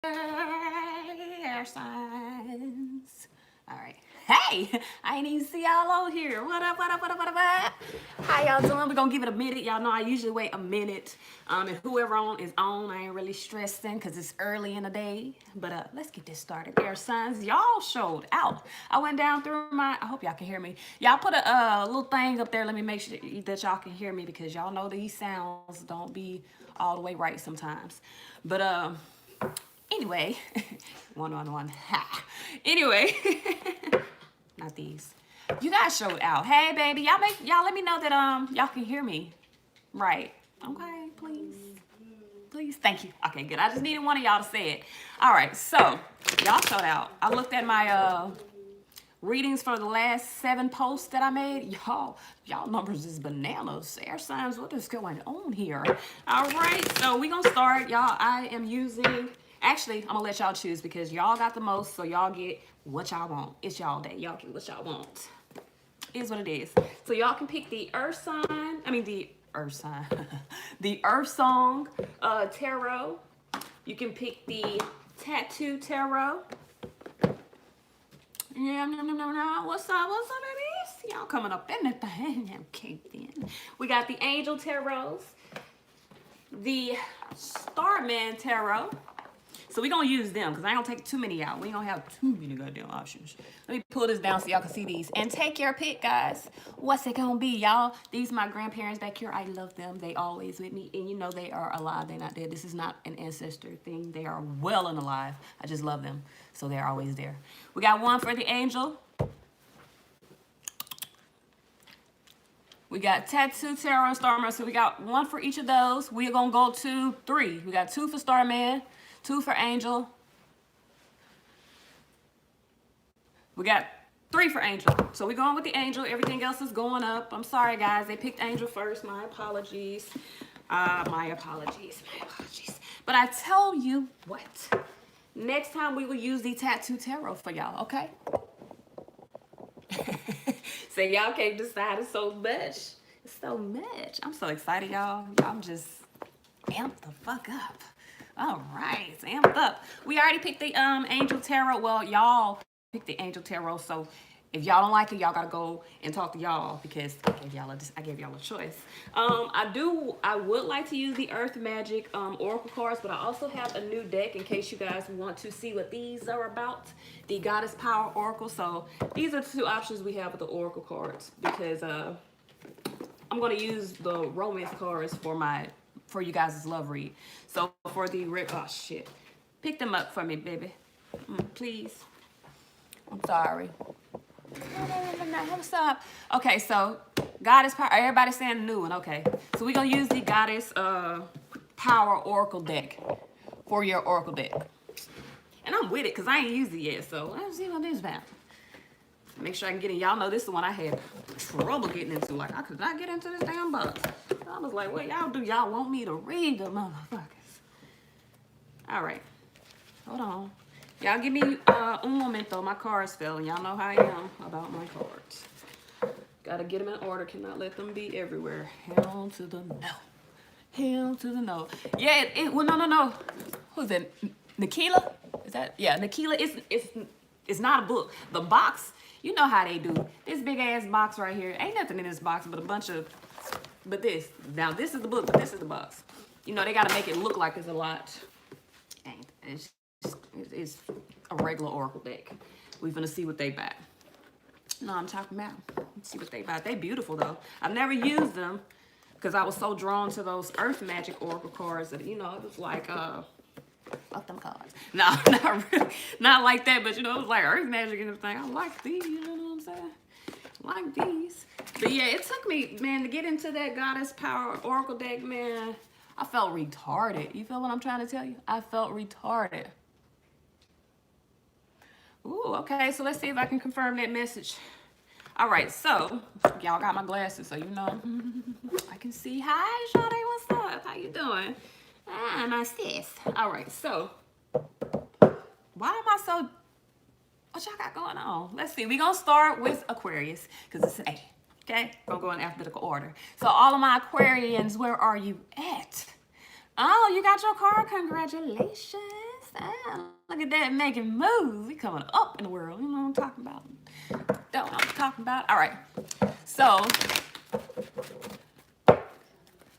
Air signs. All right. Hey, I ain't even see y'all on here. What up, what up, what up, what up, what up? How y'all doing? We're gonna give it a minute. Y'all know I usually wait a minute. And whoever on is on. I ain't really stressing because it's early in the day. But let's get this started. Air signs, y'all showed out. I went down through my, I hope y'all can hear me. Y'all put a little thing up there. Let me make sure that y'all can hear me because y'all know these sounds don't be all the way right sometimes. But anyway, one. Ha. Anyway, not these. You guys showed out. Hey, baby, y'all let me know that y'all can hear me, right? Okay, please, please, thank you. Okay, good. I just needed one of y'all to say it. All right, so y'all showed out. I looked at my readings for the last 7 posts that I made. Y'all numbers is bananas. Air signs, what is going on here? All right, so we gonna start, y'all. I am using, actually, I'm gonna let y'all choose because y'all got the most, so y'all get what y'all want. It's y'all day. Y'all get what y'all want. Is what it is. So y'all can pick the earth sign, the earth sign, the earth song tarot. You can pick the tattoo tarot. Yeah, no. What's up, babies? Y'all coming up in the thing. Okay, then. We got the Angel Tarots, the Starman Tarot. So we're going to use them because I ain't going to take too many out. We ain't going to have too many goddamn options. Let me pull this down so y'all can see these. And take your pick, guys. What's it going to be, y'all? These are my grandparents back here. I love them. They always with me. And you know they are alive. They're not dead. This is not an ancestor thing. They are well and alive. I just love them. So they're always there. We got one for the Angel. We got Tattoo, Tarot, and Starman. So we got one for each of those. We're going to go to 3. We got 2 for Starman, 2 for Angel. We got 3 for Angel. So we're going with the Angel. Everything else is going up. I'm sorry, guys. They picked Angel first. My apologies. My apologies. But I tell you what. Next time we will use the Tattoo Tarot for y'all, okay? So y'all can't decide. It's so much. It's so much. I'm so excited, y'all. I'm just amped the fuck up. All right, it's amped up. We already picked the Angel Tarot. Well, y'all picked the Angel Tarot, so if y'all don't like it, y'all gotta go and talk to y'all because I gave y'all a choice. I would like to use the Earth Magic Oracle cards, but I also have a new deck in case you guys want to see what these are about. The Goddess Power Oracle. So these are the 2 options we have with the Oracle cards because I'm gonna use the romance cards for you guys' love read. So for the oh shit, pick them up for me, baby, please. I'm sorry. No, stop. Okay, so Goddess Power. Everybody's saying a new one. Okay, so we're gonna use the Goddess Power Oracle deck for your Oracle deck, and I'm with it because I ain't used it yet. So let's see what this is about. Make sure I can get in. Y'all know this is the one I had trouble getting into. Like I could not get into this damn box. I was like, what y'all do? Y'all want me to read the motherfuckers? All right, hold on. Y'all give me un momento. My cards fell, and y'all know how I am about my cards. Gotta get them in order. Cannot let them be everywhere. Hell to the no. Hell to the no. Yeah, well, no. Who's that? Nikila? Is that? Yeah, Nikila. It's not a book. The box, you know how they do. This big ass box right here. Ain't nothing in this box but a bunch of, but this. Now, this is the book, but this is the box. You know, they gotta make it look like it's a lot. It's a regular Oracle deck. We finna see what they buy. No, I'm talking about. Let's see what they buy. They beautiful though. I've never used them because I was so drawn to those Earth Magic Oracle cards that, you know, it was like fuck them cards. No, not really, not like that. But you know, it was like Earth Magic and everything. I like these. You know what I'm saying? I like these. But yeah, it took me, man, to get into that Goddess Power Oracle deck, man. I felt retarded. You feel what I'm trying to tell you? I felt retarded. Ooh, okay, so let's see if I can confirm that message. All right, so y'all got my glasses, so you know I can see. Hi, Shawty, what's up? How you doing? Ah, my sis. All right, so why am I so? What y'all got going on? Let's see. We're gonna start with Aquarius because it's an A. Okay, we're gonna go in alphabetical order. So all of my Aquarians, where are you at? Oh, you got your card. Congratulations. Look at that making moves. We coming up in the world. You know what I'm talking about? Know what I'm talking about? All right. So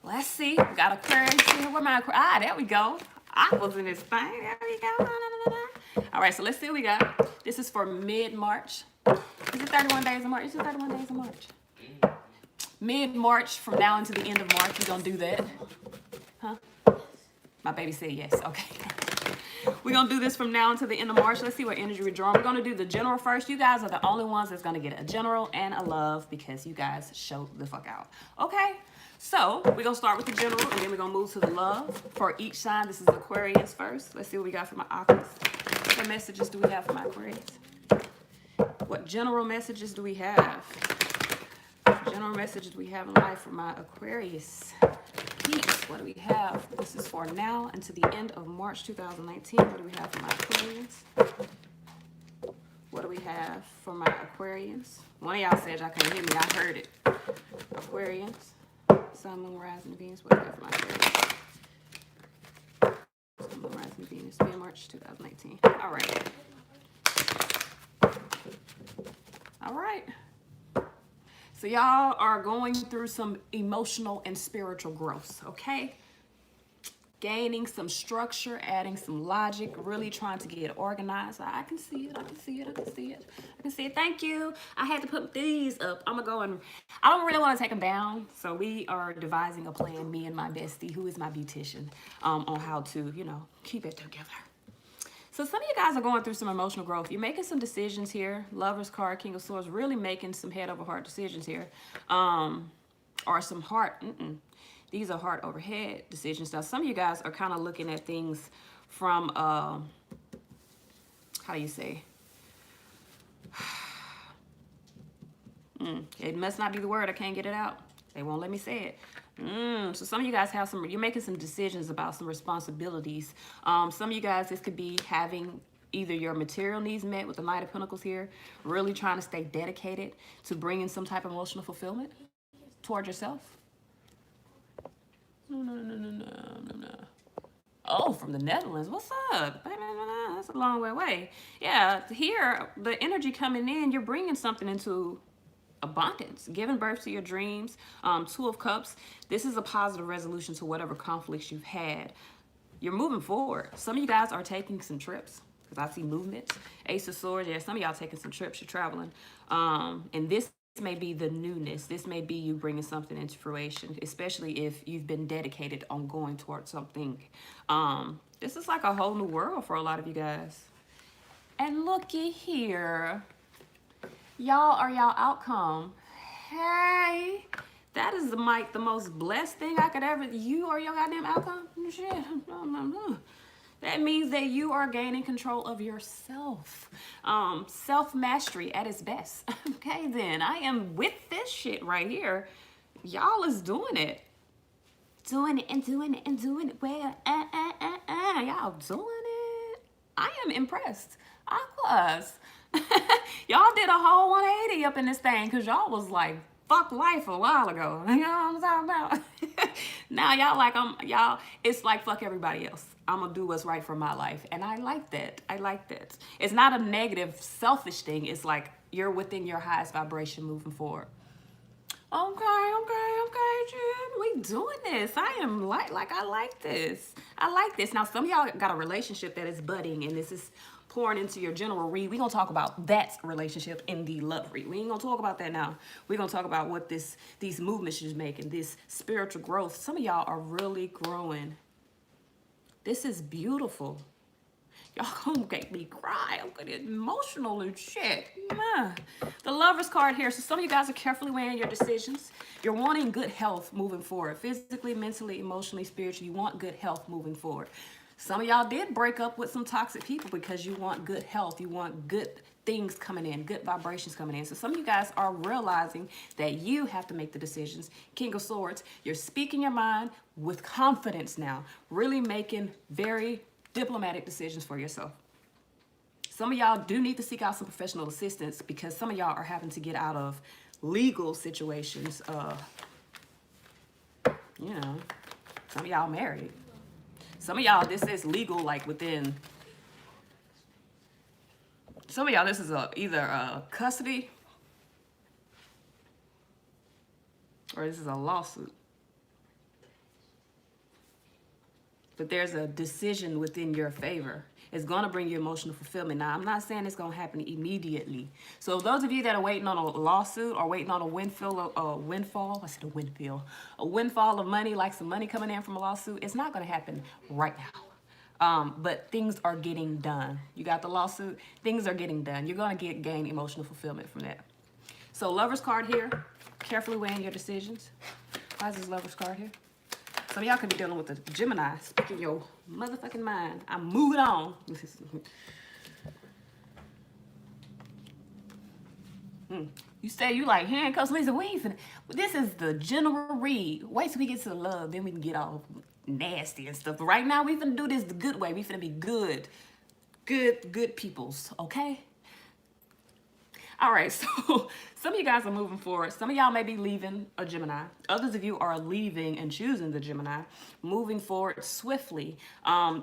let's see. We got Aquarius here. Where my Aquarius? Ah, there we go. I was in this thing. There we go. All right. So let's see what we got. This is for mid-March. Is it 31 days of March? Is it 31 days of March? Mid-March, from now until the end of March, we're going to do that. Huh? My baby said yes. Okay. We're going to do this from now until the end of March. Let's see what energy we're drawing. We're going to do the general first. You guys are the only ones that's going to get a general and a love because you guys show the fuck out. Okay? So, we're going to start with the general, and then we're going to move to the love for each sign. This is Aquarius first. Let's see what we got for my Aquarius. What messages do we have for my Aquarius? What general messages do we have? General messages we have in life for my Aquarius. Peace. What do we have? This is for now until the end of March 2019. What do we have for my Aquarians? What do we have for my Aquarians? One of y'all said y'all couldn't hear me. I heard it. Aquarians. Sun, Moon, Rising, Venus. What do we have for my Aquarians? Sun, Moon, Rising, Venus. March 2019. All right. All right. So y'all are going through some emotional and spiritual growth, okay? Gaining some structure, adding some logic, really trying to get organized. I can see it, I can see it, I can see it. I can see it, thank you. I had to put these up. I'm gonna go and, I don't really wanna take them down. So we are devising a plan, me and my bestie, who is my beautician, on how to, you know, keep it together. So some of you guys are going through some emotional growth. You're making some decisions here. Lover's card, King of Swords, really making some head over heart decisions here. Or some heart, these are heart over head decisions. Now, some of you guys are kind of looking at things from, how do you say? It must not be the word. I can't get it out. They won't let me say it. So some of you guys have you're making some decisions about some responsibilities. Some of you guys, this could be having either your material needs met with the Knight of Pentacles here, really trying to stay dedicated to bringing some type of emotional fulfillment toward yourself. No. Oh, from the Netherlands. What's up? That's a long way away. Yeah, here, the energy coming in, you're bringing something into abundance, giving birth to your dreams. Two of Cups. This is a positive resolution to whatever conflicts you've had. You're moving forward. Some of you guys are taking some trips because I see movement. Ace of Swords. Yeah, some of y'all taking some trips. You're traveling. And this may be the newness. This may be you bringing something into fruition, especially if you've been dedicated on going towards something. This is like a whole new world for a lot of you guys. And looky here. Y'all are y'all outcome. Hey, that is the most blessed thing I could ever, you are your goddamn outcome? Shit. That means that you are gaining control of yourself. Self-mastery at its best. Okay, then. I am with this shit right here. Y'all is doing it. Doing it and doing it and doing it well. Y'all doing it. I am impressed. I was. Y'all did a whole 180 up in this thing because y'all was like, fuck life a while ago. You know what I'm talking about? Now y'all like, it's like fuck everybody else. I'm gonna do what's right for my life. And I like that. I like that. It's not a negative, selfish thing. It's like you're within your highest vibration moving forward. Okay, Jim. We doing this. I am like I like this. I like this. Now, some of y'all got a relationship that is budding, and this is pouring into your general read. We're going to talk about that relationship in the love read. We ain't going to talk about that now. We're going to talk about what these movements is making, this spiritual growth. Some of y'all are really growing. This is beautiful. Y'all gonna make me cry. I'm getting emotional and shit. The Lover's card here. So some of you guys are carefully weighing your decisions. You're wanting good health moving forward. Physically, mentally, emotionally, spiritually. You want good health moving forward. Some of y'all did break up with some toxic people because you want good health. You want good things coming in, good vibrations coming in. So some of you guys are realizing that you have to make the decisions. King of Swords, you're speaking your mind with confidence now. Really making very diplomatic decisions for yourself. Some of y'all do need to seek out some professional assistance because some of y'all are having to get out of legal situations. You know, some of y'all married. Some of y'all, this is legal like within Some of y'all, this is either a custody or this is a lawsuit. But there's a decision within your favor. It's going to bring you emotional fulfillment. Now, I'm not saying it's going to happen immediately. So those of you that are waiting on a lawsuit or waiting on a windfall, a windfall of money, like some money coming in from a lawsuit, it's not going to happen right now. But things are getting done. You got the lawsuit, things are getting done. You're going to gain emotional fulfillment from that. So Lover's card here, carefully weighing your decisions. Why is this Lover's card here? Some of y'all could be dealing with the Gemini, speaking your motherfucking mind. I'm moving on. You say you like handcuffs, Lisa. We ain't finna. This is the general read. Wait till we get to the love, then we can get all nasty and stuff. But right now, we finna do this the good way. We finna be good peoples, okay? All right, so some of you guys are moving forward. Some of y'all may be leaving a Gemini. Others of you are leaving and choosing the Gemini, moving forward swiftly.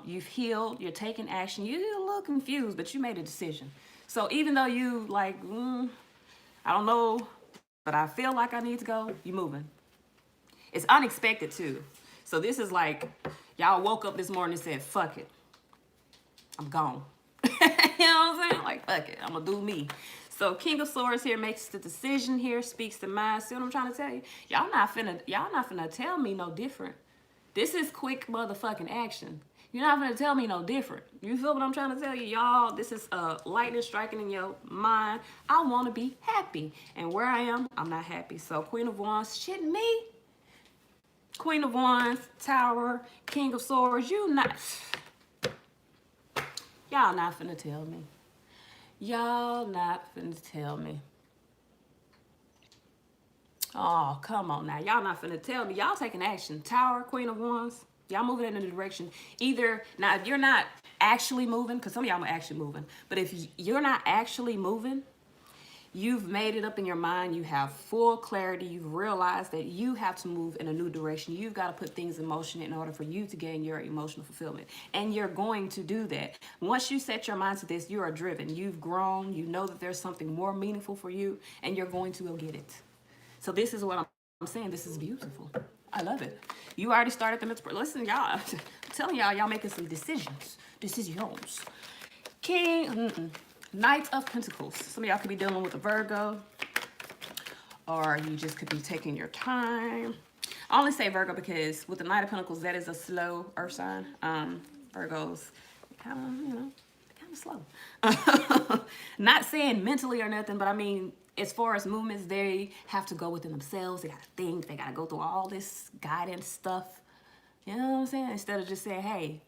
You've healed, you're taking action. You're a little confused, but you made a decision. So even though you like, I don't know, but I feel like I need to go, you're moving. It's unexpected too. So this is like, y'all woke up this morning and said, fuck it, I'm gone. You know what I'm saying? Like, fuck it, I'm gonna do me. So King of Swords here makes the decision here, speaks the mind. See what I'm trying to tell you? Y'all not finna tell me no different. This is quick motherfucking action. You're not finna tell me no different. You feel what I'm trying to tell you? Y'all, this is lightning striking in your mind. I want to be happy. And where I am, I'm not happy. So Queen of Wands, shit me. Queen of Wands, Tower, King of Swords, y'all not finna tell me. Y'all not finna tell me. Oh, come on now. Y'all not finna tell me. Y'all taking action. Tower, Queen of Wands. Y'all moving in a direction. Either, now if you're not actually moving, because some of y'all are actually moving, but if you're not actually moving, you've made it up in your mind. You have full clarity. You've realized that you have to move in a new direction. You've got to put things in motion in order for you to gain your emotional fulfillment. And you're going to do that. Once you set your mind to this, you are driven. You've grown. You know that there's something more meaningful for you, and you're going to go get it. So this is what I'm saying. This is beautiful. I love it. You already started them. Listen, y'all. I'm telling y'all making some decisions. Decisions. King. Knight of Pentacles. Some of y'all could be dealing with a Virgo, or you just could be taking your time. I only say Virgo because with the Knight of Pentacles, that is a slow earth sign. Virgos, kind of slow. Not saying mentally or nothing, but I mean, as far as movements, they have to go within themselves. They got to think. They got to go through all this guidance stuff. You know what I'm saying? Instead of just saying, hey,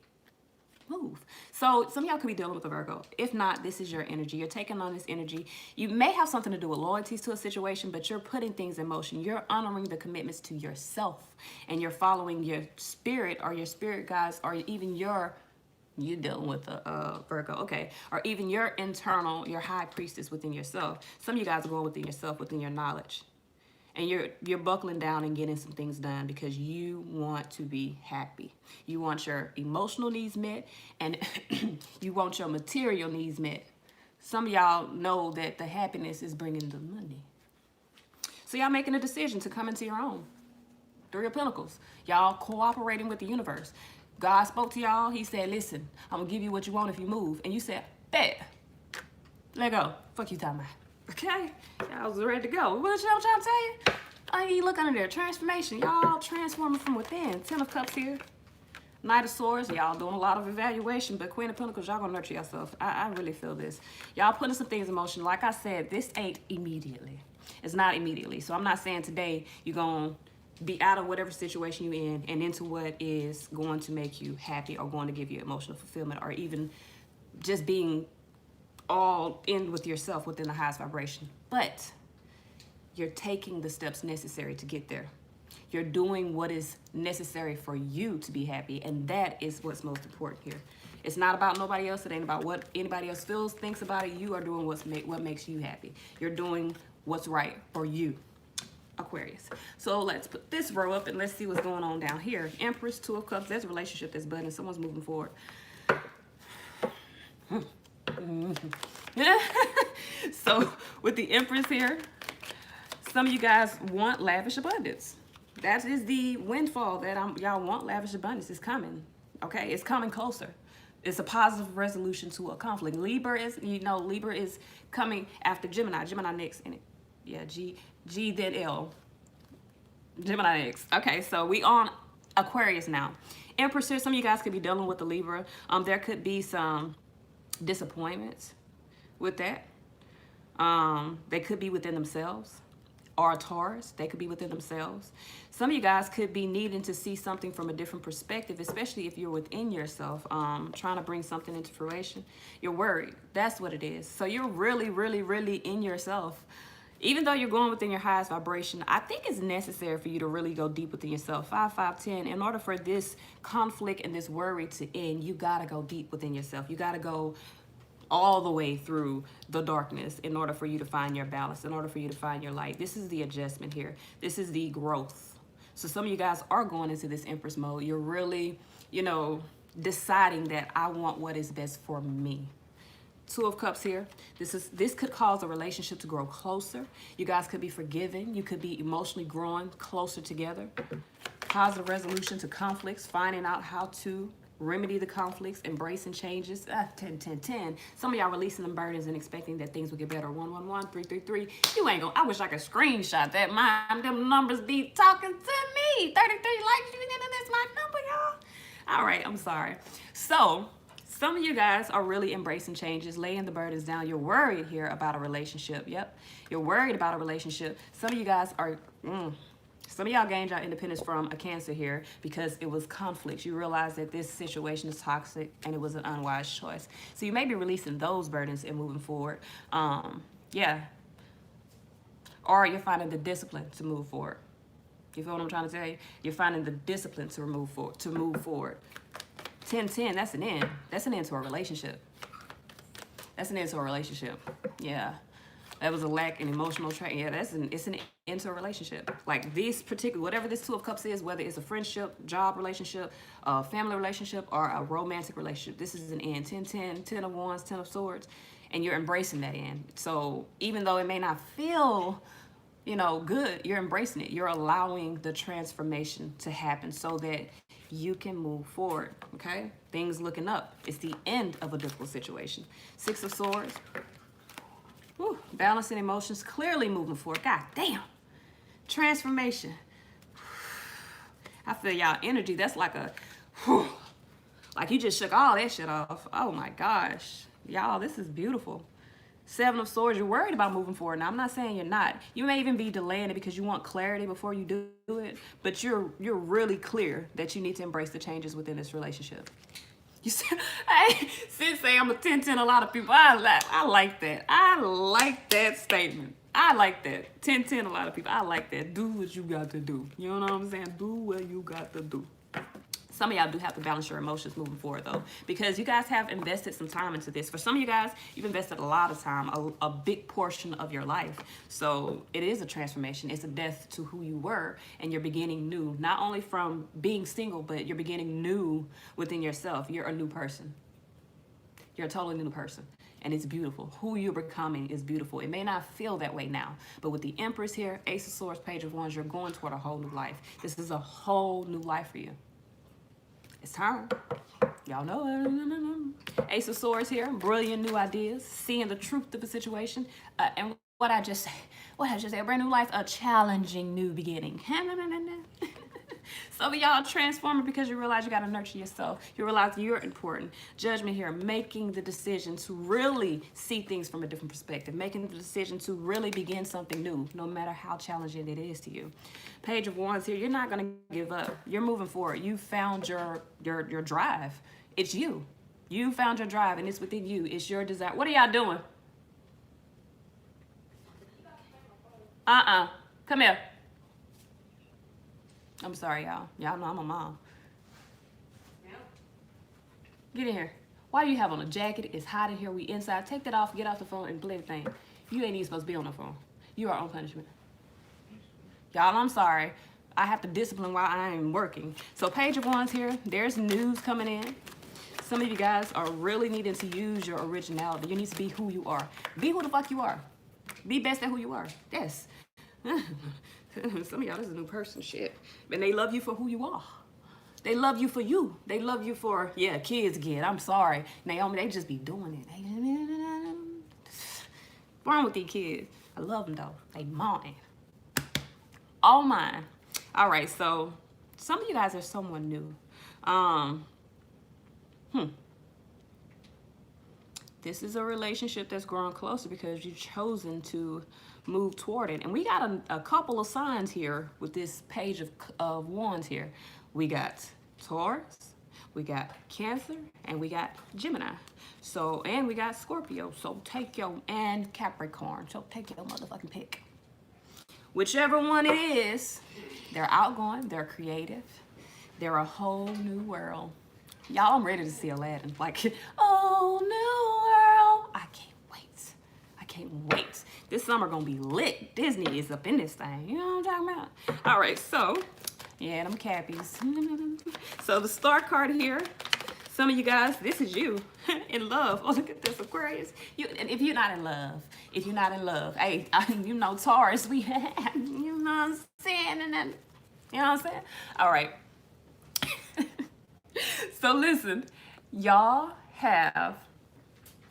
move. So some of y'all could be dealing with a Virgo. If not, this is your energy. You're taking on this energy. You may have something to do with loyalties to a situation, but you're putting things in motion. You're honoring the commitments to yourself, and you're following your spirit or your spirit guides, or even you're dealing with a Virgo, okay, or even your internal, your high priestess within yourself. Some of you guys are going within yourself, within your knowledge. And you're buckling down and getting some things done because you want to be happy. You want your emotional needs met, and you want your material needs met. Some of y'all know that the happiness is bringing the money. So y'all making a decision to come into your own. Three of Pentacles. Y'all cooperating with the universe. God spoke to y'all. He said, listen, I'm going to give you what you want if you move. And you said, bet. Let go. Fuck you talking about. Okay, y'all was ready to go. What y'all trying to tell you? Oh, you look under there. Transformation. Y'all transforming from within. 10 of Cups here. Knight of Swords. Y'all doing a lot of evaluation, but Queen of Pentacles, y'all gonna nurture yourself. I really feel this. Y'all putting some things in motion. Like I said, this ain't immediately. It's not immediately. So I'm not saying today you're gonna be out of whatever situation you're in and into what is going to make you happy or going to give you emotional fulfillment, or even just being all in with yourself within the highest vibration. But you're taking the steps necessary to get there. You're doing what is necessary for you to be happy, and that is what's most important here. It's not about nobody else. It ain't about what anybody else feels, thinks about it. You are doing what makes you happy. You're doing what's right for you, Aquarius. So let's put this row up and let's see what's going on down here. Empress, Two of Cups. There's a relationship that's budding. Someone's moving forward. So with the Empress here, some of you guys want lavish abundance. That is the windfall that y'all want. Lavish abundance is coming. Okay, it's coming closer. It's a positive resolution to a conflict. Libra is, Libra is coming after Gemini. Gemini next in it. Yeah, G then L. Gemini next. Okay, so we on Aquarius now. Empress here, some of you guys could be dealing with the Libra. There could be some disappointments with that. They could be within themselves. Or a Taurus, they could be within themselves. Some of you guys could be needing to see something from a different perspective, especially if you're within yourself, trying to bring something into fruition. You're worried. That's what it is. So you're really, really, really in yourself. Even though you're going within your highest vibration, I think it's necessary for you to really go deep within yourself. 5, 5, 10. In order for this conflict and this worry to end, you got to go deep within yourself. You got to go all the way through the darkness in order for you to find your balance, in order for you to find your light. This is the adjustment here. This is the growth. So some of you guys are going into this Empress mode. You're really, deciding that I want what is best for me. 2 of Cups here. This could cause a relationship to grow closer. You guys could be forgiving. You could be emotionally growing closer together. Positive resolution to conflicts, finding out how to remedy the conflicts, embracing changes. 10, 10, 10. Some of y'all releasing them burdens and expecting that things will get better. 1, 1, 1, 3, 3, 3. You ain't gonna, I wish I could screenshot that. Them numbers be talking to me. 33 likes, that's my number, y'all. All right, I'm sorry. So, some of you guys are really embracing changes, laying the burdens down. You're worried here about a relationship. Yep, you're worried about a relationship. Some of you guys are, some of y'all gained your independence from a Cancer here because it was conflict. You realize that this situation is toxic and it was an unwise choice. So you may be releasing those burdens and moving forward. Yeah. Or you're finding the discipline to move forward. You feel what I'm trying to tell you? You're finding the discipline to move forward. 10, 10, that's an end. That's an end to a relationship. That's an end to a relationship. Yeah. That was a lack in emotional training. Yeah, it's an end to a relationship. Like this particular, whatever this 2 of Cups is, whether it's a friendship, job relationship, a family relationship, or a romantic relationship, this is an end. 10, 10, 10 of Wands, 10 of Swords, and you're embracing that end. So even though it may not feel, good, you're embracing it. You're allowing the transformation to happen so that you can move forward, okay? Things looking up. It's the end of a difficult situation. 6 of Swords. Whew, balancing emotions, clearly moving forward. God damn. Transformation. I feel y'all energy. That's like a, whew, like you just shook all that shit off. Oh my gosh. Y'all, this is beautiful. 7 of Swords, you're worried about moving forward. Now, I'm not saying you're not. You may even be delaying it because you want clarity before you do it, but you're really clear that you need to embrace the changes within this relationship. You say, hey, sis say I'm a 10-10, a lot of people. I like that. I like that statement. I like that. 10-10, a lot of people. I like that. Do what you got to do. You know what I'm saying? Do what you got to do. Some of y'all do have to balance your emotions moving forward, though, because you guys have invested some time into this. For some of you guys, you've invested a lot of time, a big portion of your life. So it is a transformation. It's a death to who you were, and you're beginning new, not only from being single, but you're beginning new within yourself. You're a new person. You're a totally new person. And it's beautiful. Who you're becoming is beautiful. It may not feel that way now, but with the Empress here, Ace of Swords, Page of Wands, you're going toward a whole new life. This is a whole new life for you. It's time. Y'all know it. Ace of Swords here. Brilliant new ideas. Seeing the truth of the situation. And what I just say, a brand new life, a challenging new beginning. Some of y'all are transforming because you realize you got to nurture yourself. You realize you're important. Judgment here, making the decision to really see things from a different perspective, making the decision to really begin something new, no matter how challenging it is to you. Page of Wands here, you're not going to give up. You're moving forward. You found your drive. It's you. You found your drive, and it's within you. It's your desire. What are y'all doing? Come here. I'm sorry, y'all. Y'all know I'm a mom. Get in here. Why do you have on a jacket? It's hot in here. We inside. Take that off. Get off the phone and play the thing. You ain't even supposed to be on the phone. You are on punishment. Y'all, I'm sorry. I have to discipline while I am working. So Page of Wands here. There's news coming in. Some of you guys are really needing to use your originality. You need to be who you are. Be who the fuck you are. Be best at who you are. Yes. Some of y'all, this is a new person shit. And they love you for who you are. They love you for you. They love you for, yeah, kids again. I'm sorry. Naomi, they just be doing it. What's wrong with these kids? I love them though. They mine. All mine. All right, so some of you guys are someone new. This is a relationship that's growing closer because you've chosen to move toward it. And we got a couple of signs here with this page of wands here. We got Taurus, we got Cancer, and we got Gemini. So, and we got Scorpio. So take your, and Capricorn. So take your motherfucking pick. Whichever one it is, they're outgoing, they're creative, they're a whole new world. Y'all, I'm ready to see Aladdin. Like, oh, new world. I can't wait. I can't wait. This summer gonna be lit. Disney is up in this thing. You know what I'm talking about? All right, so, yeah, them cappies. So the star card here, some of you guys, this is you in love. Oh, look at this, Aquarius. And if you're not in love, hey, you know, Taurus, we have, you know what I'm saying? And then, you know what I'm saying? All right. So listen, y'all have,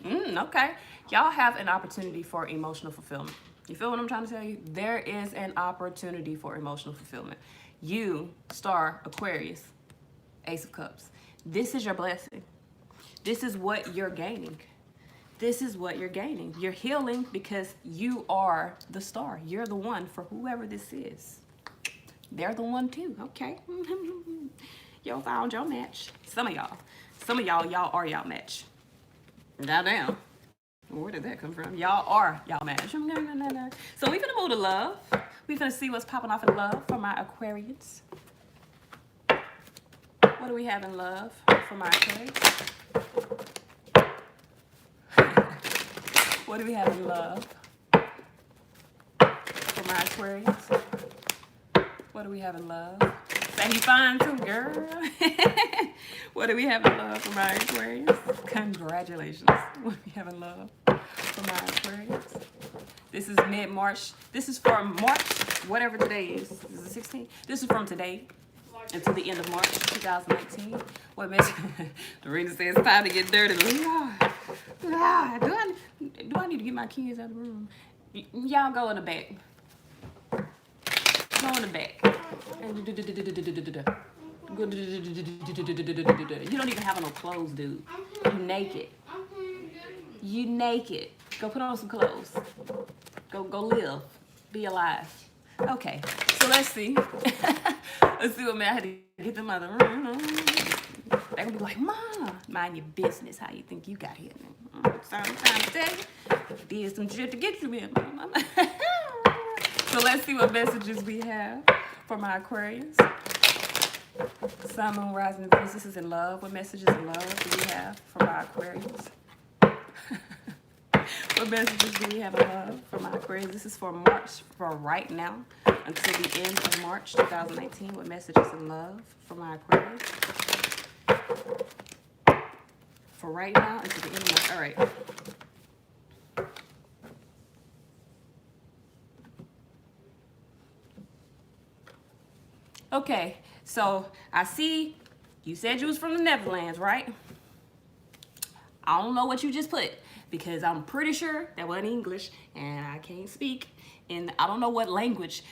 okay, y'all have an opportunity for emotional fulfillment. You feel what I'm trying to tell you? There is an opportunity for emotional fulfillment. You, star Aquarius, Ace of Cups. This is your blessing. This is what you're gaining. This is what you're gaining. You're healing because you are the star. You're the one for whoever this is. They're the one too, okay? Y'all found your match. Some of y'all are y'all match. Goddamn. Where did that come from? Y'all are y'all match. So we're gonna move to love. We're gonna see what's popping off in love for my Aquarians. What do we have in love for my Aquarians? What do we have in love for my Aquarians? What do we have in love? Say you fine too, girl. What do we have in love for my Aquarius? Congratulations. What do we have in love for my Aquarius? This is mid-March. This is from March, whatever today is. This is the 16th. This is from today until the end of March 2019. What message? Dorena says it's time to get dirty. Do I need to get my kids out of the room? Y'all go in the back. Go in the back. You don't even have no clothes, dude. You naked. You naked. Go put on some clothes. Go live. Be alive. Okay, so let's see. Let's see what man I had to get them out of the room. They're gonna be like, Mom, mind your business. How you think you got here? Time to tell you. Did some shit to get you here, Mama. So let's see what messages we have for my Aquarius. Sun, Moon, Rising, and Venus. This is in love. What messages in love do we have for my Aquarius? What messages do we have in love for my Aquarius? This is for March, for right now, until the end of March 2019. What messages in love for my Aquarius? For right now, until the end of March. All right. Okay, so I see you said you was from the Netherlands, right? I don't know what you just put because I'm pretty sure that wasn't English and I can't speak. And I don't know what language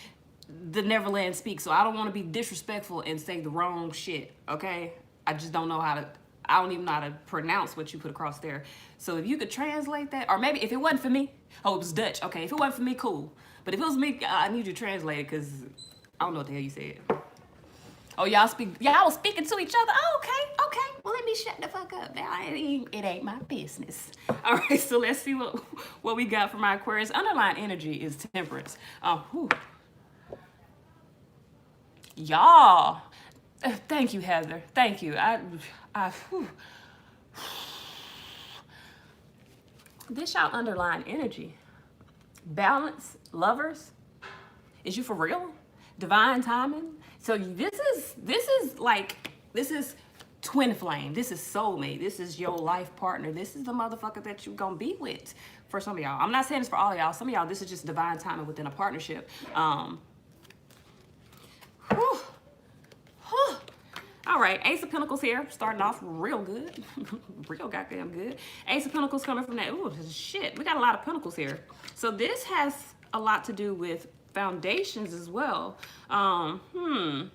the Netherlands speaks, so I don't want to be disrespectful and say the wrong shit, okay? I just don't know how to, I don't even know how to pronounce what you put across there. So if you could translate that, or maybe if it wasn't for me, oh, it was Dutch. Okay, if it wasn't for me, cool. But if it was me, I need you to translate it because I don't know what the hell you said. Oh, y'all was speaking to each other. Oh, okay. Well, let me shut the fuck up. Now, it ain't my business. All right, so let's see what we got for my Aquarius. Underlying energy is temperance. Y'all, thank you, Heather. Thank you. This y'all underlying energy. Balance, lovers. Is you for real? Divine timing. So this is twin flame. This is soulmate. This is your life partner. This is the motherfucker that you're gonna be with. For some of y'all, I'm not saying this for all of y'all. Some of y'all, this is just divine timing within a partnership. Whew. Whew. All right, Ace of Pentacles here, starting off real good. Real goddamn good. Ace of Pentacles coming from that. Ooh, shit, we got a lot of Pentacles here. So this has a lot to do with foundations as well. Some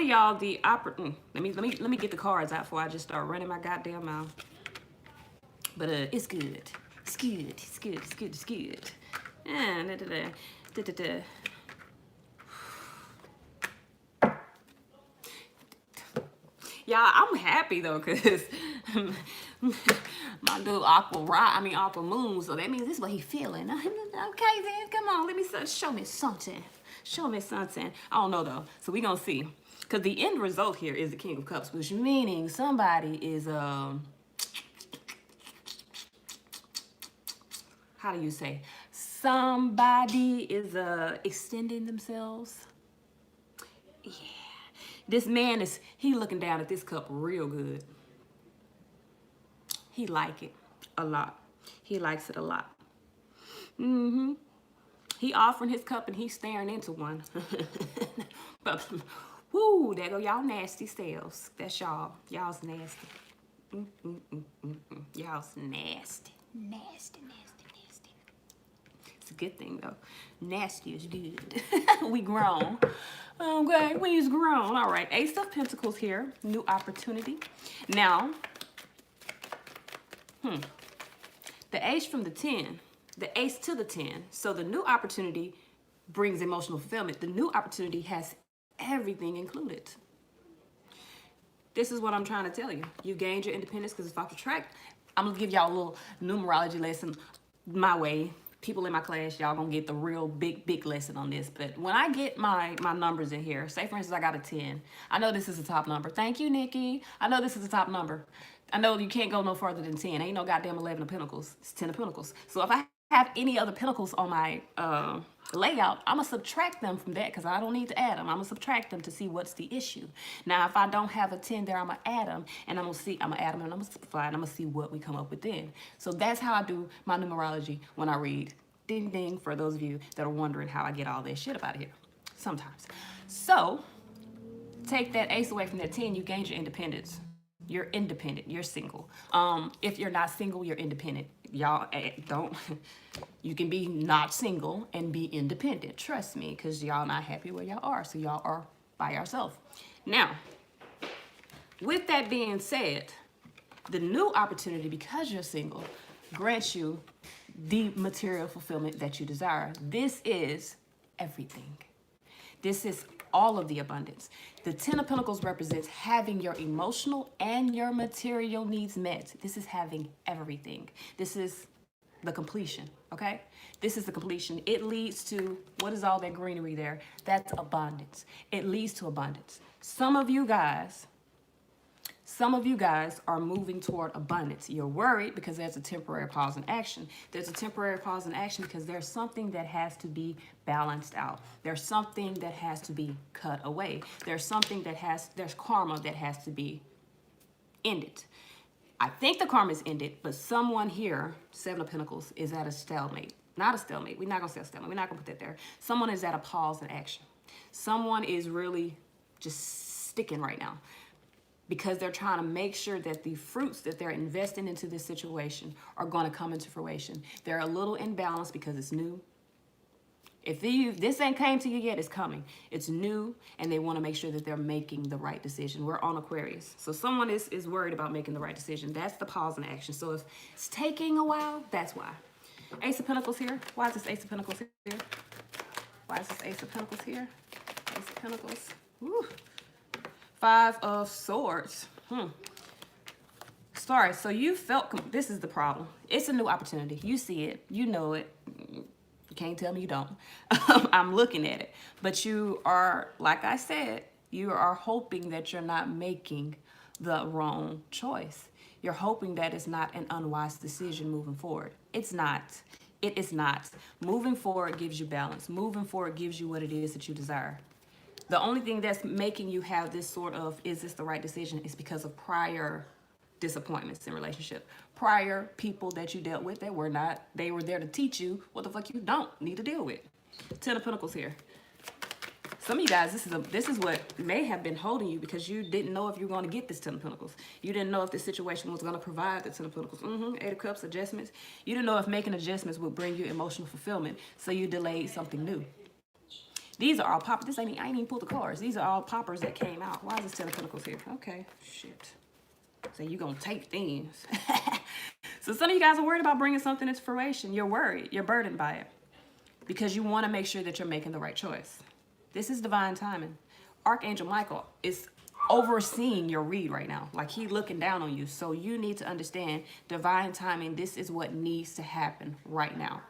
of y'all, let me get the cards out before I just start running my goddamn mouth. But it's good. It's good. It's good. It's good. It's good. Y'all, I'm happy though, cause my dude Aqua Moon, so that means this is what he feeling. Okay then, come on, show me something. Show me something. I don't know though, so we gonna see. Cause the end result here is the King of Cups, which meaning somebody is how do you say? Somebody is extending themselves. Yeah. This man he looking down at this cup real good. He like it a lot. He likes it a lot. He offering his cup and he's staring into one. But whoo, there go y'all nasty selves. That's y'all. Y'all's nasty. Y'all's nasty. Nasty, nasty, nasty. It's a good thing though. Nasty is good. We grown. Okay, we's grown. All right, Ace of Pentacles here. New opportunity. Now, the ace from the 10, the ace to the 10. So the new opportunity brings emotional fulfillment. The new opportunity has everything included. This is what I'm trying to tell you. You gained your independence because it's off the track. I'm going to give y'all a little numerology lesson my way. People in my class, y'all gonna get the real big lesson on this. But when I get my numbers in here, say for instance I got a 10. I know this is a top number. Thank you, Nikki. I know this is a top number. I know you can't go no further than 10. Ain't no goddamn 11 of Pentacles. It's 10 of Pentacles. So if I have any other Pentacles on my layout, I'm gonna subtract them from that because I don't need to add them. I'm gonna subtract them to see what's the issue. Now, if I don't have a 10 there, I'm gonna add them and I'm gonna add them and I'm gonna simplify and I'm gonna see what we come up with then. So that's how I do my numerology when I read. Ding ding for those of you that are wondering how I get all this shit up out of here. Sometimes. So take that ace away from that 10, you gained your independence. You're independent. You're single. If you're not single, you're independent. Y'all don't. You can be not single and be independent. Trust me, because y'all not happy where y'all are. So y'all are by yourself. Now, with that being said, the new opportunity, because you're single, grants you the material fulfillment that you desire. This is everything. This is all of the abundance. The 10 of Pentacles represents having your emotional and your material needs met. This is having everything. This is the completion, okay? This is the completion. It leads to, what is all that greenery there? That's abundance. It leads to abundance. Some of you guys are moving toward abundance. You're worried because there's a temporary pause in action. There's a temporary pause in action because there's something that has to be balanced out. There's something that has to be cut away. There's karma that has to be ended. I think the karma is ended, but someone here, 7 of Pentacles, is at a stalemate. Not a stalemate. We're not going to say a stalemate. We're not going to put that there. Someone is at a pause in action. Someone is really just sticking right now, because they're trying to make sure that the fruits that they're investing into this situation are going to come into fruition. They're a little imbalanced because it's new. If this ain't came to you yet, it's coming. It's new, and they want to make sure that they're making the right decision. We're on Aquarius. So someone is worried about making the right decision. That's the pause in action. So if it's taking a while, that's why. Ace of Pentacles here. Why is this Ace of Pentacles here? Why is this Ace of Pentacles here? Ace of Pentacles. Woo. 5 of Swords. Sorry, so you felt, this is the problem. It's a new opportunity. You see it. You know it. You can't tell me you don't. I'm looking at it. But you are, like I said, you are hoping that you're not making the wrong choice. You're hoping that it's not an unwise decision moving forward. It's not. It is not. Moving forward gives you balance. Moving forward gives you what it is that you desire. The only thing that's making you have this sort of, is this the right decision, is because of prior disappointments in relationship. Prior people that you dealt with that were not, they were there to teach you what the fuck you don't need to deal with. 10 of Pentacles here. Some of you guys, this is what may have been holding you because you didn't know if you were going to get this 10 of Pentacles. You didn't know if this situation was going to provide the 10 of Pentacles. 8 of Cups, adjustments. You didn't know if making adjustments would bring you emotional fulfillment, so you delayed something new. These are all poppers. I ain't even pulled the cards. These are all poppers that came out. Why is this 10 of Pentacles here? Okay, shit. So you're going to take things. So some of you guys are worried about bringing something into fruition. You're worried. You're burdened by it because you want to make sure that you're making the right choice. This is divine timing. Archangel Michael is overseeing your read right now. Like he looking down on you. So you need to understand divine timing. This is what needs to happen right now.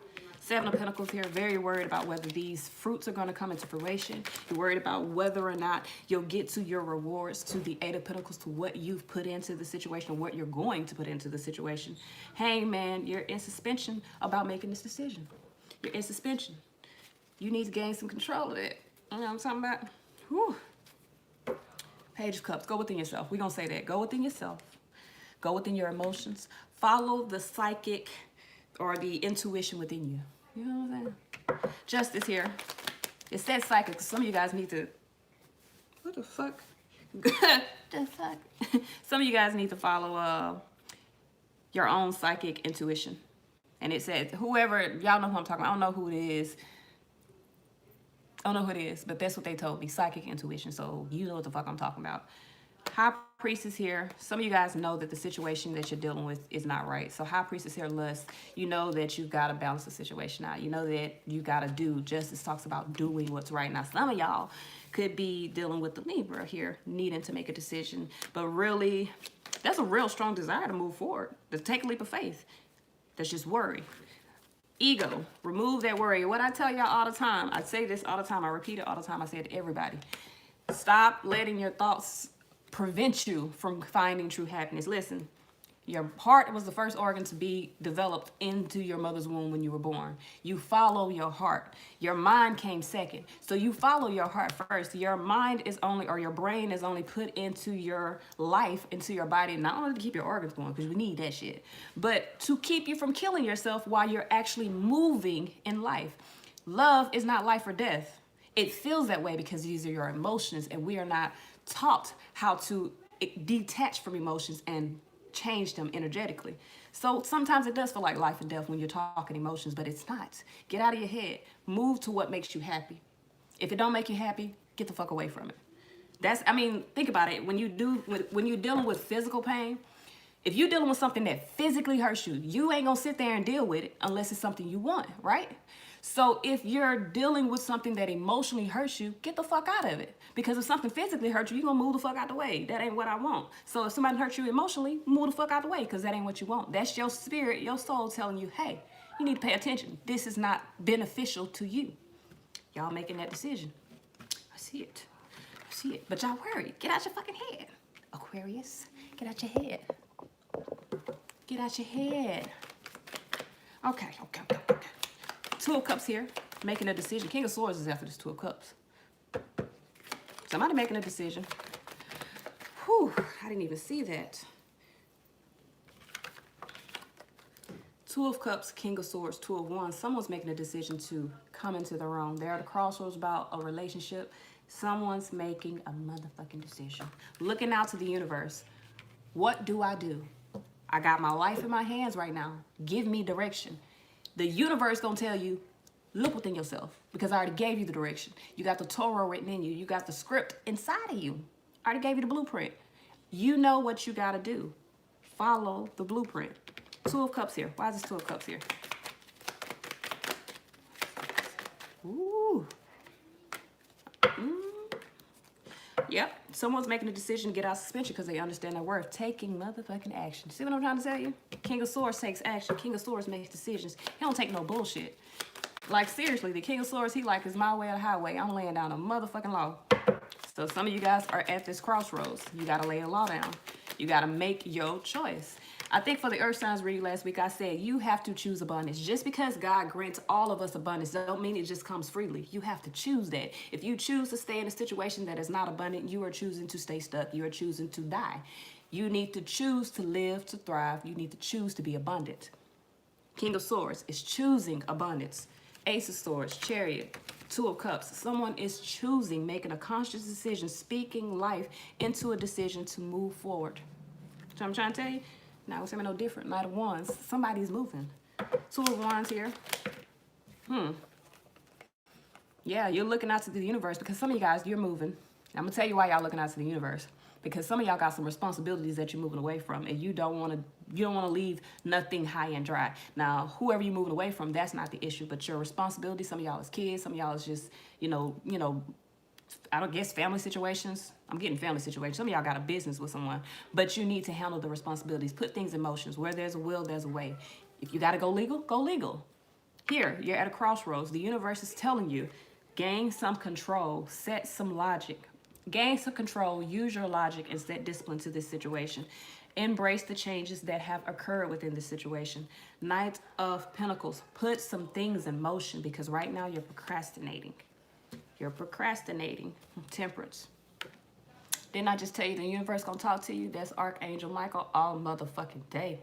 7 of Pentacles here, very worried about whether these fruits are going to come into fruition. You're worried about whether or not you'll get to your rewards, to the 8 of Pentacles, to what you've put into the situation, what you're going to put into the situation. Hangman, you're in suspension about making this decision. You're in suspension. You need to gain some control of it. You know what I'm talking about? Whew. Page of Cups, go within yourself. We're going to say that. Go within yourself. Go within your emotions. Follow the psychic or the intuition within you. You know what I'm saying? Justice here. It says psychic. Some of you guys need to... What the fuck? The fuck? Some of you guys need to follow your own psychic intuition. And it says, whoever... Y'all know who I'm talking about. I don't know who it is. I don't know who it is, but that's what they told me. Psychic intuition. So you know what the fuck I'm talking about. High Priestess here. Some of you guys know that the situation that you're dealing with is not right. So High Priestess here, lust. You know that you've got to balance the situation out. You know that you got to do. Justice talks about doing what's right. Now, some of y'all could be dealing with the Libra here, needing to make a decision. But really, that's a real strong desire to move forward. To take a leap of faith. That's just worry. Ego. Remove that worry. What I tell y'all all the time. I say this all the time. I repeat it all the time. I say it to everybody. Stop letting your thoughts prevent you from finding true happiness. Listen, your heart was the first organ to be developed into your mother's womb when you were born. You follow your heart. Your mind came second. So you follow your heart first. Your mind is only, or your brain is only put into your life, into your body, not only to keep your organs going, because we need that shit, but to keep you from killing yourself while you're actually moving in life. Love is not life or death. It feels that way because these are your emotions, and we are not taught how to detach from emotions and change them energetically. So sometimes it does feel like life and death when you're talking emotions, but it's not. Get out of your head. Move to what makes you happy. If it don't make you happy, get the fuck away from it. That's, I mean, think about it. When you're dealing with physical pain, if you're dealing with something that physically hurts you, you ain't gonna sit there and deal with it unless it's something you want, right? So if you're dealing with something that emotionally hurts you, get the fuck out of it. Because if something physically hurts you, you're gonna move the fuck out the way. That ain't what I want. So if somebody hurts you emotionally, move the fuck out the way, because that ain't what you want. That's your spirit, your soul telling you, hey, you need to pay attention. This is not beneficial to you. Y'all making that decision. I see it. I see it. But y'all worried. Get out your fucking head. Aquarius, get out your head. Get out your head. Okay. 2 of Cups here, making a decision. King of Swords is after this 2 of Cups. Somebody making a decision. Whew, I didn't even see that. 2 of Cups, King of Swords, 2 of Wands. Someone's making a decision to come into their own. They're at a crossroads about a relationship. Someone's making a motherfucking decision. Looking out to the universe. What do? I got my life in my hands right now. Give me direction. The universe gonna tell you, look within yourself, because I already gave you the direction. You got the Torah written in you. You got the script inside of you. I already gave you the blueprint. You know what you gotta do. Follow the blueprint. 2 of Cups here. Why is this 2 of Cups here? Ooh. Yep. Someone's making a decision to get out of suspension because they understand their worth. Taking motherfucking action. See what I'm trying to tell you? King of Swords takes action. King of Swords makes decisions. He don't take no bullshit. Like, seriously, the King of Swords, he like, is my way or the highway. I'm laying down a motherfucking law. So some of you guys are at this crossroads. You got to lay a law down. You got to make your choice. I think for the earth signs reading last week, I said you have to choose abundance. Just because God grants all of us abundance don't mean it just comes freely. You have to choose that. If you choose to stay in a situation that is not abundant, you are choosing to stay stuck. You are choosing to die. You need to choose to live, to thrive. You need to choose to be abundant. King of Swords is choosing abundance. Ace of Swords, Chariot, Two of Cups. Someone is choosing, making a conscious decision, speaking life into a decision to move forward. So I'm trying to tell you, now it's no different. Knight of Wands, somebody's moving. Two of Wands here. Yeah, you're looking out to the universe because some of you guys, you're moving. I'm gonna tell you why y'all looking out to the universe. Because some of y'all got some responsibilities that you're moving away from, and you don't want to leave nothing high and dry. Now, whoever you're moving away from, that's not the issue, but your responsibility. Some of y'all is kids, some of y'all is just, you know, I don't guess family situations. I'm getting family situations. Some of y'all got a business with someone, but you need to handle the responsibilities. Put things in motion. Where there's a will, there's a way. If you got to go legal, go legal. Here, you're at a crossroads. The universe is telling you, gain some control, set some logic. Gain some control, use your logic, and set discipline to this situation. Embrace the changes that have occurred within this situation. Knight of Pentacles, put some things in motion because right now you're procrastinating. You're procrastinating. Temperance. Didn't I just tell you the universe gonna talk to you? That's Archangel Michael all motherfucking day.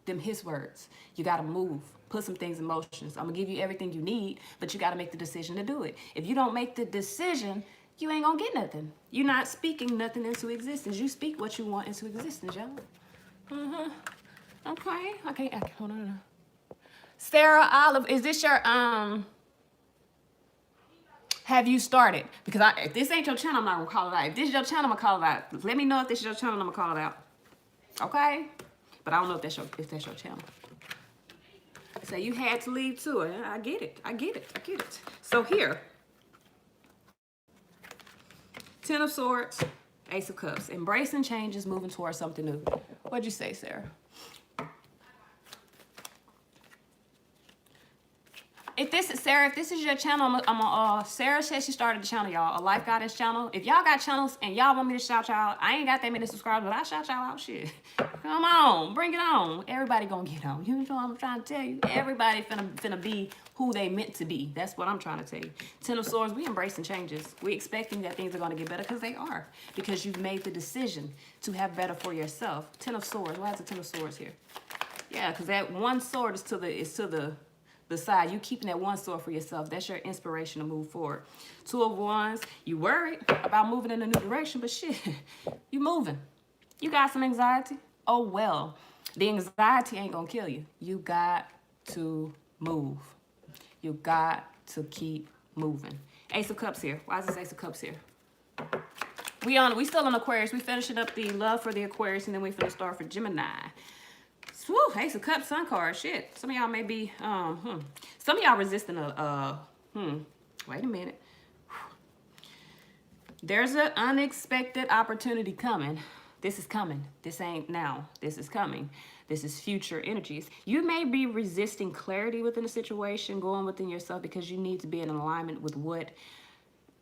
Them his words. You gotta move. Put some things in motion. I'm gonna give you everything you need, but you gotta make the decision to do it. If you don't make the decision, you ain't gonna get nothing. You're not speaking nothing into existence. You speak what you want into existence, y'all. Okay, hold on. Sarah Olive, is this your, have you started? Because if this ain't your channel, I'm not gonna call it out. If this is your channel, I'm gonna call it out. Let me know if this is your channel, I'm gonna call it out. Okay? But I don't know if that's your channel. So you had to leave too. I get it. So here, 10 of Swords, Ace of Cups. Embracing changes, moving towards something new. What'd you say, Sarah? If this is your channel, Sarah said she started the channel, y'all. A Life Guidance channel. If y'all got channels and y'all want me to shout y'all, I ain't got that many subscribers, but I shout y'all out. Shit. Come on, bring it on. Everybody gonna get on. You know what I'm trying to tell you? Everybody finna be who they meant to be. That's what I'm trying to tell you. 10 of Swords, we embracing changes. We expecting that things are gonna get better because they are. Because you've made the decision to have better for yourself. 10 of Swords. Why is the 10 of Swords here? Yeah, because that one sword is to the side. You keeping that one sword for yourself. That's your inspiration to move forward. 2 of Wands. You worried about moving in a new direction, but shit, you moving. You got some anxiety. Oh well, the anxiety ain't gonna kill you. You got to move. You got to keep moving. Ace of Cups here. Why is this Ace of Cups here? We still on Aquarius. We finishing up the love for the Aquarius, and then we finna start for Gemini. Woo, Ace of Cups, Sun card. Shit. Some of y'all may be, some of y'all resisting wait a minute. There's an unexpected opportunity coming. This is coming. This ain't now. This is coming. This is future energies. You may be resisting clarity within a situation, going within yourself because you need to be in alignment with what,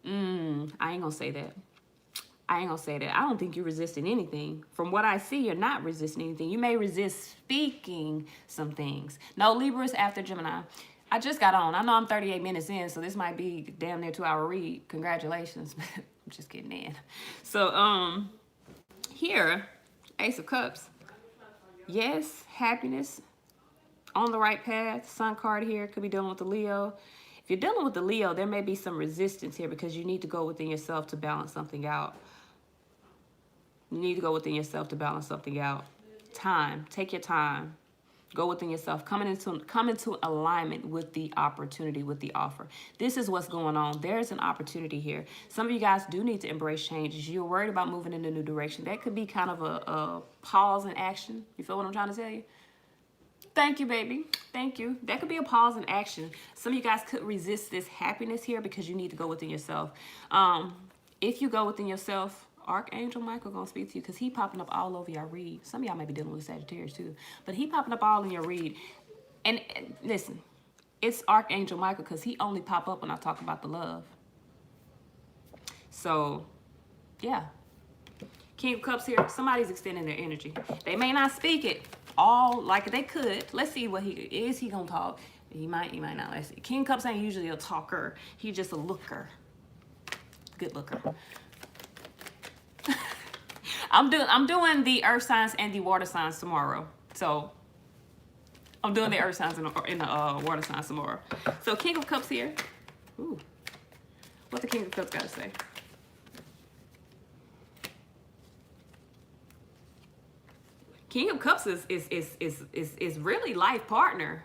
I ain't gonna say that. I don't think you're resisting anything. From what I see, you're not resisting anything. You may resist speaking some things. No, Libra is after Gemini. I just got on. I know I'm 38 minutes in, so this might be damn near 2-hour read. Congratulations. I'm just getting in. So, here, Ace of Cups. Yes, happiness. On the right path. Sun card here. Could be dealing with the Leo. If you're dealing with the Leo, there may be some resistance here because you need to go within yourself to balance something out. You need to go within yourself to balance something out. Time. Take your time. Go within yourself. Come into alignment with the opportunity, with the offer. This is what's going on. There's an opportunity here. Some of you guys do need to embrace changes. You're worried about moving in a new direction. That could be kind of a pause in action. You feel what I'm trying to tell you? Thank you, baby. Thank you. That could be a pause in action. Some of you guys could resist this happiness here because you need to go within yourself. If you go within yourself, Archangel Michael gonna speak to you because he popping up all over your read. Some of y'all may be dealing with Sagittarius too, but he popping up all in your read. And listen, it's Archangel Michael because he only pop up when I talk about the love. So, yeah. King of Cups here. Somebody's extending their energy. They may not speak it all, like they could. Let's see what is he gonna talk. He might not. Let's see. King of Cups ain't usually a talker. He's just a looker. Good looker. I'm doing the earth signs and the water signs tomorrow. So I'm doing the earth signs and the water signs tomorrow. So King of Cups here. Ooh. What the King of Cups got to say? King of Cups is really life partner.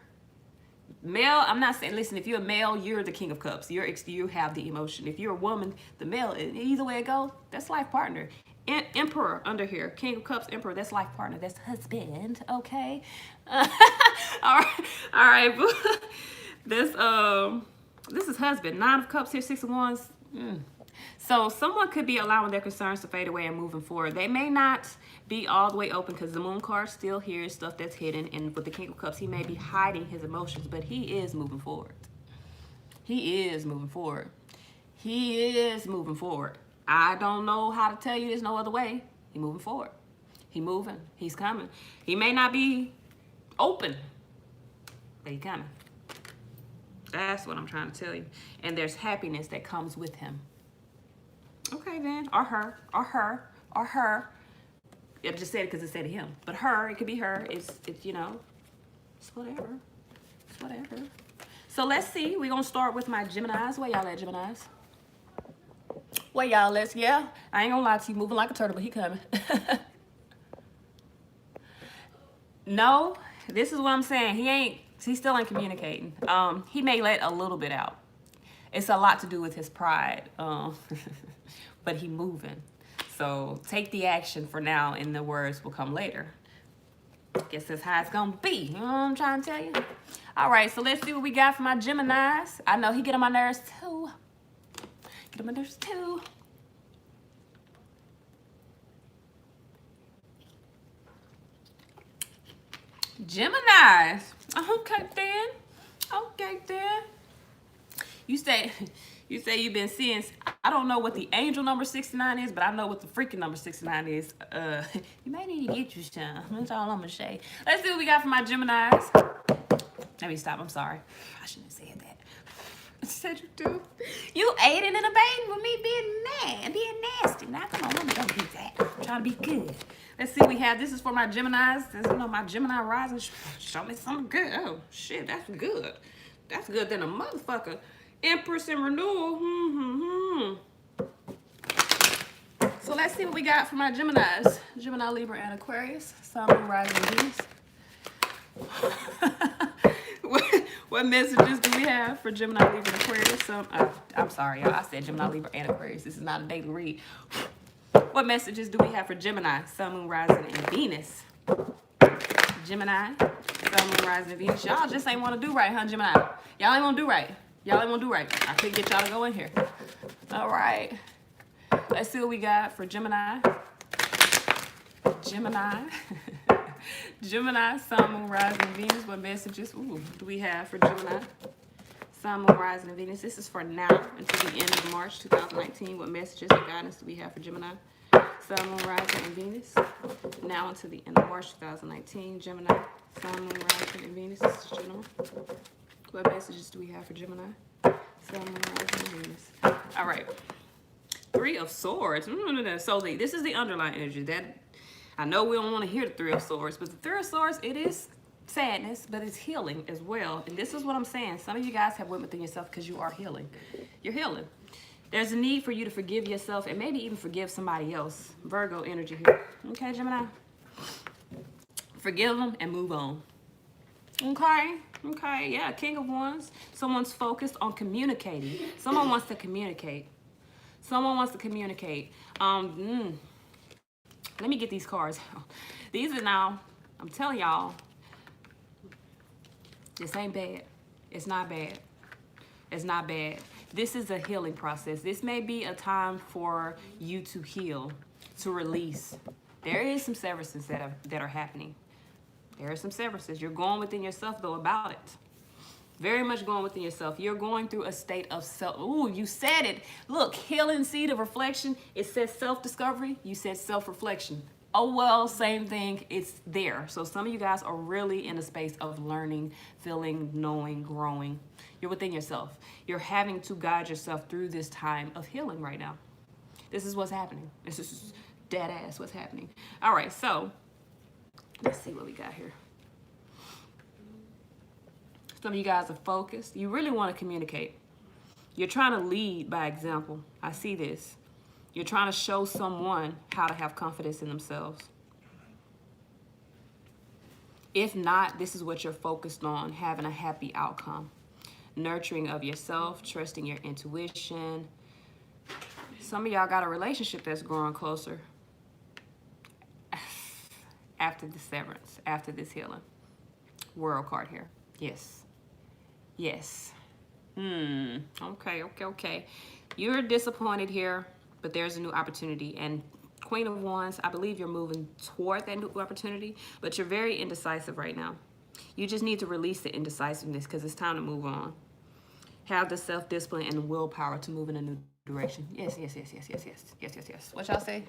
Male, I'm not saying, listen, if you're a male, you're the King of Cups. You have the emotion. If you're a woman, the male, either way it goes, that's life partner. Emperor under here, King of Cups, Emperor, that's life partner. That's husband, okay? All right. This is husband. 9 of Cups here, 6 of Wands. So someone could be allowing their concerns to fade away and moving forward. They may not be all the way open because the moon card still here is stuff that's hidden. And with the King of Cups, he may be hiding his emotions, but he is moving forward. He is moving forward. He is moving forward. I don't know how to tell you there's no other way. He moving forward. He moving. He's coming. He may not be open, but he coming. That's what I'm trying to tell you. And there's happiness that comes with him. Okay, then. Or her. Or her. Or her. I just said it because it said him. But her, it could be her. It's you know, it's whatever. It's whatever. So let's see. We're going to start with my Geminis. Where y'all at, Geminis? Where y'all at? Yeah. I ain't going to lie to you. Moving like a turtle, but he coming. No. This is what I'm saying. He still ain't communicating. He may let a little bit out. It's a lot to do with his pride. But he moving. So take the action for now and the words will come later. Guess that's how it's gonna be. You know what I'm trying to tell you? All right, so let's see what we got for my Geminis. I know he get on my nerves too. Get on my nerves too. Geminis. Okay then. Okay then. You say you've been seeing, I don't know what the angel number 69 is, but I know what the freaking number 69 is. You may need to get you some. That's all I'm gonna say. Let's see what we got for my Geminis. Let me stop. I'm sorry. I shouldn't have said that. I said you do. You aiding and abetting with me being mad, being nasty. Now come on, let me don't do that. I'm trying to be good. Let's see what we have. This is for my Geminis. This is, you know, my Gemini rising. Show me something good. Oh shit, that's good. That's good than a motherfucker. Empress and renewal. So let's see what we got for my Geminis. Gemini, Libra, and Aquarius. Sun, Moon, Rising, Venus. What messages do we have for Gemini, Libra, and Aquarius? I'm sorry, y'all. I said Gemini, Libra, and Aquarius. This is not a daily read. What messages do we have for Gemini, Sun, Moon, Rising, and Venus? Gemini, Sun, Moon, Rising, and Venus. Y'all just ain't want to do right, huh, Gemini? Y'all ain't want to do right. Y'all ain't want to do right. I couldn't get y'all to go in here. All right. Let's see what we got for Gemini. Gemini. Gemini, Sun, Moon, Rising, Venus. What messages do we have for Gemini? Sun, Moon, Rising, and Venus. This is for now until the end of March 2019. What messages and guidance do we have for Gemini? Sun, Moon, Rising, and Venus. Now until the end of March 2019. Gemini, Sun, Moon, Rising, and Venus. This is general. What messages do we have for Gemini? Sun, Moon, Rising, and Venus. All right. 3 of Swords. So this is the underlying energy. That I know we don't want to hear the 3 of Swords, but the 3 of Swords, it is sadness, but it's healing as well. And this is what I'm saying. Some of you guys have went within yourself because you are healing. You're healing. There's a need for you to forgive yourself and maybe even forgive somebody else. Virgo energy here. Okay, Gemini? Forgive them and move on. Okay. Okay, yeah, King of Wands. Someone's focused on communicating. Someone wants to communicate. Someone wants to communicate. Let me get these cards. These are now, I'm telling y'all, this ain't bad. It's not bad. It's not bad. This is a healing process. This may be a time for you to heal, to release. There is some severances that are happening. There are some severances. You're going within yourself, though, about it. Very much going within yourself. You're going through a state of self. Ooh, you said it. Look, healing seed of reflection. It says self-discovery. You said self-reflection. Oh, well, same thing. It's there. So some of you guys are really in a space of learning, feeling, knowing, growing. You're within yourself. You're having to guide yourself through this time of healing right now. This is what's happening. This is dead ass what's happening. All right, so let's see what we got here. Some of you guys are focused. You really want to communicate. You're trying to lead by example. I see this. You're trying to show someone how to have confidence in themselves. If not, this is what you're focused on, having a happy outcome. Nurturing of yourself, trusting your intuition. Some of y'all got a relationship that's growing closer after the severance, after this healing. World card here. Yes. Yes. Okay. You're disappointed here, but there's a new opportunity. And Queen of Wands, I believe you're moving toward that new opportunity, but you're very indecisive right now. You just need to release the indecisiveness because it's time to move on. Have the self-discipline and willpower to move in a new direction. Yes. What y'all say?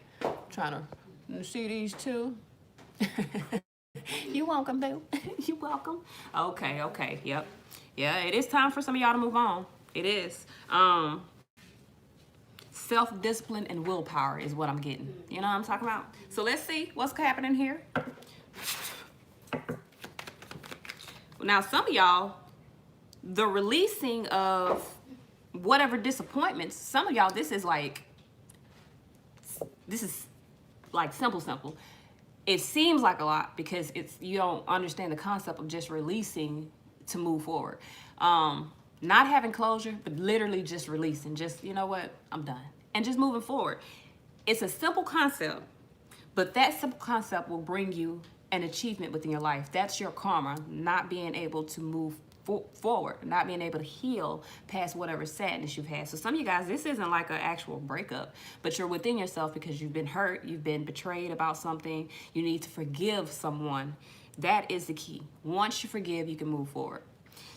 Trying to see these two. You welcome, boo. You welcome. Okay. Yep. Yeah, it is time for some of y'all to move on. It is. Self-discipline and willpower is what I'm getting. You know what I'm talking about? So let's see what's happening here. Now, some of y'all, the releasing of whatever disappointments, some of y'all, this is like simple. It seems like a lot because you don't understand the concept of just releasing to move forward. Not having closure, but literally just releasing. Just, you know what? I'm done. And just moving forward. It's a simple concept, but that simple concept will bring you an achievement within your life. That's your karma, not being able to move forward, not being able to heal past whatever sadness you've had. So some of you guys, this isn't like an actual breakup, but you're within yourself because you've been hurt, you've been betrayed about something, you need to forgive someone. That is the key. Once you forgive, you can move forward.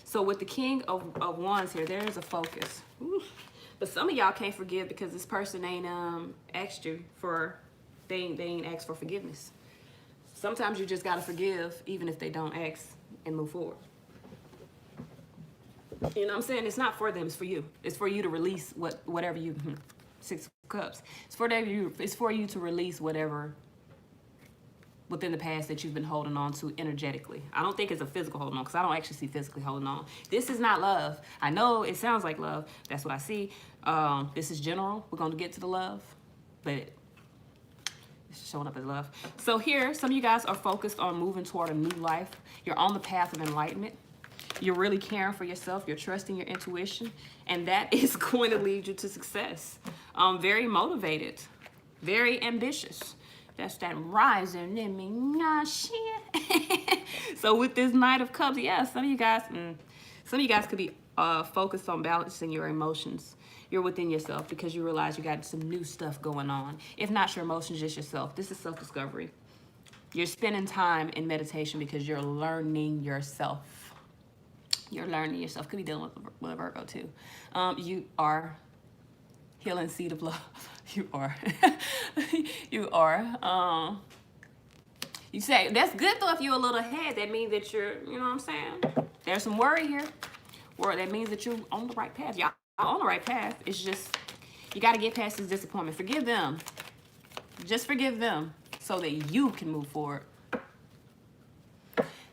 So with the King of Wands here, there is a focus. Ooh. But some of y'all can't forgive because this person ain't asked you for, they ain't asked for forgiveness. Sometimes you just gotta forgive even if they don't ask and move forward. You know what I'm saying? It's not for them, it's for you. It's for you to release whatever you, 6 of Cups. It's for you to release whatever within the past that you've been holding on to energetically. I don't think it's a physical holding on because I don't actually see physically holding on. This is not love. I know it sounds like love. That's what I see. This is general. We're going to get to the love, but it's showing up as love. So here, some of you guys are focused on moving toward a new life. You're on the path of enlightenment. You're really caring for yourself. You're trusting your intuition, and that is going to lead you to success. Very motivated, very ambitious. That's that rising in me. Nah, shit. So with this Knight of Cups, yeah, some of you guys could be focused on balancing your emotions. You're within yourself because you realize you got some new stuff going on. If not your emotions, just yourself. This is self-discovery. You're spending time in meditation because you're learning yourself. You're learning yourself. Could be dealing with a Virgo too. You are healing seed of love. You are. You are. You say, that's good though if you're a little ahead. That means that you're, you know what I'm saying? There's some worry here. That means that you're on the right path. Y'all are on the right path. It's just, you got to get past this disappointment. Forgive them. Just forgive them so that you can move forward.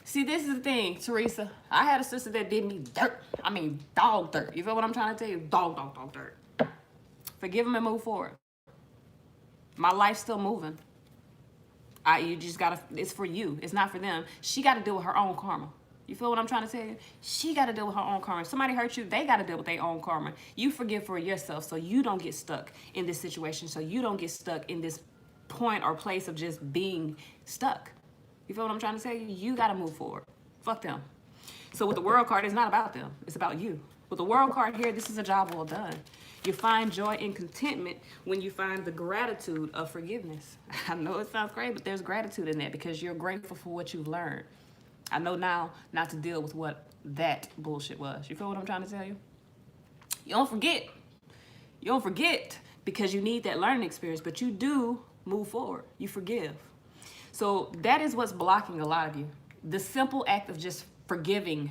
See, this is the thing, Teresa. I had a sister that did me dirt. I mean, dog dirt. You feel what I'm trying to tell you? Dog dirt. Forgive them and move forward. My life's still moving. You just gotta, it's for you. It's not for them. She got to deal with her own karma. You feel what I'm trying to tell you? She got to deal with her own karma. If somebody hurt you, they got to deal with their own karma. You forgive for yourself so you don't get stuck in this situation, so you don't get stuck in this point or place of just being stuck. You feel what I'm trying to tell you? You got to move forward. Fuck them. So with the World card, it's not about them. It's about you. With the World card here, this is a job well done. You find joy and contentment when you find the gratitude of forgiveness. I know it sounds great, but there's gratitude in that because you're grateful for what you've learned. I know now not to deal with what that bullshit was. You feel what I'm trying to tell you? You don't forget. You don't forget because you need that learning experience, but you do move forward. You forgive. So that is what's blocking a lot of you. The simple act of just forgiving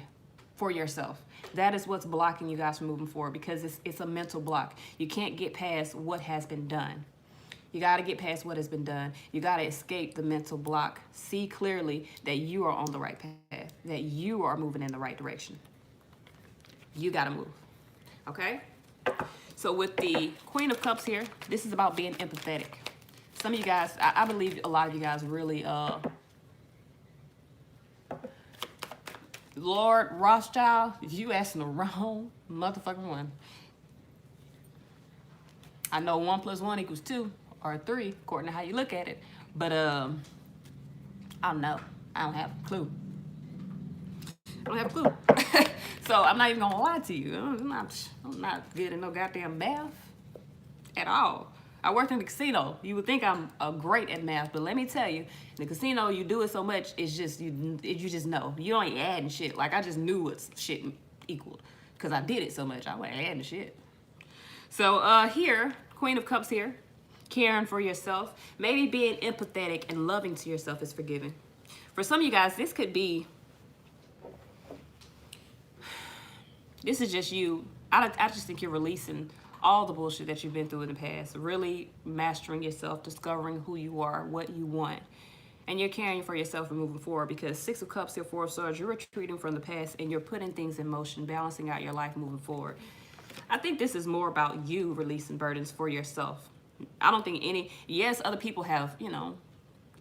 for yourself. That is what's blocking you guys from moving forward, because it's a mental block. You can't get past what has been done. You got to get past what has been done. You got to escape the mental block. See clearly that you are on the right path, that you are moving in the right direction. You got to move. Okay? So with the Queen of Cups here, this is about being empathetic. Some of you guys, I believe a lot of you guys really, Lord Rothschild, if you asking the wrong motherfucking one. I know 1 + 1 = 2 or 3, according to how you look at it. But I don't know. I don't have a clue. I don't have a clue. So I'm not even gonna lie to you. I'm not good at no goddamn math at all. I worked in the casino. You would think I'm great at math, but let me tell you, in the casino, you do it so much, it's just, you just know. You don't add shit. Like, I just knew what shit equaled, because I did it so much. I wasn't adding shit. So here, Queen of Cups here, caring for yourself. Maybe being empathetic and loving to yourself is forgiving. For some of you guys, this could be, this is just you. I just think you're releasing all the bullshit that you've been through in the past, really mastering yourself, discovering who you are, what you want, and you're caring for yourself and moving forward, because 6 of Cups here, 4 of Swords, you're retreating from the past and you're putting things in motion, balancing out your life, moving forward. I think this is more about you releasing burdens for yourself. I don't think yes, other people have,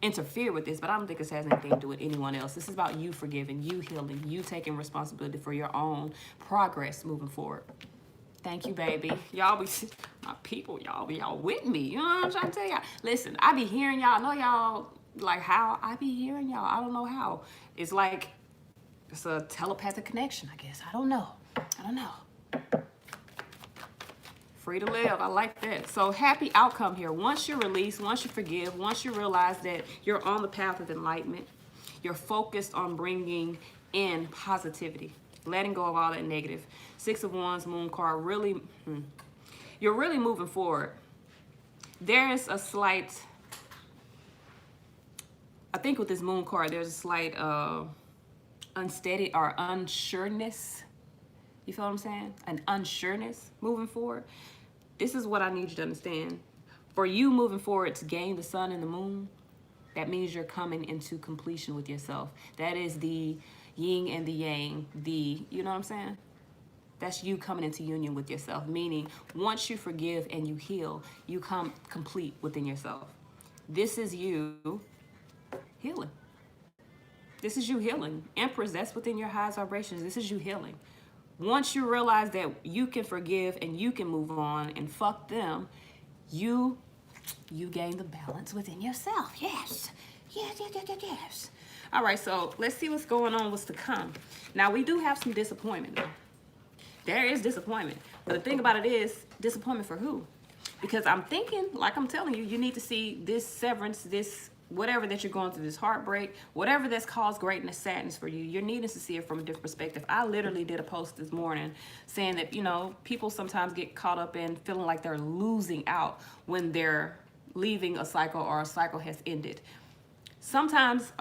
interfere with this, but I don't think this has anything to do with anyone else. This is about you forgiving, you healing, you taking responsibility for your own progress moving forward. Thank you, baby. Y'all be my people. Y'all with me. You know what I'm trying to tell y'all? Listen, I be hearing y'all. I know y'all like how I be hearing y'all. I don't know how. It's like it's a telepathic connection, I guess. I don't know. Free to live. I like that. So happy outcome here. Once you release, once you forgive, once you realize that you're on the path of enlightenment, you're focused on bringing in positivity, letting go of all that negative. 6 of Wands, Moon card, really, you're really moving forward. There's a slight, I think with this Moon card, there's a slight unsteady or unsureness. You feel what I'm saying? An unsureness moving forward. This is what I need you to understand. For you moving forward to gain the sun and the moon, that means you're coming into completion with yourself. That is the yin and the yang, you know what I'm saying? That's you coming into union with yourself, meaning once you forgive and you heal, you come complete within yourself. This is you healing. This is you healing. Empress, that's within your highest vibrations. This is you healing. Once you realize that you can forgive and you can move on and fuck them, you gain the balance within yourself. Yes. Yes. All right, so let's see what's going on, what's to come. Now, we do have some disappointment, though. There is disappointment. But the thing about it is, disappointment for who? Because I'm thinking, like I'm telling you, you need to see this severance, this whatever that you're going through, this heartbreak, whatever that's caused greatness, sadness for you, you're needing to see it from a different perspective. I literally did a post this morning saying that, people sometimes get caught up in feeling like they're losing out when they're leaving a cycle or a cycle has ended. Sometimes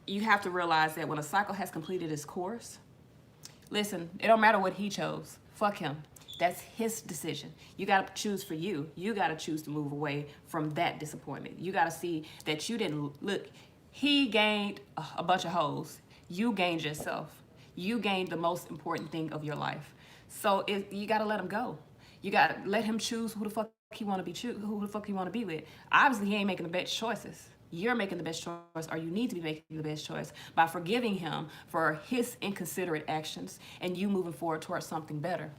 you have to realize that when a cycle has completed its course, listen, it don't matter what he chose. Fuck him. That's his decision. You got to choose for you. You got to choose to move away from that disappointment. You got to see that you didn't look. He gained a bunch of hoes. You gained yourself. You gained the most important thing of your life. So you got to let him go. You got to let him choose who the fuck he want to be who the fuck he want to be with. Obviously, he ain't making the best choices. You're making the best choice, or you need to be making the best choice by forgiving him for his inconsiderate actions and you moving forward towards something better.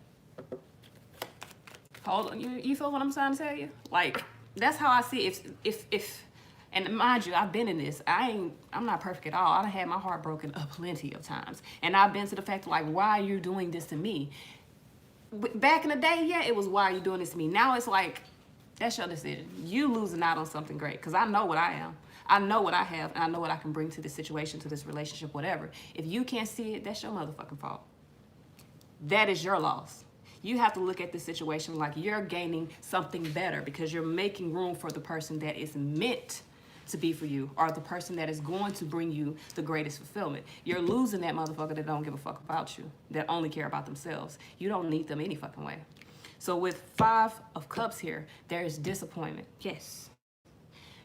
Hold on, you feel what I'm trying to tell you? Like, that's how I see it. If and mind you, I've been in this. I'm not perfect at all. I've had my heart broken up plenty of times. And I've been to the fact like, why are you doing this to me? Back in the day, yeah, it was why are you doing this to me? Now it's like, that's your decision. You losing out on something great, because I know what I am. I know what I have, and I know what I can bring to this situation, to this relationship, whatever. If you can't see it, that's your motherfucking fault. That is your loss. You have to look at the situation like you're gaining something better because you're making room for the person that is meant to be for you, or the person that is going to bring you the greatest fulfillment. You're losing that motherfucker that don't give a fuck about you, that only care about themselves. You don't need them any fucking way. So with 5 of Cups here, there is disappointment. Yes.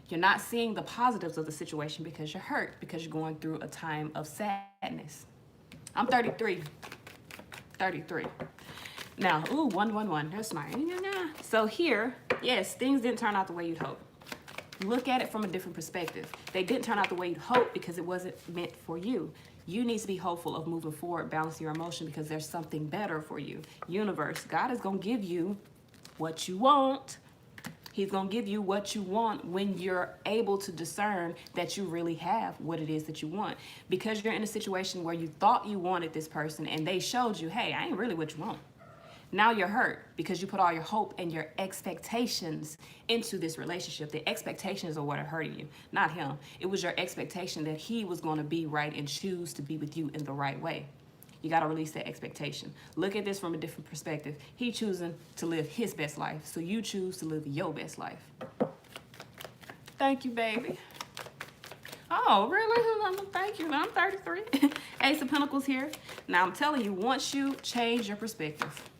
You're not seeing the positives of the situation because you're hurt, because you're going through a time of sadness. I'm 33. 33. Now, ooh, 111. That's smart. So here, yes, things didn't turn out the way you'd hope. Look at it from a different perspective. They didn't turn out the way you'd hope because it wasn't meant for you. You need to be hopeful of moving forward, balance your emotion, because there's something better for you. Universe, God is going to give you what you want. He's going to give you what you want when you're able to discern that you really have what it is that you want. Because you're in a situation where you thought you wanted this person and they showed you, hey, I ain't really what you want. Now you're hurt because you put all your hope and your expectations into this relationship. The expectations are what are hurting you, not him. It was your expectation that he was going to be right and choose to be with you in the right way. You got to release that expectation. Look at this from a different perspective. He choosing to live his best life, so you choose to live your best life. Thank you, baby. Oh, really? Thank you. I'm 33. Ace of Pentacles here. Now, I'm telling you, once you change your perspective,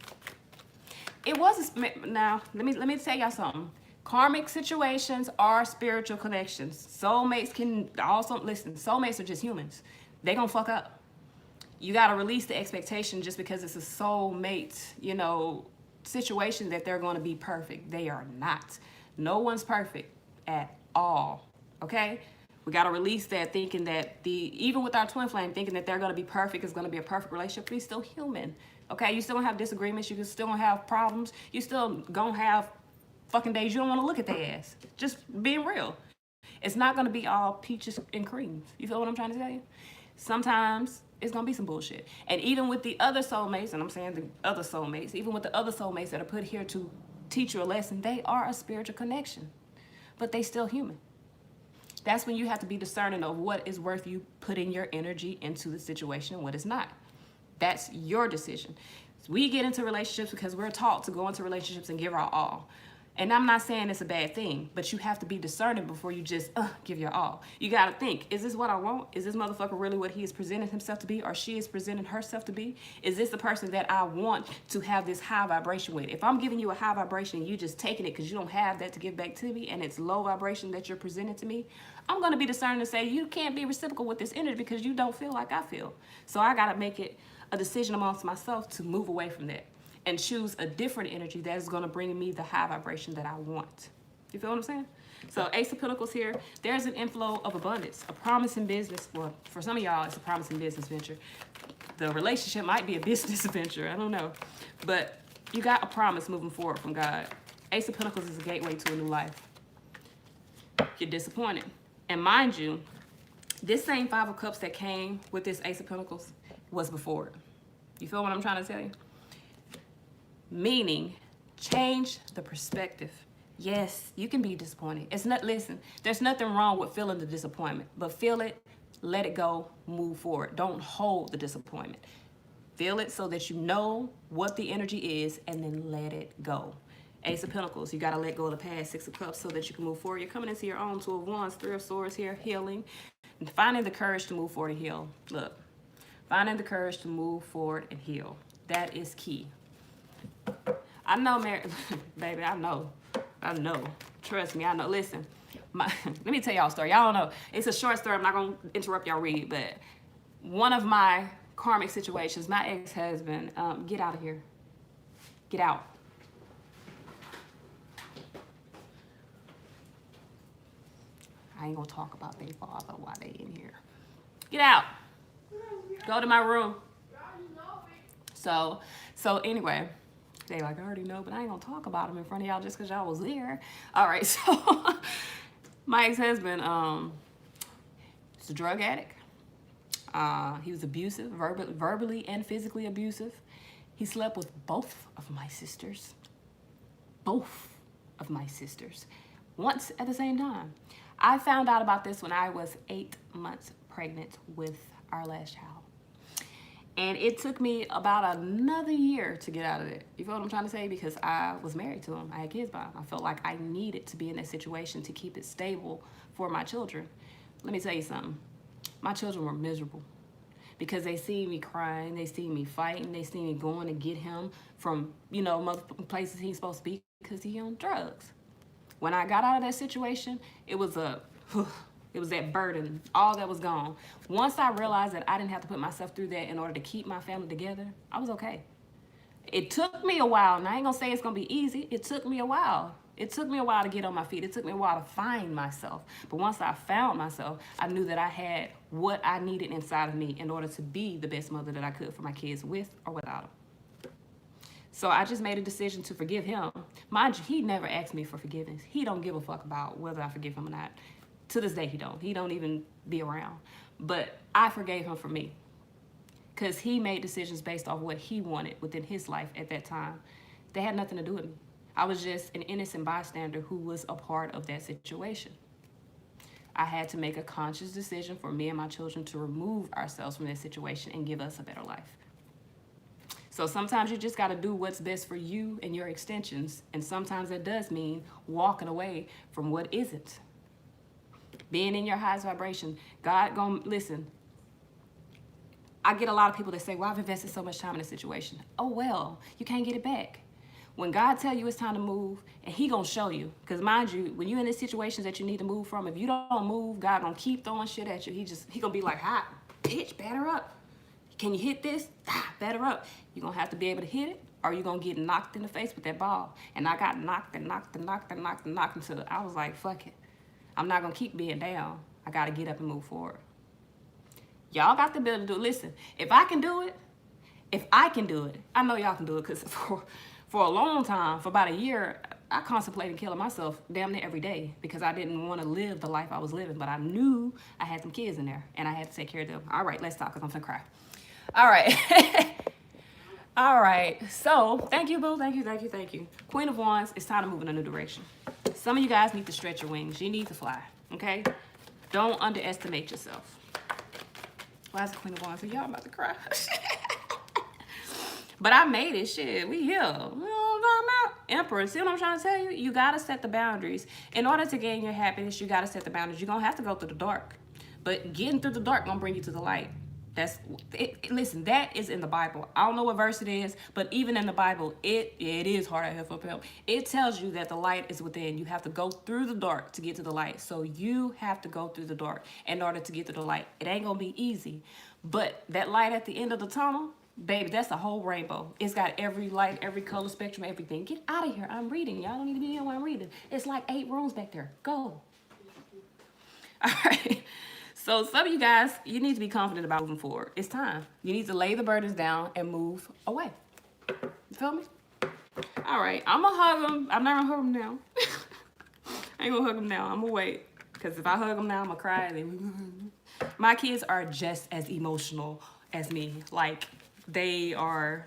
it was now let me tell y'all something. Karmic situations are spiritual connections. Soulmates can also listen. Soulmates are just humans. They gonna fuck up. You gotta release the expectation just because it's a soulmate, situation that they're gonna be perfect. They are not. No one's perfect at all. Okay. We gotta release that thinking that even with our twin flame, thinking that they're gonna be perfect, is gonna be a perfect relationship. But he's still human. Okay, you still gonna have disagreements. You still gonna have problems. You still gonna have fucking days you don't want to look at their ass. Just being real. It's not gonna be all peaches and cream. You feel what I'm trying to tell you? Sometimes it's gonna be some bullshit. And even with the other soulmates, and I'm saying the other soulmates, even with the other soulmates that are put here to teach you a lesson, they are a spiritual connection, but they still human. That's when you have to be discerning of what is worth you putting your energy into the situation and what is not. That's your decision. We get into relationships because we're taught to go into relationships and give our all. And I'm not saying it's a bad thing, but you have to be discerning before you just give your all. You got to think, is this what I want? Is this motherfucker really what he is presenting himself to be, or she is presenting herself to be? Is this the person that I want to have this high vibration with? If I'm giving you a high vibration and you just taking it because you don't have that to give back to me, and it's low vibration that you're presenting to me, I'm going to be discerning to say you can't be reciprocal with this energy because you don't feel like I feel. So I got to make it a decision amongst myself to move away from that and choose a different energy that is going to bring me the high vibration that I want. You feel what I'm saying? So Ace of Pentacles here, there's an inflow of abundance, a promising business. Well, for some of y'all, it's a promising business venture. The relationship might be a business venture. I don't know. But you got a promise moving forward from God. Ace of Pentacles is a gateway to a new life. You're disappointed. And mind you, this same 5 of Cups that came with this Ace of Pentacles was before it. You feel what I'm trying to tell you? Meaning, change the perspective. Yes, you can be disappointed. Listen, there's nothing wrong with feeling the disappointment, but feel it, let it go, move forward. Don't hold the disappointment. Feel it so that you know what the energy is, and then let it go. Ace of Pentacles, you got to let go of the past. 6 of Cups so that you can move forward. You're coming into your own. 2 of Wands, 3 of Swords here, healing. And finding the courage to move forward and heal. Look, finding the courage to move forward and heal. That is key. I know, Mary, baby, I know. Trust me, I know. Listen, let me tell y'all a story. Y'all don't know. It's a short story. I'm not going to interrupt y'all read, but one of my karmic situations, my ex-husband, get out of here. Get out. I ain't going to talk about their father while they in here. Get out. Go to my room. So anyway, they like, I already know, but I ain't gonna talk about him in front of y'all just because y'all was there. All right, so my ex-husband, he's a drug addict. He was abusive, verbally and physically abusive. He slept with both of my sisters. Both of my sisters. Once at the same time. I found out about this when I was 8 months pregnant with our last child. And it took me about another year to get out of it. You feel what I'm trying to say? Because I was married to him. I had kids by him. I felt like I needed to be in that situation to keep it stable for my children. Let me tell you something. My children were miserable because they see me crying, they see me fighting, they see me going to get him from, multiple places he's supposed to be because he on drugs. When I got out of that situation, it was that burden, all that was gone. Once I realized that I didn't have to put myself through that in order to keep my family together, I was okay. It took me a while, and I ain't gonna say it's gonna be easy. It took me a while. It took me a while to get on my feet. It took me a while to find myself. But once I found myself, I knew that I had what I needed inside of me in order to be the best mother that I could for my kids, with or without them. So I just made a decision to forgive him. Mind you, he never asked me for forgiveness. He don't give a fuck about whether I forgive him or not. To this day, he don't. He don't even be around. But I forgave him for me, because he made decisions based off what he wanted within his life at that time. They had nothing to do with me. I was just an innocent bystander who was a part of that situation. I had to make a conscious decision for me and my children to remove ourselves from that situation and give us a better life. So sometimes you just got to do what's best for you and your extensions. And sometimes that does mean walking away from what isn't. Being in your highest vibration. God gonna listen. I get a lot of people that say, well, I've invested so much time in a situation. Oh, well, you can't get it back. When God tell you it's time to move, and he gonna show you. Because mind you, when you're in the situations that you need to move from, if you don't move, God gonna keep throwing shit at you. He gonna be like, hot, bitch, batter up. Can you hit this? Batter up. You're gonna have to be able to hit it, or you're gonna get knocked in the face with that ball. And I got knocked until I was like, fuck it. I'm not gonna keep being down. I gotta get up and move forward. Y'all got the ability to do it. Listen, if I can do it, I know y'all can do it, because for a long time, for about a year, I contemplated killing myself damn near every day because I didn't want to live the life I was living, but I knew I had some kids in there and I had to take care of them. All right, let's talk, because I'm gonna cry. All right. All right, so thank you, boo. Thank you. Queen of Wands, it's time to move in a new direction. Some of you guys need to stretch your wings. You need to fly, okay? Don't underestimate yourself. Why is the Queen of Wands? Y'all about to cry. But I made it, shit. We here. You know what I'm talking about? Emperor, see what I'm trying to tell you? You gotta set the boundaries. In order to gain your happiness, you gotta set the boundaries. You're gonna have to go through the dark. But getting through the dark gonna bring you to the light. Listen, that is in the Bible. I don't know what verse it is, but even in the Bible, it is hard out here for people. It tells you that the light is within. You have to go through the dark to get to the light. So you have to go through the dark in order to get to the light. It ain't gonna be easy, but that light at the end of the tunnel, baby, that's a whole rainbow. It's got every light, every color spectrum, everything. Get out of here. I'm reading. Y'all don't need to be here while I'm reading. It's like 8 rooms back there. Go. All right. So some of you guys, you need to be confident about moving forward. It's time. You need to lay the burdens down and move away. You feel me? All right. I'm going to hug him. I'm not going to hug him now. I ain't going to hug him now. I'm going to wait. Because if I hug him now, I'm going to cry. My kids are just as emotional as me. Like, they are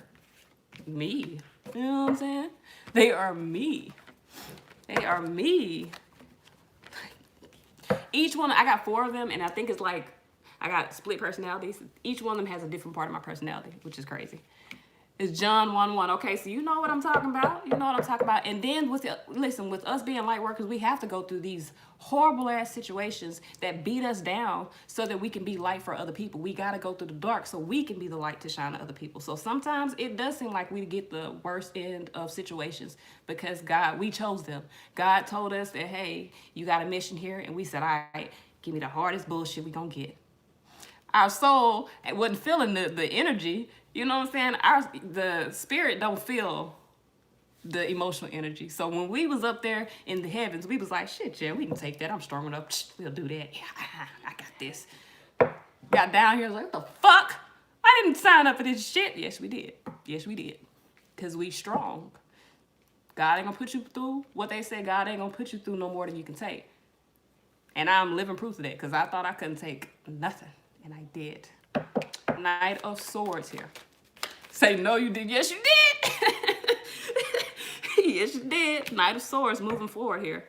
me. You know what I'm saying? They are me. They are me. Each one, I got 4 of them, and I think it's like, I got split personalities. Each one of them has a different part of my personality, which is crazy. It's John 1:1. Okay, so you know what I'm talking about. You know what I'm talking about. And then with us being light workers, we have to go through these horrible ass situations that beat us down so that we can be light for other people. We got to go through the dark so we can be the light to shine to other people. So sometimes it does seem like we get the worst end of situations because we chose them. God told us that, hey, you got a mission here. And we said, all right, give me the hardest bullshit we gonna get. Our soul wasn't feeling the energy. You know what I'm saying? The spirit don't feel the emotional energy. So when we was up there in the heavens, we was like, shit, yeah, we can take that. I'm strong enough. We'll do that. Yeah, I got this. Got down here, like, what the fuck? I didn't sign up for this shit. Yes, we did. Yes, we did. Because we strong. God ain't gonna put you through what they say. God ain't gonna put you through no more than you can take. And I'm living proof of that because I thought I couldn't take nothing. And I did. Knight of Swords here. Say, no, you did. Yes, you did. Yes, you did. Knight of Swords moving forward here.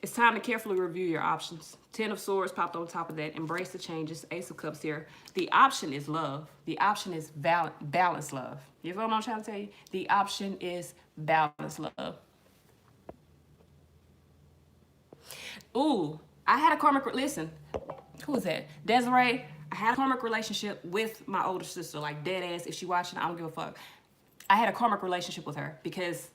It's time to carefully review your options. 10 of Swords popped on top of that. Embrace the changes. Ace of Cups here. The option is love. The option is balanced love. You feel what I'm trying to tell you? The option is balanced love. Ooh, I had a karmic, listen, who is that? Desiree. I had a karmic relationship with my older sister, like dead ass. If she watching, I don't give a fuck. I had a karmic relationship with her because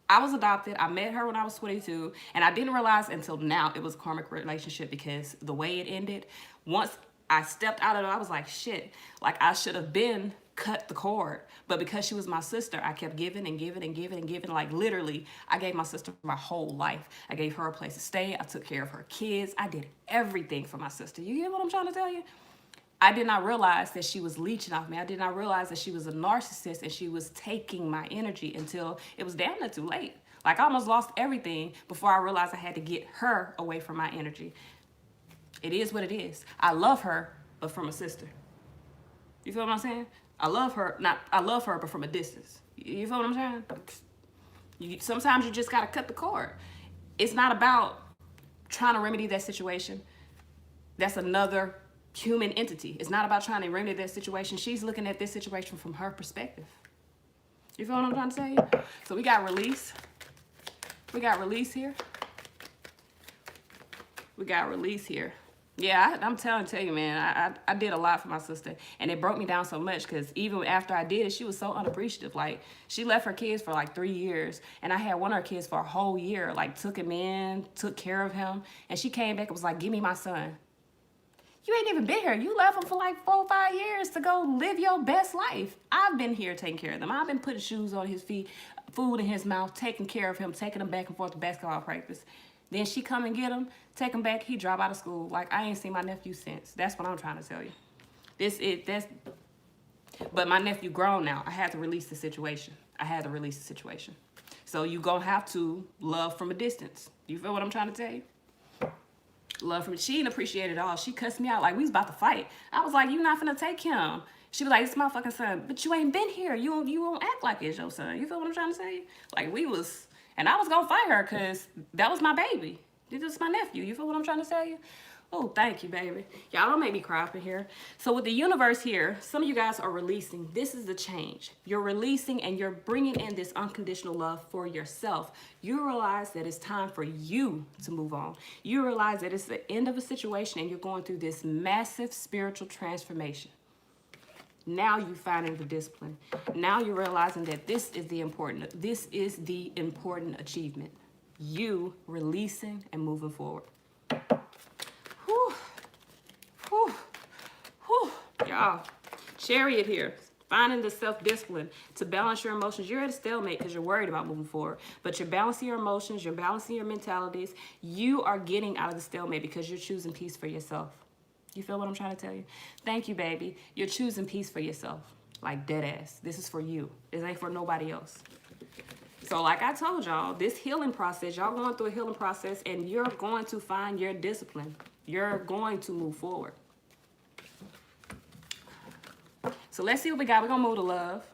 I was adopted. I met her when I was 22, and I didn't realize until now it was a karmic relationship because the way it ended, once I stepped out of it, I was like, shit, like I should have been cut the cord. But because she was my sister, I kept giving and giving and giving and giving. Like literally, I gave my sister my whole life. I gave her a place to stay. I took care of her kids. I did everything for my sister. You get what I'm trying to tell you? I did not realize that she was leeching off me. I did not realize that she was a narcissist and she was taking my energy until it was damn near too late. Like I almost lost everything before I realized I had to get her away from my energy. It is what it is. I love her, but from a sister. You feel what I'm saying? I love her, but from a distance. You feel what I'm saying? Sometimes you just gotta cut the cord. It's not about trying to remedy that situation. That's another human entity. It's not about trying to remedy that situation. She's looking at this situation from her perspective. You feel what I'm trying to say? So we got release. We got release here. We got release here. Yeah, I'm tell you, man, I did a lot for my sister, and it broke me down so much because even after I did it, she was so unappreciative. Like, she left her kids for like 3 years, and I had one of her kids for a whole year, like took him in, took care of him, and she came back and was like, give me my son. You ain't even been here. You left him for like 4 or 5 years to go live your best life. I've been here taking care of them. I've been putting shoes on his feet, food in his mouth, taking care of him, taking him back and forth to basketball practice. Then she come and get him, take him back, he drop out of school. Like, I ain't seen my nephew since. That's what I'm trying to tell you. But my nephew grown now. I had to release the situation. So you gonna have to love from a distance. You feel what I'm trying to tell you? Love from, she didn't appreciate it all. She cussed me out like we was about to fight. I was like, you not finna take him. She was like, it's my fucking son. But you ain't been here. You won't act like it's your son. You feel what I'm trying to say? Like we was, and I was gonna fight her because that was my baby. This is my nephew. You feel what I'm trying to tell you? Oh, thank you, baby. Y'all don't make me cry up in here. So with the universe here, some of you guys are releasing. This is the change. You're releasing and you're bringing in this unconditional love for yourself. You realize that it's time for you to move on. You realize that it's the end of a situation and you're going through this massive spiritual transformation. Now you're finding the discipline. Now you're realizing that this is the important achievement. You releasing and moving forward. Y'all, Chariot here, finding the self-discipline to balance your emotions. You're at a stalemate because you're worried about moving forward, but you're balancing your emotions, you're balancing your mentalities. You are getting out of the stalemate because you're choosing peace for yourself. You feel what I'm trying to tell you? Thank you, baby. You're choosing peace for yourself, like dead ass. This is for you. This ain't for nobody else. So like I told y'all, this healing process, y'all going through a healing process and you're going to find your discipline. You're going to move forward. So let's see what we got. We're going to move to love.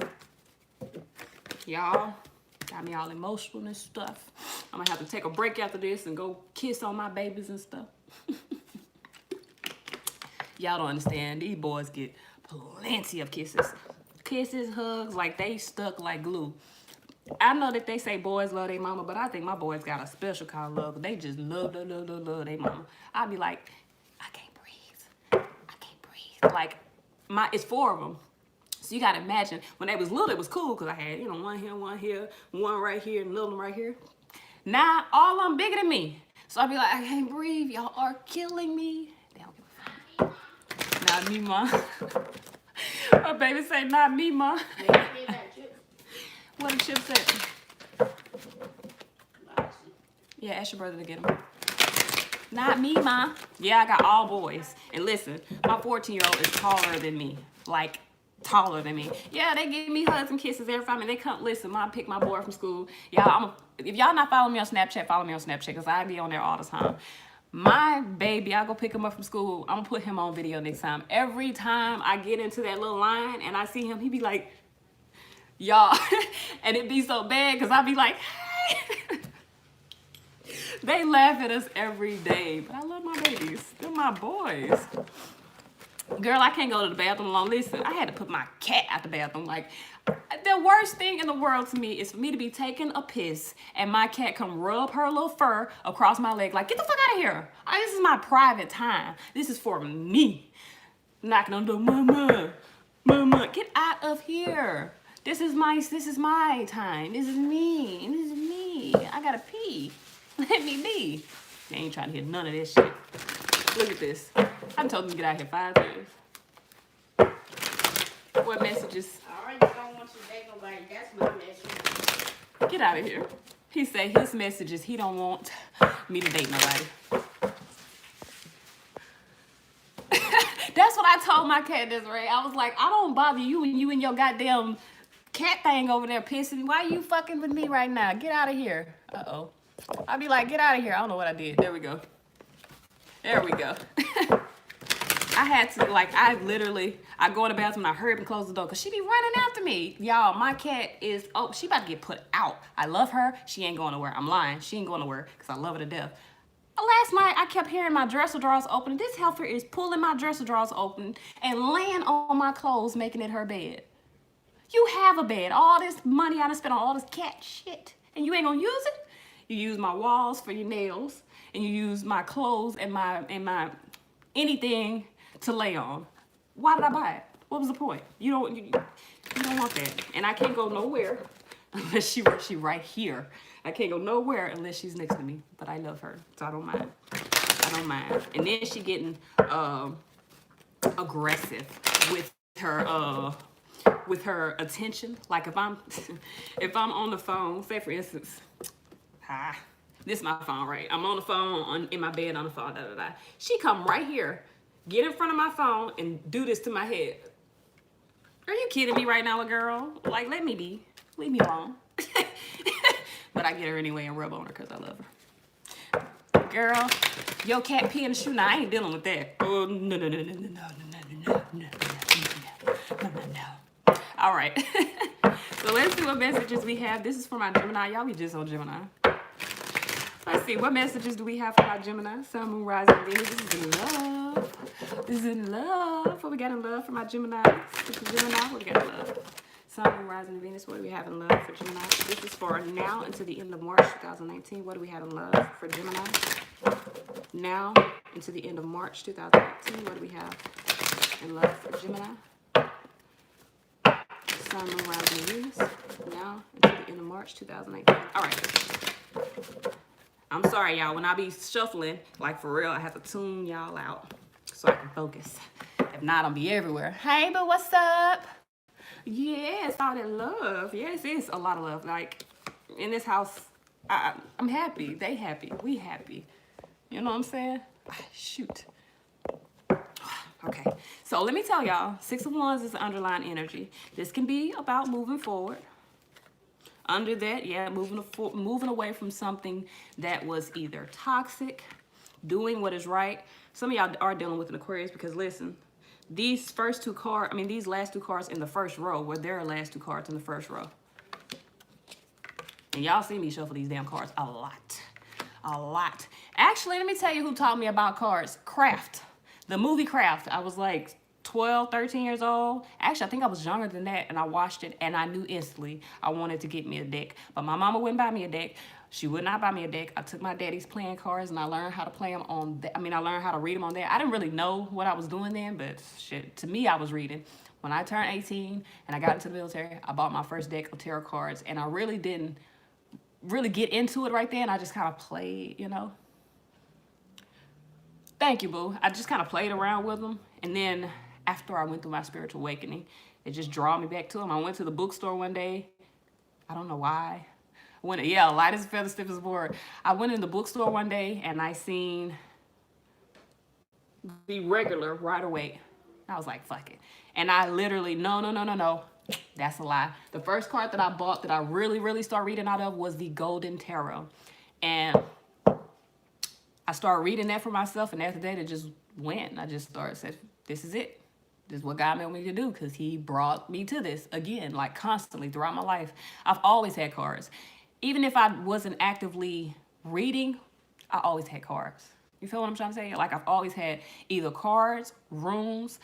Y'all got me all emotional and stuff. I'm going to have to take a break after this and go kiss on my babies and stuff. Y'all don't understand. These boys get plenty of kisses. Kisses, hugs, like they stuck like glue. I know that they say boys love their mama, but I think my boys got a special kind of love. They just love their mama. I'll be like, I can't breathe. I can't breathe. Like, it's 4 of them. So you gotta imagine, when they was little, it was cool because I had, one here, one right here, and little one right here. Now, all of them bigger than me. So I'll be like, I can't breathe. Y'all are killing me. They don't give a fuck. Not me, ma. My baby say, not me, ma. What the chip said? Yeah, ask your brother to get them. Not me, ma. Yeah, I got all boys. And listen, my 14-year-old is taller than me. Like, taller than me. Yeah, they give me hugs and kisses every time. And they come, listen, mom pick my boy from school. Y'all, if y'all not following me on Snapchat, follow me on Snapchat because I be on there all the time. My baby, I go pick him up from school. I'm going to put him on video next time. Every time I get into that little line and I see him, he be like, y'all, and it be so bad because I be like, hey. They laugh at us every day, but I love my babies. They're my boys. Girl, I can't go to the bathroom alone. Listen, I had to put my cat out the bathroom. Like, the worst thing in the world to me is for me to be taking a piss and my cat come rub her little fur across my leg. Like, get the fuck out of here. This is my private time. This is for me. Knocking on the door, mama, mama, get out of here. This is my time. This is me. This is me. I gotta pee. Let me be. They ain't trying to hear none of this shit. Look at this. I told them to get out here 5 times. What messages? I already don't want you to date nobody. That's my message. Get out of here. He said his message is he don't want me to date nobody. That's what I told my cat, Desiree. I was like, I don't bother you and your goddamn cat thing over there pissing me. Why are you fucking with me right now? Get out of here. Uh-oh. I'd be like, get out of here. I don't know what I did. There we go. There we go. I had to, like, I go in the bathroom and I hurry up and close the door because she be running after me. Y'all, my cat is, she about to get put out. I love her. She ain't going nowhere. I'm lying. She ain't going nowhere because I love her to death. Last night, I kept hearing my dresser drawers open. This helper is pulling my dresser drawers open and laying on my clothes, making it her bed. You have a bed. All this money I done spent on all this cat shit, and you ain't gonna use it? You use my walls for your nails, and you use my clothes and my anything to lay on. Why did I buy it? What was the point? You don't want that. And I can't go nowhere unless she right here. I can't go nowhere unless she's next to me. But I love her, so I don't mind. I don't mind. And then she getting aggressive with her attention. Like if I'm on the phone, say for instance, this is my phone, right? I'm on the phone in my bed on the phone, She come right here, get in front of my phone and do this to my head. Are you kidding me right now, girl? Like, let me be. Leave me alone. But I get her anyway and rub on her because I love her. Girl, your cat pee in the shoe. Now, I ain't dealing with that. Oh, no. All right. So let's see what messages we have. This is for my Gemini. Y'all be just on Gemini. Let's see. What messages do we have for my Gemini? Sun, Moon, Rising, Venus. This is in love. This is in love. What we got in love for my Gemini? This is Gemini. What we got in love? Sun, Moon, Rising, Venus. What do we have in love for Gemini? This is for now until the end of March 2019. What do we have in love for Gemini? Now until the end of March 2019. What do we have in love for Gemini? Sun, Moon, Rising, Venus. Now until the end of March 2019. All right. I'm sorry, y'all. When I be shuffling, like for real, I have to tune y'all out so I can focus. If not, I'll be everywhere. Hey, but what's up? Yes, all that love. Yes, it's a lot of love. Like, in this house, I'm happy. They happy. We happy. You know what I'm saying? Shoot. Okay, so let me tell y'all, 6 of Wands is the underlying energy. This can be about moving forward. Under that, yeah, moving away from something that was either toxic, doing what is right. Some of y'all are dealing with an Aquarius because, listen, these last 2 cards in the first row were their last 2 cards in the first row. And y'all see me shuffle these damn cards a lot. A lot. Actually, let me tell you who taught me about cards. Craft. The movie Craft. I was like 12, 13 years old. Actually, I think I was younger than that, and I watched it, and I knew instantly I wanted to get me a deck. But my mama wouldn't buy me a deck. She would not buy me a deck. I took my daddy's playing cards, and I learned how to play them on I learned how to read them on there. I didn't really know what I was doing then, but shit, to me, I was reading. When I turned 18 and I got into the military, I bought my first deck of tarot cards, and I really didn't get into it right then. I just kind of played, you know. Thank you, boo. I just kind of played around with them, and then after I went through my spiritual awakening, it just drew me back to them. I went to the bookstore one day. I don't know why. Light as a feather, stiff as a board. I went in the bookstore one day and I seen the regular Rider Waite. I was like, fuck it. And I literally, no. That's a lie. The first card that I bought that I really started reading out of was the Golden Tarot. And I started reading that for myself, and after that, it just went. I just said, this is it. This is what God made me to do, because he brought me to this again, like constantly throughout my life. I've always had cards. Even if I wasn't actively reading I always had cards. You feel what I'm trying to say? Like I've always had either cards, runes,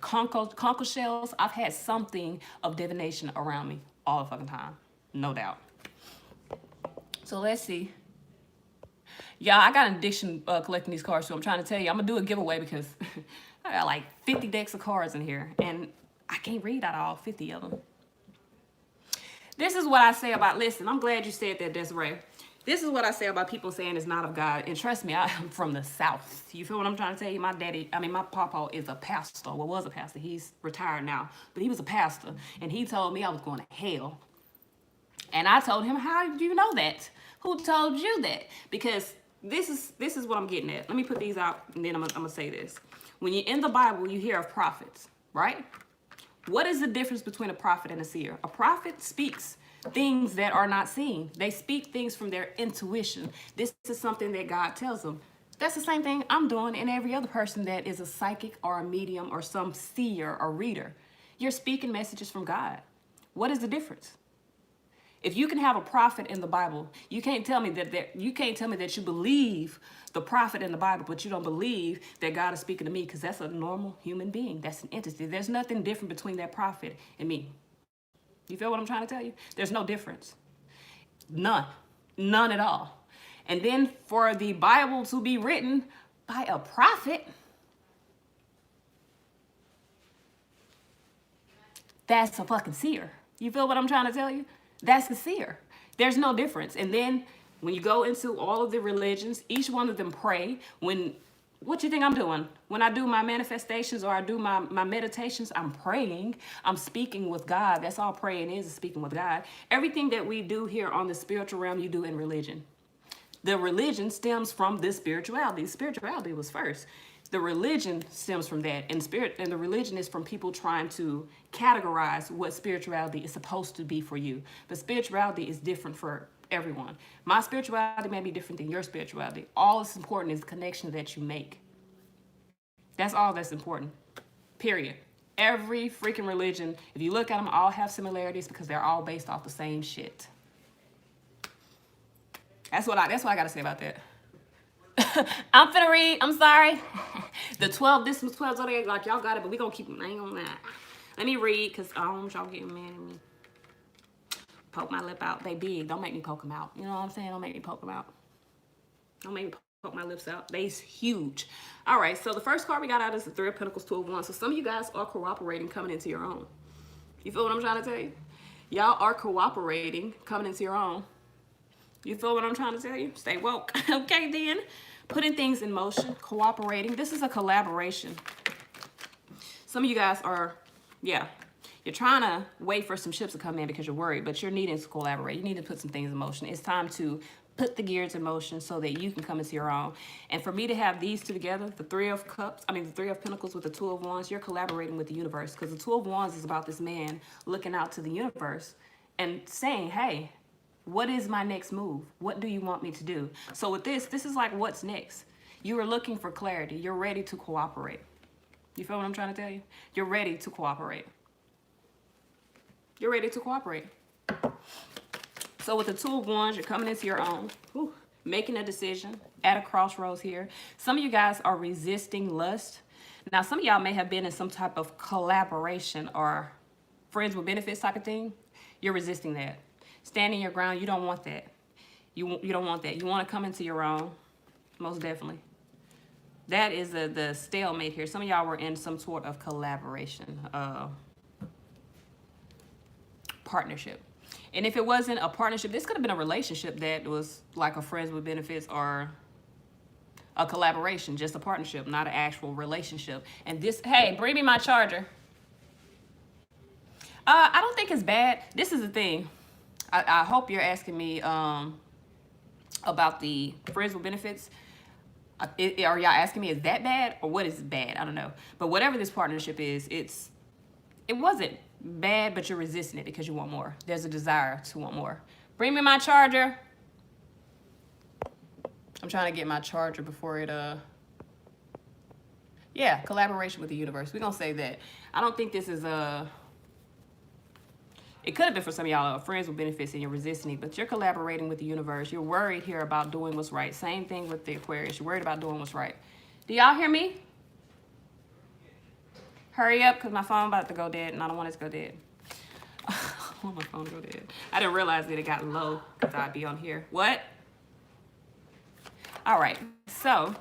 conch shells. I've had something of divination around me all the fucking time. No doubt. So let's see. Yeah, I got an addiction collecting these cards, so I'm trying to tell you. I'm going to do a giveaway because I got like 50 decks of cards in here, and I can't read out all 50 of them. This is what I say about, listen, I'm glad you said that, Desiree. This is what I say about people saying it's not of God. And trust me, I'm from the South. You feel what I'm trying to tell you? My papa is a pastor. Well, was a pastor. He's retired now. But he was a pastor. And he told me I was going to hell. And I told him, how did you know that? Who told you that? Because this is what I'm getting at. Let me put these out, and then I'm going to say this. When you're in the Bible, you hear of prophets, right? What is the difference between a prophet and a seer? A prophet speaks things that are not seen. They speak things from their intuition. This is something that God tells them. That's the same thing I'm doing, and every other person that is a psychic or a medium or some seer or reader. You're speaking messages from God. What is the difference? If you can have a prophet in the Bible, you can't tell me that you believe the prophet in the Bible, but you don't believe that God is speaking to me, because that's a normal human being. That's an entity. There's nothing different between that prophet and me. You feel what I'm trying to tell you? There's no difference. None. None at all. And then for the Bible to be written by a prophet, that's a fucking seer. You feel what I'm trying to tell you? That's a seer. There's no difference. And then when you go into all of the religions, each one of them pray. What you think I'm doing? When I do my manifestations or I do my meditations, I'm praying. I'm speaking with God. That's all praying is speaking with God. Everything that we do here on the spiritual realm, you do in religion. The religion stems from this spirituality. Spirituality was first. The religion stems from that, and the religion is from people trying to categorize what spirituality is supposed to be for you. But spirituality is different for everyone. My spirituality may be different than your spirituality. All that's important is the connection that you make. That's all that's important. Period. Every freaking religion, if you look at them, all have similarities because they're all based off the same shit. That's what I gotta say about that. I'm finna read. I'm sorry. The 12, this was 12 zodiac, like y'all got it, but we gonna keep them. I ain't gonna lie. Let me read, because I don't want y'all getting mad at me. Poke my lip out. They big. Don't make me poke them out. You know what I'm saying? Don't make me poke them out. Don't make me poke my lips out. They's huge. All right, so the first card we got out is the Three of Pentacles, Two of Wands. So some of you guys are cooperating, coming into your own. You feel what I'm trying to tell you? Y'all are cooperating, coming into your own. You feel what I'm trying to tell you? Stay woke. Okay, then. Putting things in motion, cooperating. This is a collaboration. Some of you guys are, you're trying to wait for some ships to come in because you're worried, but you're needing to collaborate. You need to put some things in motion. It's time to put the gears in motion so that you can come into your own. And for me to have these two together, the Three of Pentacles with the Two of Wands, you're collaborating with the universe, because the Two of Wands is about this man looking out to the universe and saying, hey, what is my next move? What do you want me to do? So with this is like, what's next? You are looking for clarity. You're ready to cooperate. You feel what I'm trying to tell you? You're ready to cooperate. You're ready to cooperate. So with the Two of Wands, you're coming into your own. Whew, making a decision at a crossroads here. Some of you guys are resisting lust. Now, some of y'all may have been in some type of collaboration or friends with benefits type of thing. You're resisting that. Standing your ground, you don't want that. You don't want that. You want to come into your own, most definitely. That is the stalemate here. Some of y'all were in some sort of collaboration, partnership. And if it wasn't a partnership, this could have been a relationship that was like a friends with benefits or a collaboration, just a partnership, not an actual relationship. And this, hey, bring me my charger. I don't think it's bad. This is the thing. I hope you're asking me about the friends with benefits. Are y'all asking me, is that bad or what is bad? I don't know. But whatever this partnership is, it wasn't bad, but you're resisting it because you want more. There's a desire to want more. Bring me my charger. I'm trying to get my charger before it, collaboration with the universe. We're going to say that. I don't think this is It could have been for some of y'all friends with benefits and you're resisting it, but you're collaborating with the universe. You're worried here about doing what's right. Same thing with the Aquarius. You're worried about doing what's right. Do y'all hear me? Hurry up, because my phone about to go dead, and I don't want it to go dead. I want my phone to go dead. I didn't realize that it got low, because I'd be on here. What? All right, so.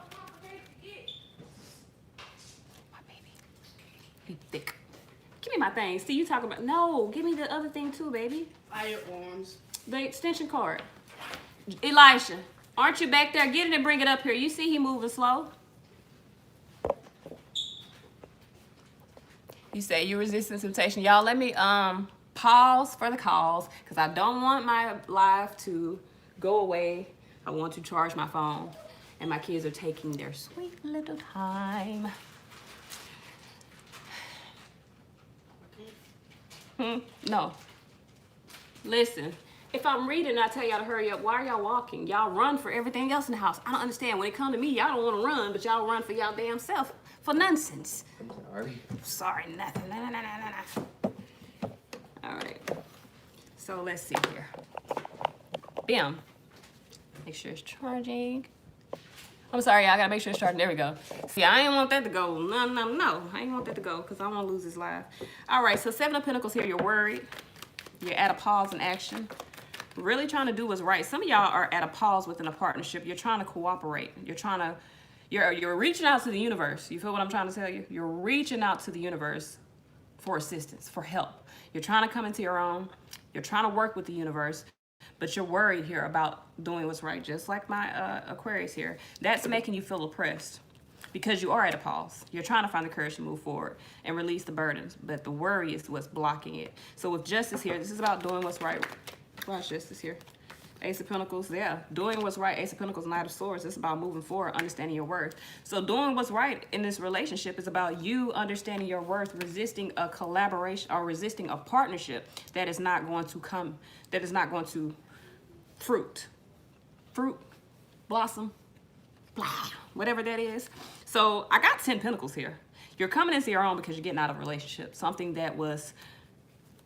My baby. He thick. Give me my thing. See, you talking about, no, give me the other thing too, baby. Firearms. The extension cord. Elisha, aren't you back there? Get it and bring it up here. You see he moving slow? You say you're resisting temptation. Y'all, let me pause for the calls because I don't want my live to go away. I want to charge my phone. And my kids are taking their sweet little time. No. Listen, if I'm reading and I tell y'all to hurry up, why are y'all walking? Y'all run for everything else in the house. I don't understand. When it comes to me, y'all don't want to run, but y'all run for y'all damn self for nonsense. Sorry, nothing. No. All right. So let's see here. Bam. Make sure it's charging. I'm sorry, y'all. I gotta make sure it's charging. There we go. See, I ain't want that to go. No. I ain't want that to go because I don't want to lose this live. All right, so 7 of Pentacles here. You're worried. You're at a pause in action. Really trying to do what's right. Some of y'all are at a pause within a partnership. You're trying to cooperate. You're reaching out to the universe. You feel what I'm trying to tell you? You're reaching out to the universe for assistance, for help. You're trying to come into your own. You're trying to work with the universe. But you're worried here about doing what's right, just like my Aquarius here. That's making you feel oppressed because you are at a pause. You're trying to find the courage to move forward and release the burdens, but the worry is what's blocking it. So with Justice here, this is about doing what's right. Watch Justice here. Ace of Pentacles, yeah. Doing what's right. Ace of Pentacles, Knight of Swords. It's about moving forward, understanding your worth. So doing what's right in this relationship is about you understanding your worth, resisting a collaboration or resisting a partnership that is not going to come, that is not going to fruit, blossom, blah, whatever that is. So I got 10 Pentacles here. You're coming into your own because you're getting out of a relationship, something that was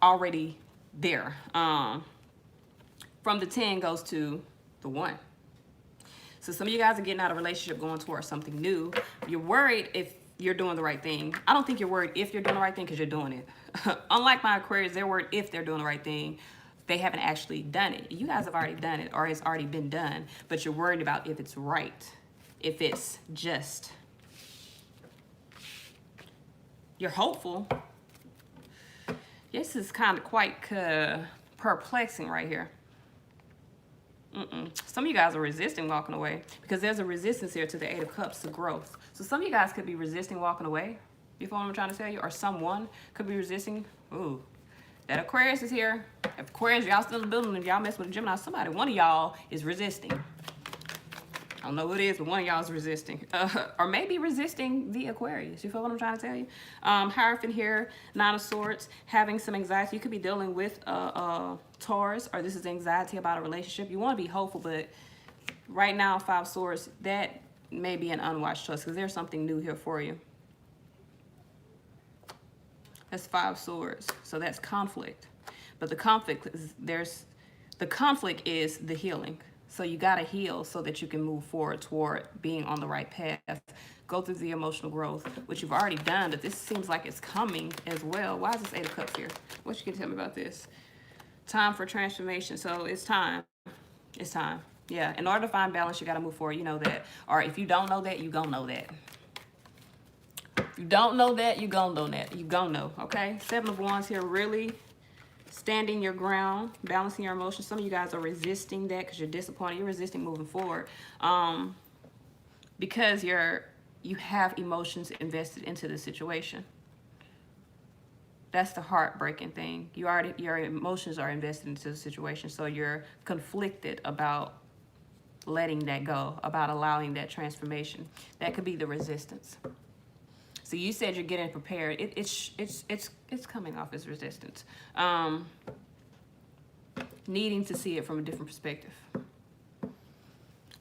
already there. From the 10 goes to the 1. So some of you guys are getting out of a relationship, going towards something new. You're worried if you're doing the right thing. I don't think you're worried if you're doing the right thing because you're doing it. Unlike my Aquarius, they're worried if they're doing the right thing. They haven't actually done it. You guys have already done it, or it's already been done, but you're worried about if it's right, if it's just. You're hopeful. This is kind of quite perplexing right here. Some of you guys are resisting walking away because there's a resistance here to the 8 of Cups, to growth. So some of you guys could be resisting walking away. You feel what I'm trying to tell you? Or someone could be resisting. Ooh, that Aquarius is here. If Aquarius, y'all still in the building, if y'all mess with a Gemini, somebody, one of y'all is resisting. I don't know who it is, but one of y'all is resisting. Or maybe resisting the Aquarius. You feel what I'm trying to tell you? Hierophant here, 9 of Swords, having some anxiety. You could be dealing with Taurus, or this is anxiety about a relationship. You want to be hopeful, but right now, 5 of Swords, that may be an unwise choice because there's something new here for you. That's 5 of Swords, so that's conflict. But the conflict is the healing. So you got to heal so that you can move forward toward being on the right path. Go through the emotional growth, which you've already done, but this seems like it's coming as well. Why is this 8 of Cups here? What you can tell me about this? Time for transformation. So it's time. It's time. Yeah. In order to find balance, you got to move forward. You know that. Or if you don't know that, you gonna know that. If you don't know that, you gonna know that. You gonna know. Okay. 7 of Wands here. Really standing your ground, balancing your emotions. Some of you guys are resisting that because you're disappointed. You're resisting moving forward because you have emotions invested into the situation. That's the heartbreaking thing. Your emotions are invested into the situation, so you're conflicted about letting that go, about allowing that transformation. That could be the resistance. So you said you're getting prepared. It's coming off as resistance. Needing to see it from a different perspective.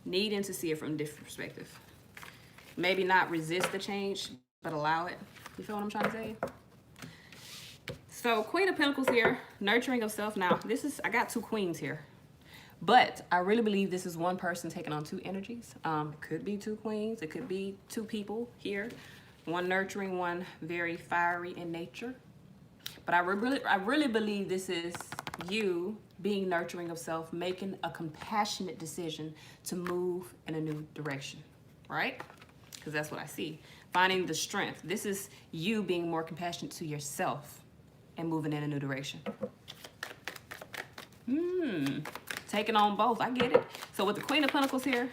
Needing to see it from a different perspective. Maybe not resist the change, but allow it. You feel what I'm trying to say? So Queen of Pentacles here, nurturing of self. Now, I got 2 queens here. But I really believe this is one person taking on 2 energies. It could be 2 queens. It could be 2 people here. One nurturing, one very fiery in nature. But I really believe this is you being nurturing of self, making a compassionate decision to move in a new direction, right? Because that's what I see. Finding the strength. This is you being more compassionate to yourself and moving in a new direction. Taking on both. I get it. So with the Queen of Pentacles here,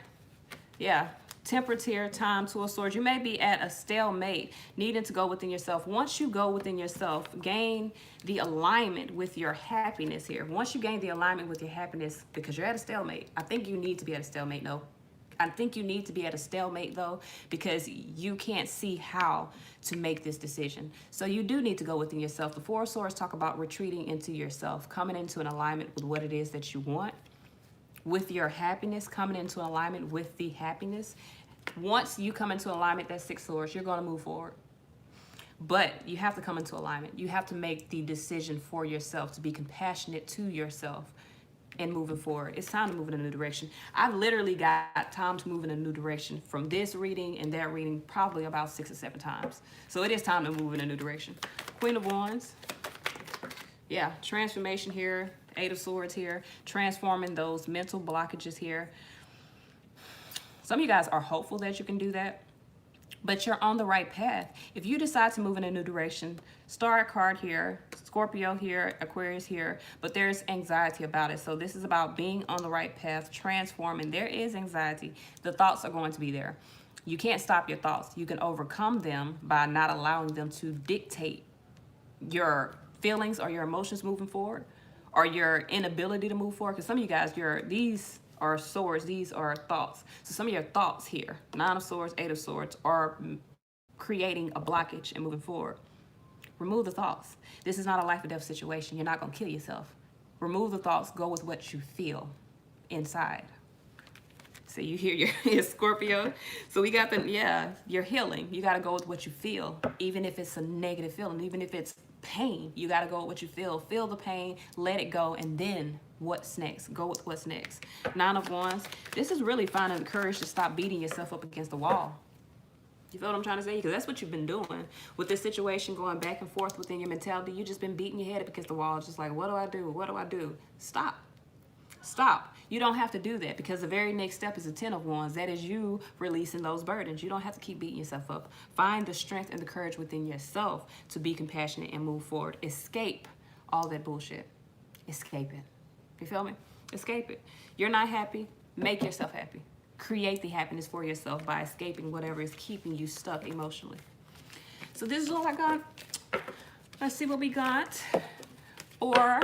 yeah, Temperance here, time, 2 of Swords. You may be at a stalemate, needing to go within yourself. Once you go within yourself, gain the alignment with your happiness here. Once you gain the alignment with your happiness, because you're at a stalemate, I think you need to be at a stalemate, no. I think you need to be at a stalemate, though, because you can't see how to make this decision. So you do need to go within yourself. The 4 of Swords talk about retreating into yourself, coming into an alignment with what it is that you want, with your happiness, coming into alignment with the happiness. Once you come into alignment, that 6 of Swords, you're going to move forward. But you have to come into alignment. You have to make the decision for yourself to be compassionate to yourself and moving forward. It's time to move in a new direction. I've literally got time to move in a new direction from this reading and that reading probably about 6 or 7 times. So it is time to move in a new direction. Queen of Wands. Yeah, transformation here. 8 of Swords here. Transforming those mental blockages here. Some of you guys are hopeful that you can do that, but you're on the right path. If you decide to move in a new direction, Star card here, Scorpio here, Aquarius here, but there's anxiety about it. So this is about being on the right path, transforming. There is anxiety. The thoughts are going to be there. You can't stop your thoughts. You can overcome them by not allowing them to dictate your feelings or your emotions moving forward, or your inability to move forward. Because some of you guys, these are swords, these are thoughts. So some of your thoughts here, 9 of Swords, 8 of Swords, are creating a blockage and moving forward. Remove the thoughts. This is not a life or death situation. You're not going to kill yourself. Remove the thoughts. Go with what you feel inside. So you hear your Scorpio. So we got you're healing. You got to go with what you feel, even if it's a negative feeling, even if it's pain. You got to go with what you feel. Feel the pain, let it go, and then what's next? Go with what's next. 9 of Wands. This is really finding the courage to stop beating yourself up against the wall. You feel what I'm trying to say? Because that's what you've been doing with this situation, going back and forth within your mentality. You just been beating your head up against the wall. It's just like, what do I do? What do I do? Stop. Stop. You don't have to do that, because the very next step is the 10 of Wands. That is you releasing those burdens. You don't have to keep beating yourself up. Find the strength and the courage within yourself to be compassionate and move forward. Escape all that bullshit. Escape it. You feel me? Escape it. You're not happy. Make yourself happy. Create the happiness for yourself by escaping whatever is keeping you stuck emotionally. So this is all I got. Let's see what we got. Oh,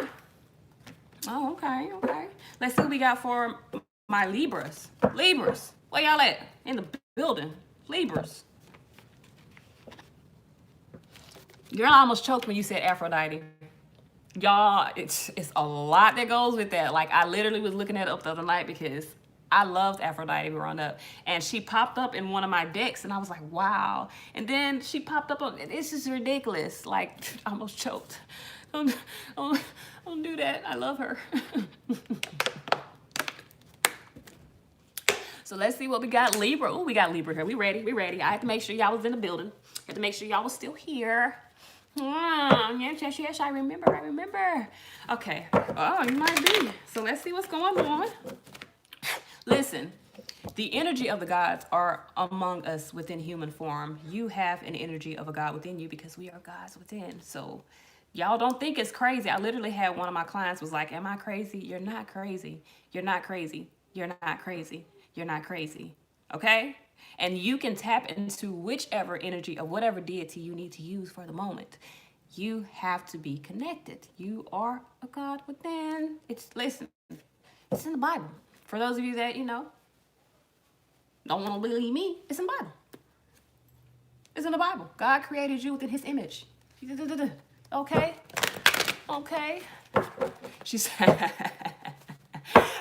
okay. Let's see what we got for my Libras. Libras, where y'all at? In the building. Libras. Girl, I almost choked when you said Aphrodite. Y'all, it's a lot that goes with that. Like, I literally was looking at it up the other night because I loved Aphrodite growing up. And she popped up in one of my decks, and I was like, wow. And then she popped up on, this is ridiculous. Like, I almost choked. Don't do that. I love her. So let's see what we got. Libra. Oh, we got Libra here. We ready. I had to make sure y'all was in the building. I had to make sure y'all was still here. Yes, I remember. Okay. Oh, you might be. So let's see what's going on. Listen, the energy of the gods are among us within human form. You have an energy of a god within you because we are gods within. So y'all don't think it's crazy. I literally had one of my clients was like, am I crazy? You're not crazy. You're not crazy. You're not crazy. You're not crazy. Okay? And you can tap into whichever energy of whatever deity you need to use for the moment. You have to be connected. You are a god within. Listen, it's in the Bible. For those of you that, don't want to believe me, it's in the Bible. It's in the Bible. God created you within his image. Okay? She said,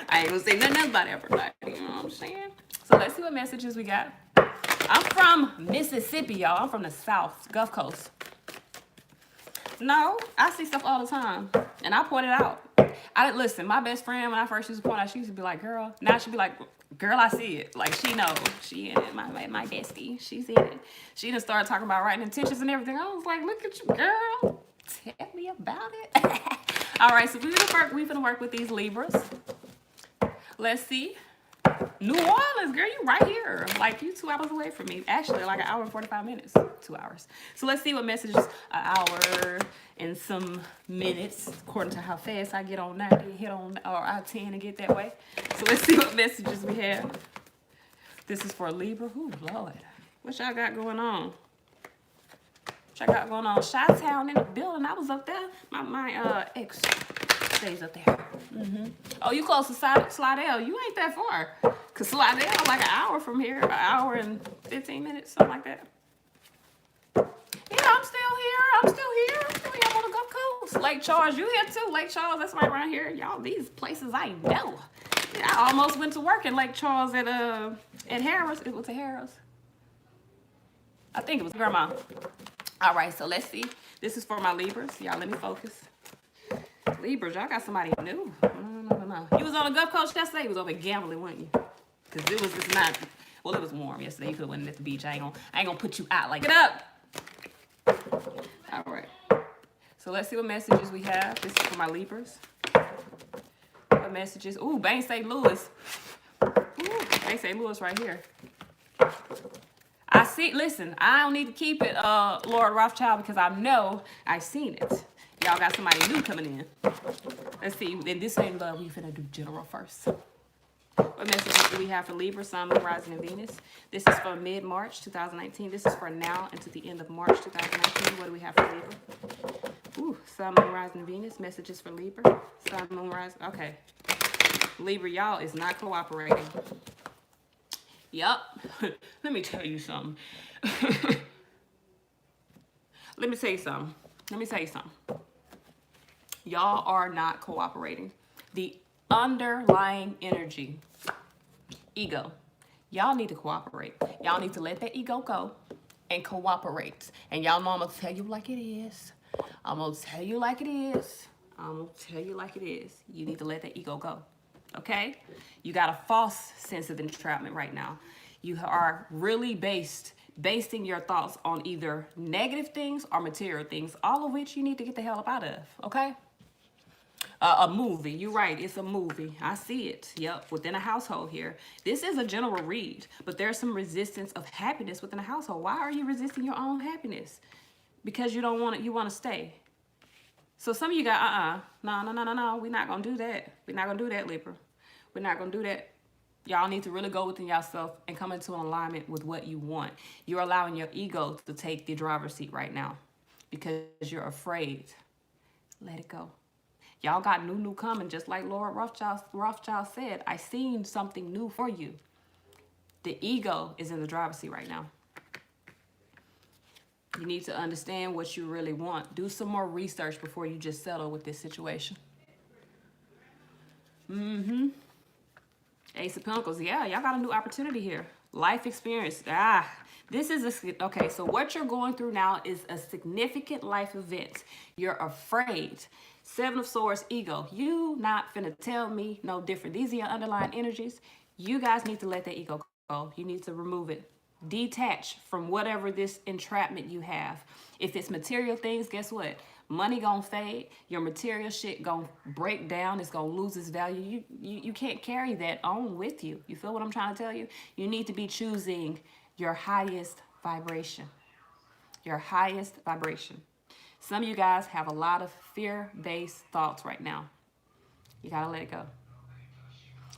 I ain't gonna say nothing else about Aphrodite. You know what I'm saying? So let's see what messages we got. I'm from Mississippi, y'all. I'm from the South, Gulf Coast. No, I see stuff all the time, and I point it out. I listen. My best friend, when I first used to point out, she used to be like, "Girl." Now she'd be like, "Girl, I see it." Like she knows. She in it. My bestie. She's in it. She done started talking about writing intentions and everything. I was like, "Look at you, girl. Tell me about it." All right, so we're gonna work with these Libras. Let's see. New Orleans, girl, you right here. Like you 2 hours away from me. Actually, like an hour and 45 minutes. 2 hours. So let's see what messages. An hour and some minutes, according to how fast I get on 90, hit on, or I tend to get that way. So let's see what messages we have. This is for Libra. Ooh, Lord. What y'all got going on? What y'all got going on? Chi-Town in the building. I was up there. My ex stays up there. Oh, you close to Slidell. You ain't that far. Because Slidell like an hour from here. An hour and 15 minutes, something like that. Yeah, I'm still here. I'm still here. I'm on the Gulf Coast. Lake Charles, you here too. Lake Charles, that's right around here. Y'all, these places I know. I almost went to work in Lake Charles at Harris. It was at Harris. I think it was Grandma. All right, so let's see. This is for my Libras. Y'all, let me focus. Libras, y'all got somebody new. No. You was on the Gulf Coast yesterday. You was over gambling, wasn't you? Because it was just not. Well, it was warm yesterday. You could have went at the beach. I ain't gonna put you out like. Get up. All right. So let's see what messages we have. This is for my Libras. What messages? Ooh, Bang St. Louis. Ooh, Bang St. Louis right here. I see. Listen, I don't need to keep it, Lord Rothschild, because I know I've seen it. Y'all got somebody new coming in. Let's see. And this ain't love. We finna do general first. What messages do we have for Libra, Sun, Moon, Rising, and Venus? This is for mid-March 2019. This is for now until the end of March 2019. What do we have for Libra? Ooh, Sun, Moon, Rising, and Venus. Messages for Libra. Sun, Moon, Rising. Okay. Libra, y'all is not cooperating. Yup. Let me tell you something. Let me tell you something. Y'all are not cooperating. The underlying energy, ego. Y'all need to cooperate. Y'all need to let that ego go and cooperate. And y'all know I'm going to tell you like it is. You need to let that ego go. Okay? You got a false sense of entrapment right now. You are really basing your thoughts on either negative things or material things, all of which you need to get the hell up out of. Okay? A movie. You're right. It's a movie. I see it. Yep. Within a household here. This is a general read, but there's some resistance of happiness within a household. Why are you resisting your own happiness? Because you don't want it. You want to stay. So some of you got, no. We're not going to do that. We're not going to do that, Libra. We're not going to do that. Y'all need to really go within yourself and come into an alignment with what you want. You're allowing your ego to take the driver's seat right now because you're afraid. Let it go. Y'all got new coming, just like Lord Rothschild said. I seen something new for you. The ego is in the driver's seat right now. You need to understand what you really want. Do some more research before you just settle with this situation. Ace of Pentacles. Yeah, y'all got a new opportunity here. Life experience. This is okay, so what you're going through now is a significant life event. You're afraid. Seven of Swords, ego. You not finna tell me no different. These are your underlying energies. You guys need to let that ego go. You need to remove it. Detach from whatever this entrapment you have. If it's material things, guess what? Money gonna fade. Your material shit gonna break down. It's gonna lose its value. You can't carry that on with you. You feel what I'm trying to tell you? You need to be choosing your highest vibration. Your highest vibration. Some of you guys have a lot of fear-based thoughts right now. You gotta let it go.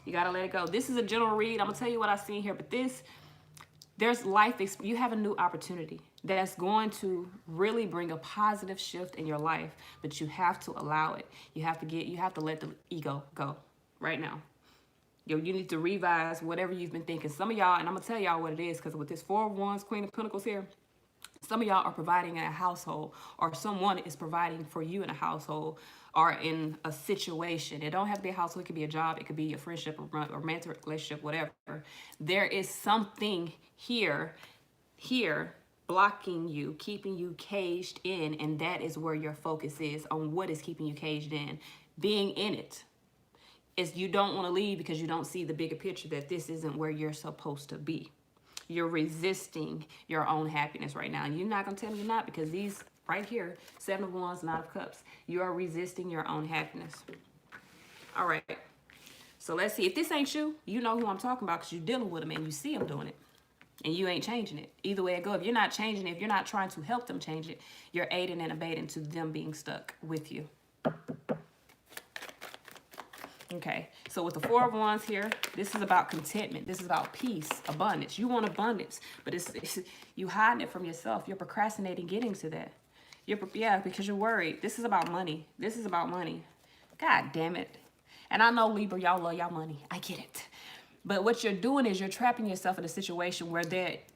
You gotta let it go. This is a general read. I'm gonna tell you what I've seen here, but there's life. You have a new opportunity that's going to really bring a positive shift in your life, but you have to allow it. You have to let the ego go right now. You need to revise whatever you've been thinking. Some of y'all, and I'm gonna tell y'all what it is, because with this Four of Wands, Queen of Pentacles here, some of y'all are providing in a household, or someone is providing for you in a household or in a situation. It don't have to be a household. It could be a job. It could be a friendship, or romantic relationship, whatever. There is something here blocking you, keeping you caged in, and that is where your focus is, on what is keeping you caged in. Being in it is, you don't want to leave because you don't see the bigger picture, that this isn't where you're supposed to be. You're resisting your own happiness right now. And you're not going to tell me you're not, because these right here, 7 of Wands, Knight of Cups, you are resisting your own happiness. All right. So let's see. If this ain't you, you know who I'm talking about, because you're dealing with them and you see them doing it. And you ain't changing it. Either way it go, if you're not changing it, if you're not trying to help them change it, you're aiding and abetting to them being stuck with you. Okay, so with the 4 of Wands here, this is about contentment. This is about peace, abundance. You want abundance, but it's you hiding it from yourself. You're procrastinating getting to that. Yeah, because you're worried. This is about money. This is about money. God damn it. And I know, Libra, y'all love y'all money. I get it. But what you're doing is you're trapping yourself in a situation where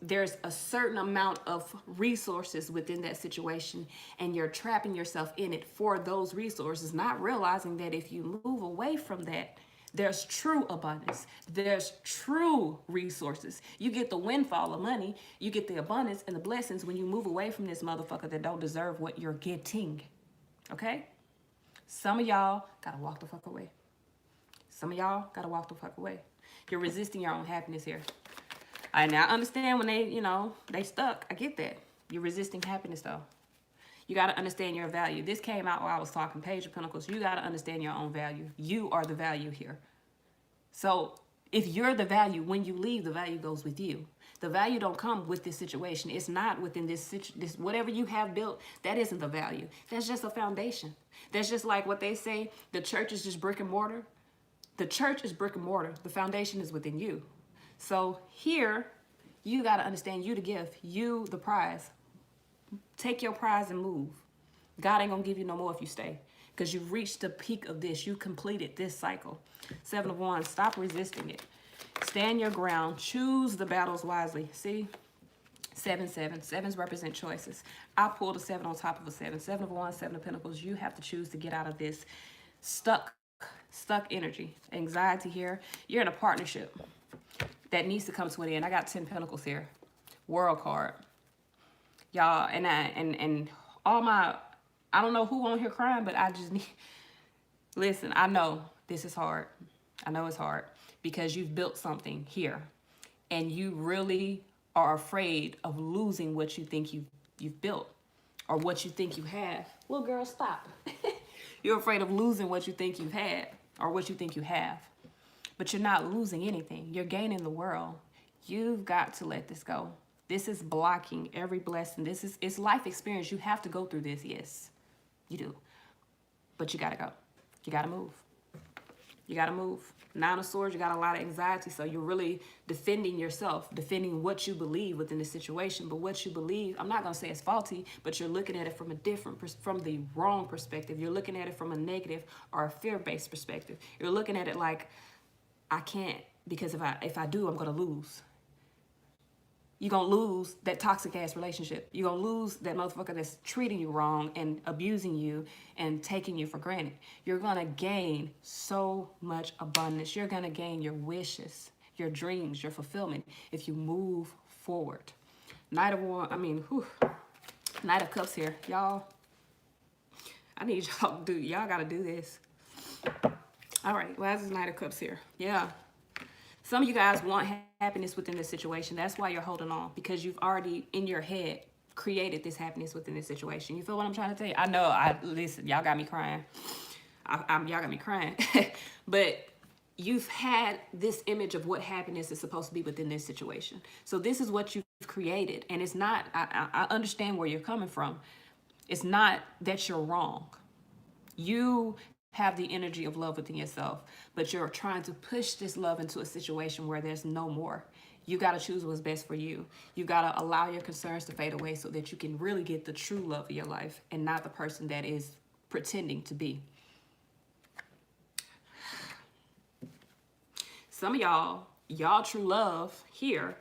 there's a certain amount of resources within that situation, and you're trapping yourself in it for those resources, not realizing that if you move away from that, there's true abundance. There's true resources. You get the windfall of money. You get the abundance and the blessings when you move away from this motherfucker that don't deserve what you're getting. Okay? Some of y'all gotta walk the fuck away. Some of y'all gotta walk the fuck away. You're resisting your own happiness here. And I understand when they stuck. I get that. You're resisting happiness though. You got to understand your value. This came out while I was talking Page of Pentacles. You got to understand your own value. You are the value here. So if you're the value, when you leave, the value goes with you. The value don't come with this situation. It's not within this whatever you have built. That isn't the value. That's just a foundation. That's just like what they say. The church is just brick and mortar. The church is brick and mortar. The foundation is within you. So here, you got to understand you the gift, you the prize. Take your prize and move. God ain't going to give you no more if you stay, because you've reached the peak of this. You completed this cycle. 7 of Wands, stop resisting it. Stand your ground. Choose the battles wisely. See? 7, 7. 7s represent choices. I pulled a 7 on top of a 7. 7 of Wands, 7 of Pentacles. You have to choose to get out of this stuck energy, anxiety here. You're in a partnership that needs to come to an end. I got 10 Pentacles here. World card. Y'all, and all my, I don't know who on here crying, but I just need, listen, I know this is hard. I know it's hard because you've built something here and you really are afraid of losing what you think you've built or what you think you have. Well, girl, stop. You're afraid of losing what you think you've had or what you think you have, but you're not losing anything. You're gaining the world. You've got to let this go. This is blocking every blessing. It's life experience. You have to go through this. Yes, you do. But you got to go. You got to move. You got to move. 9 of Swords, you got a lot of anxiety. So you're really defending yourself, defending what you believe within the situation. But what you believe, I'm not going to say it's faulty, but you're looking at it from from the wrong perspective. You're looking at it from a negative or a fear-based perspective. You're looking at it like, I can't, because if I do, I'm going to lose. You're going to lose that toxic ass relationship. You're going to lose that motherfucker that's treating you wrong and abusing you and taking you for granted. You're going to gain so much abundance. You're going to gain your wishes, your dreams, your fulfillment if you move forward. Knight of Cups here. Y'all, I need y'all to do, y'all got to do this. All right, why is this Knight of Cups here? Yeah. Some of you guys want happiness within this situation. That's why you're holding on, because you've already, in your head, created this happiness within this situation. You feel what I'm trying to tell you? I know, listen, y'all got me crying. Y'all got me crying. But you've had this image of what happiness is supposed to be within this situation. So this is what you've created. And it's not, I understand where you're coming from. It's not that you're wrong. You have the energy of love within yourself, but you're trying to push this love into a situation where there's no more. You got to choose what's best for you. You got to allow your concerns to fade away so that you can really get the true love of your life and not the person that is pretending to be. Some of y'all true love here,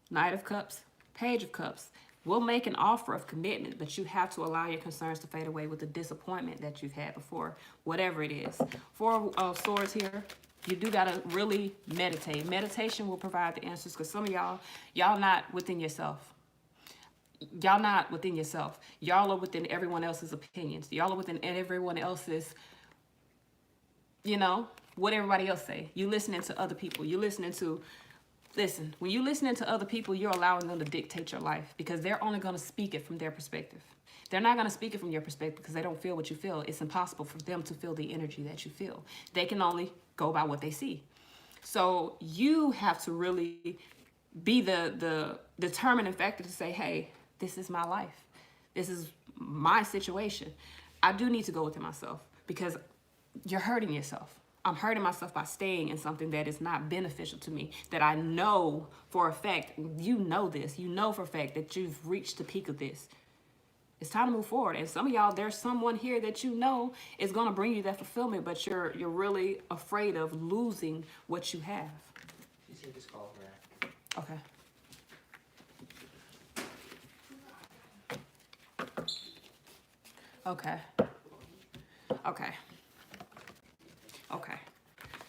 Knight of Cups, Page of Cups, will make an offer of commitment, but you have to allow your concerns to fade away with the disappointment that you've had before, whatever it is. 4 of Swords here, you do got to really meditate. Meditation will provide the answers, because some of y'all not within yourself. y'all not within yourself. Y'all are within everyone else's opinions. Y'all are within everyone else's, you know, what everybody else say. You listening to other people. You listening to, listen, when you listening to other people, you're allowing them to dictate your life because they're only going to speak it from their perspective. They're not going to speak it from your perspective because they don't feel what you feel. It's impossible for them to feel the energy that you feel. They can only go by what they see. So you have to really be the determining factor to say, hey, this is my life. This is my situation. I do need to go within myself because you're hurting yourself. I'm hurting myself by staying in something that is not beneficial to me, that I know for a fact, you know this, you know for a fact that you've reached the peak of this. It's time to move forward. And some of y'all, there's someone here that you know is going to bring you that fulfillment, but you're really afraid of losing what you have. You said this call back. Okay. Okay. Okay. Okay.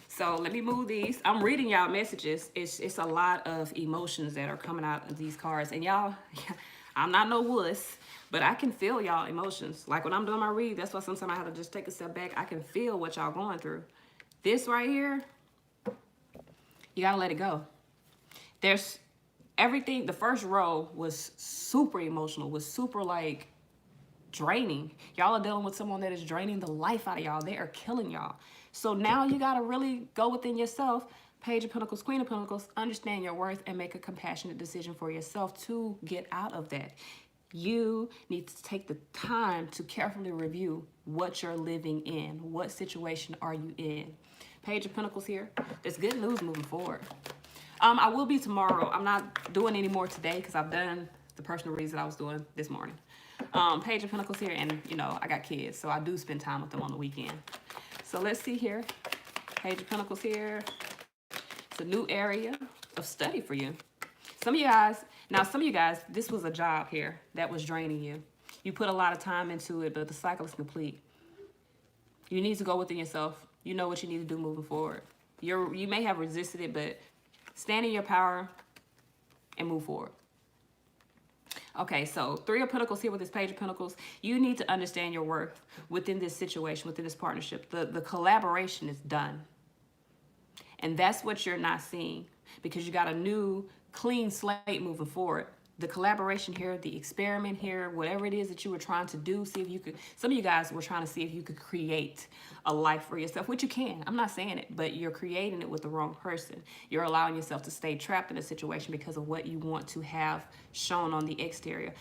So let me move these. I'm reading y'all messages. It's a lot of emotions that are coming out of these cards. And y'all, I'm not no wuss, but I can feel y'all emotions. Like when I'm doing my read, that's why sometimes I have to just take a step back. I can feel what y'all going through. This right here, you gotta let it go. There's everything. The first row was super emotional, was super like draining. Y'all are dealing with someone that is draining the life out of y'all. They are killing y'all. So now you got to really go within yourself. Page of Pentacles, Queen of Pentacles, understand your worth and make a compassionate decision for yourself to get out of that. You need to take the time to carefully review what you're living in. What situation are you in? Page of Pentacles here. There's good news moving forward. I will be tomorrow. I'm not doing any more today because I've done the personal reads that I was doing this morning. Page of Pentacles here, and you know, I got kids, so I do spend time with them on the weekend. So let's see here. Page of Pentacles here. It's a new area of study for you. Some of you guys, this was a job here that was draining you. You put a lot of time into it, but the cycle is complete. You need to go within yourself. You know what you need to do moving forward. You may have resisted it, but stand in your power and move forward. Okay, so Three of Pentacles here with this Page of Pentacles. You need to understand your worth within this situation, within this partnership. The collaboration is done. And that's what you're not seeing because you got a new clean slate moving forward. The collaboration here, the experiment here, whatever it is that you were trying to do, see if you could, some of you guys were trying to see if you could create a life for yourself, which you can. I'm not saying it, but you're creating it with the wrong person. You're allowing yourself to stay trapped in a situation because of what you want to have shown on the exterior.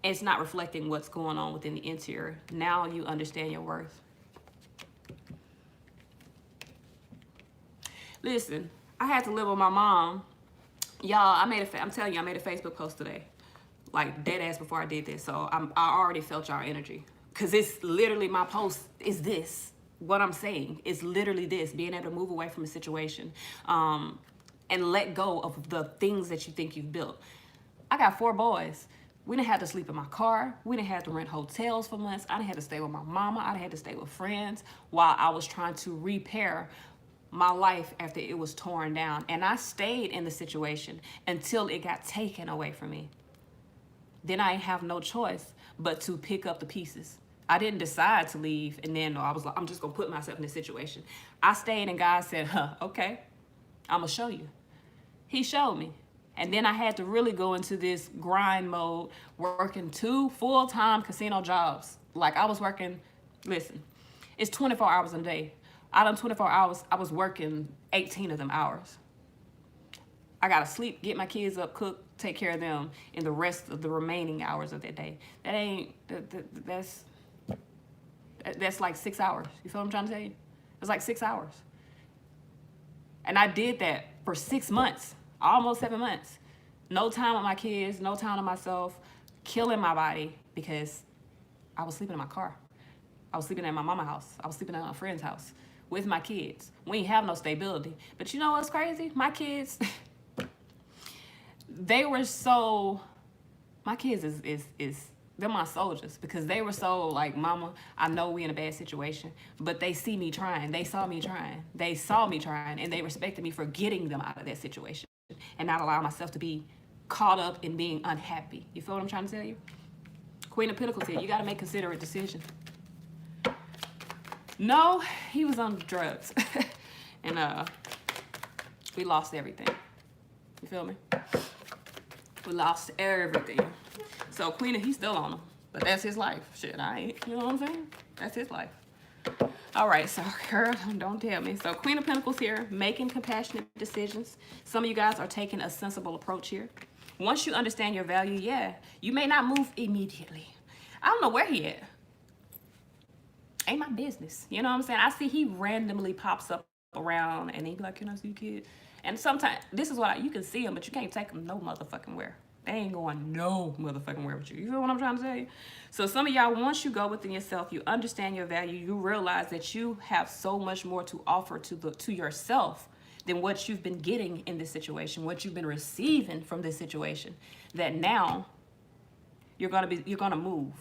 It's not reflecting what's going on within the interior. Now you understand your worth. Listen, I had to live with my mom. Y'all, I'm telling you, I made a Facebook post today. Like dead ass before I did this. So I already felt y'all energy. Cause it's literally my post is this. What I'm saying is literally this. Being able to move away from a situation. And let go of the things that you think you've built. I got 4 boys. We didn't have to sleep in my car. We didn't have to rent hotels for months. I didn't have to stay with my mama. I didn't have to stay with friends while I was trying to repair my life after it was torn down. And I stayed in the situation until it got taken away from me. Then I have no choice but to pick up the pieces. I didn't decide to leave and then I was like, I'm just gonna put myself in this situation. I stayed and God said, okay, I'm gonna show you. He showed me. And then I had to really go into this grind mode, working 2 full-time casino jobs. Like I was working, listen, it's 24 hours a day. Out of 24 hours, I was working 18 of them hours. I gotta sleep, get my kids up, cook, take care of them in the rest of the remaining hours of that day. That's like 6 hours. You feel what I'm trying to tell you? It's like 6 hours. And I did that for 6 months, almost 7 months. No time with my kids, no time to myself, killing my body because I was sleeping in my car. I was sleeping at my mama's house. I was sleeping at my friend's house with my kids. We ain't have no stability. But you know what's crazy? My kids, they were so, my kids they're my soldiers because they were so like, mama, I know we in a bad situation, but they see me trying. They saw me trying. They saw me trying and they respected me for getting them out of that situation and not allowing myself to be caught up in being unhappy. You feel what I'm trying to tell you? Queen of Pentacles here. You got to make considerate decisions. No, he was on drugs. And we lost everything. You feel me? We lost everything. So Queen of, he's still on him. But that's his life. Shit, I ain't. You know what I'm saying? That's his life. All right, so girl, don't tell me. So Queen of Pentacles here, making compassionate decisions. Some of you guys are taking a sensible approach here. Once you understand your value, yeah, you may not move immediately. I don't know where he at. Ain't my business. You know what I'm saying? I see he randomly pops up around and he be like, can I see you, kid? And sometimes, this is why you can see him, but you can't take him no motherfucking where. They ain't going no motherfucking where with you. You feel what I'm trying to tell you? So some of y'all, once you go within yourself, you understand your value, you realize that you have so much more to offer to yourself than what you've been getting in this situation, what you've been receiving from this situation, that now you're gonna move.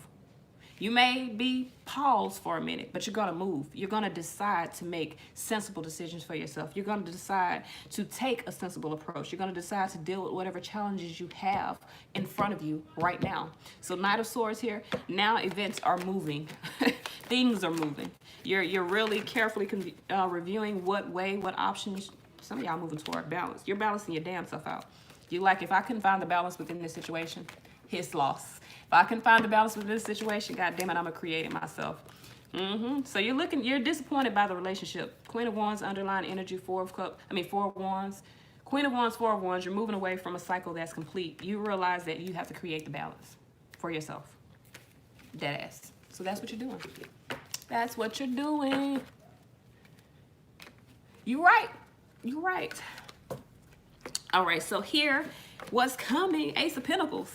You may be paused for a minute, but you're gonna move. You're gonna decide to make sensible decisions for yourself. You're gonna decide to take a sensible approach. You're gonna decide to deal with whatever challenges you have in front of you right now. So Knight of Swords here, now events are moving. Things are moving. You're really carefully reviewing what way, what options. Some of y'all moving toward balance. You're balancing your damn self out. You're like, if I couldn't find the balance within this situation, his loss. If I can find the balance within this situation, God damn it, I'm gonna create it myself. So you're disappointed by the relationship. Queen of Wands, underlying energy, Four of Wands. Queen of Wands, Four of Wands, you're moving away from a cycle that's complete. You realize that you have to create the balance for yourself. Deadass. So that's what you're doing. That's what you're doing. You're right. You're right. All right, so here, what's coming? Ace of Pentacles.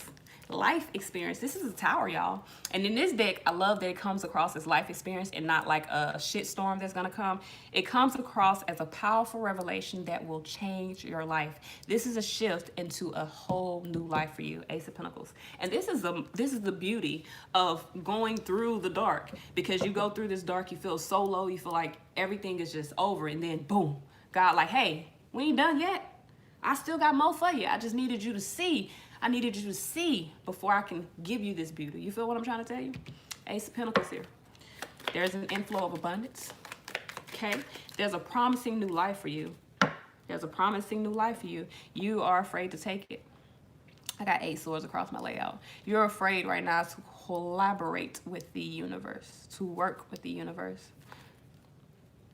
Life experience. This is a tower, y'all. And in this deck, I love that it comes across as life experience and not like a shitstorm that's gonna come. It comes across as a powerful revelation that will change your life. This is a shift into a whole new life for you, Ace of Pentacles. And this is the beauty of going through the dark, because you go through this dark, you feel so low, you feel like everything is just over, and then boom, God like, hey, we ain't done yet. I still got more for you. I just needed you to see. I needed you to see before I can give you this beauty. You feel what I'm trying to tell you? Ace of Pentacles here. There's an inflow of abundance. Okay? There's a promising new life for you. There's a promising new life for you. You are afraid to take it. I got 8 swords across my layout. You're afraid right now to collaborate with the universe, to work with the universe.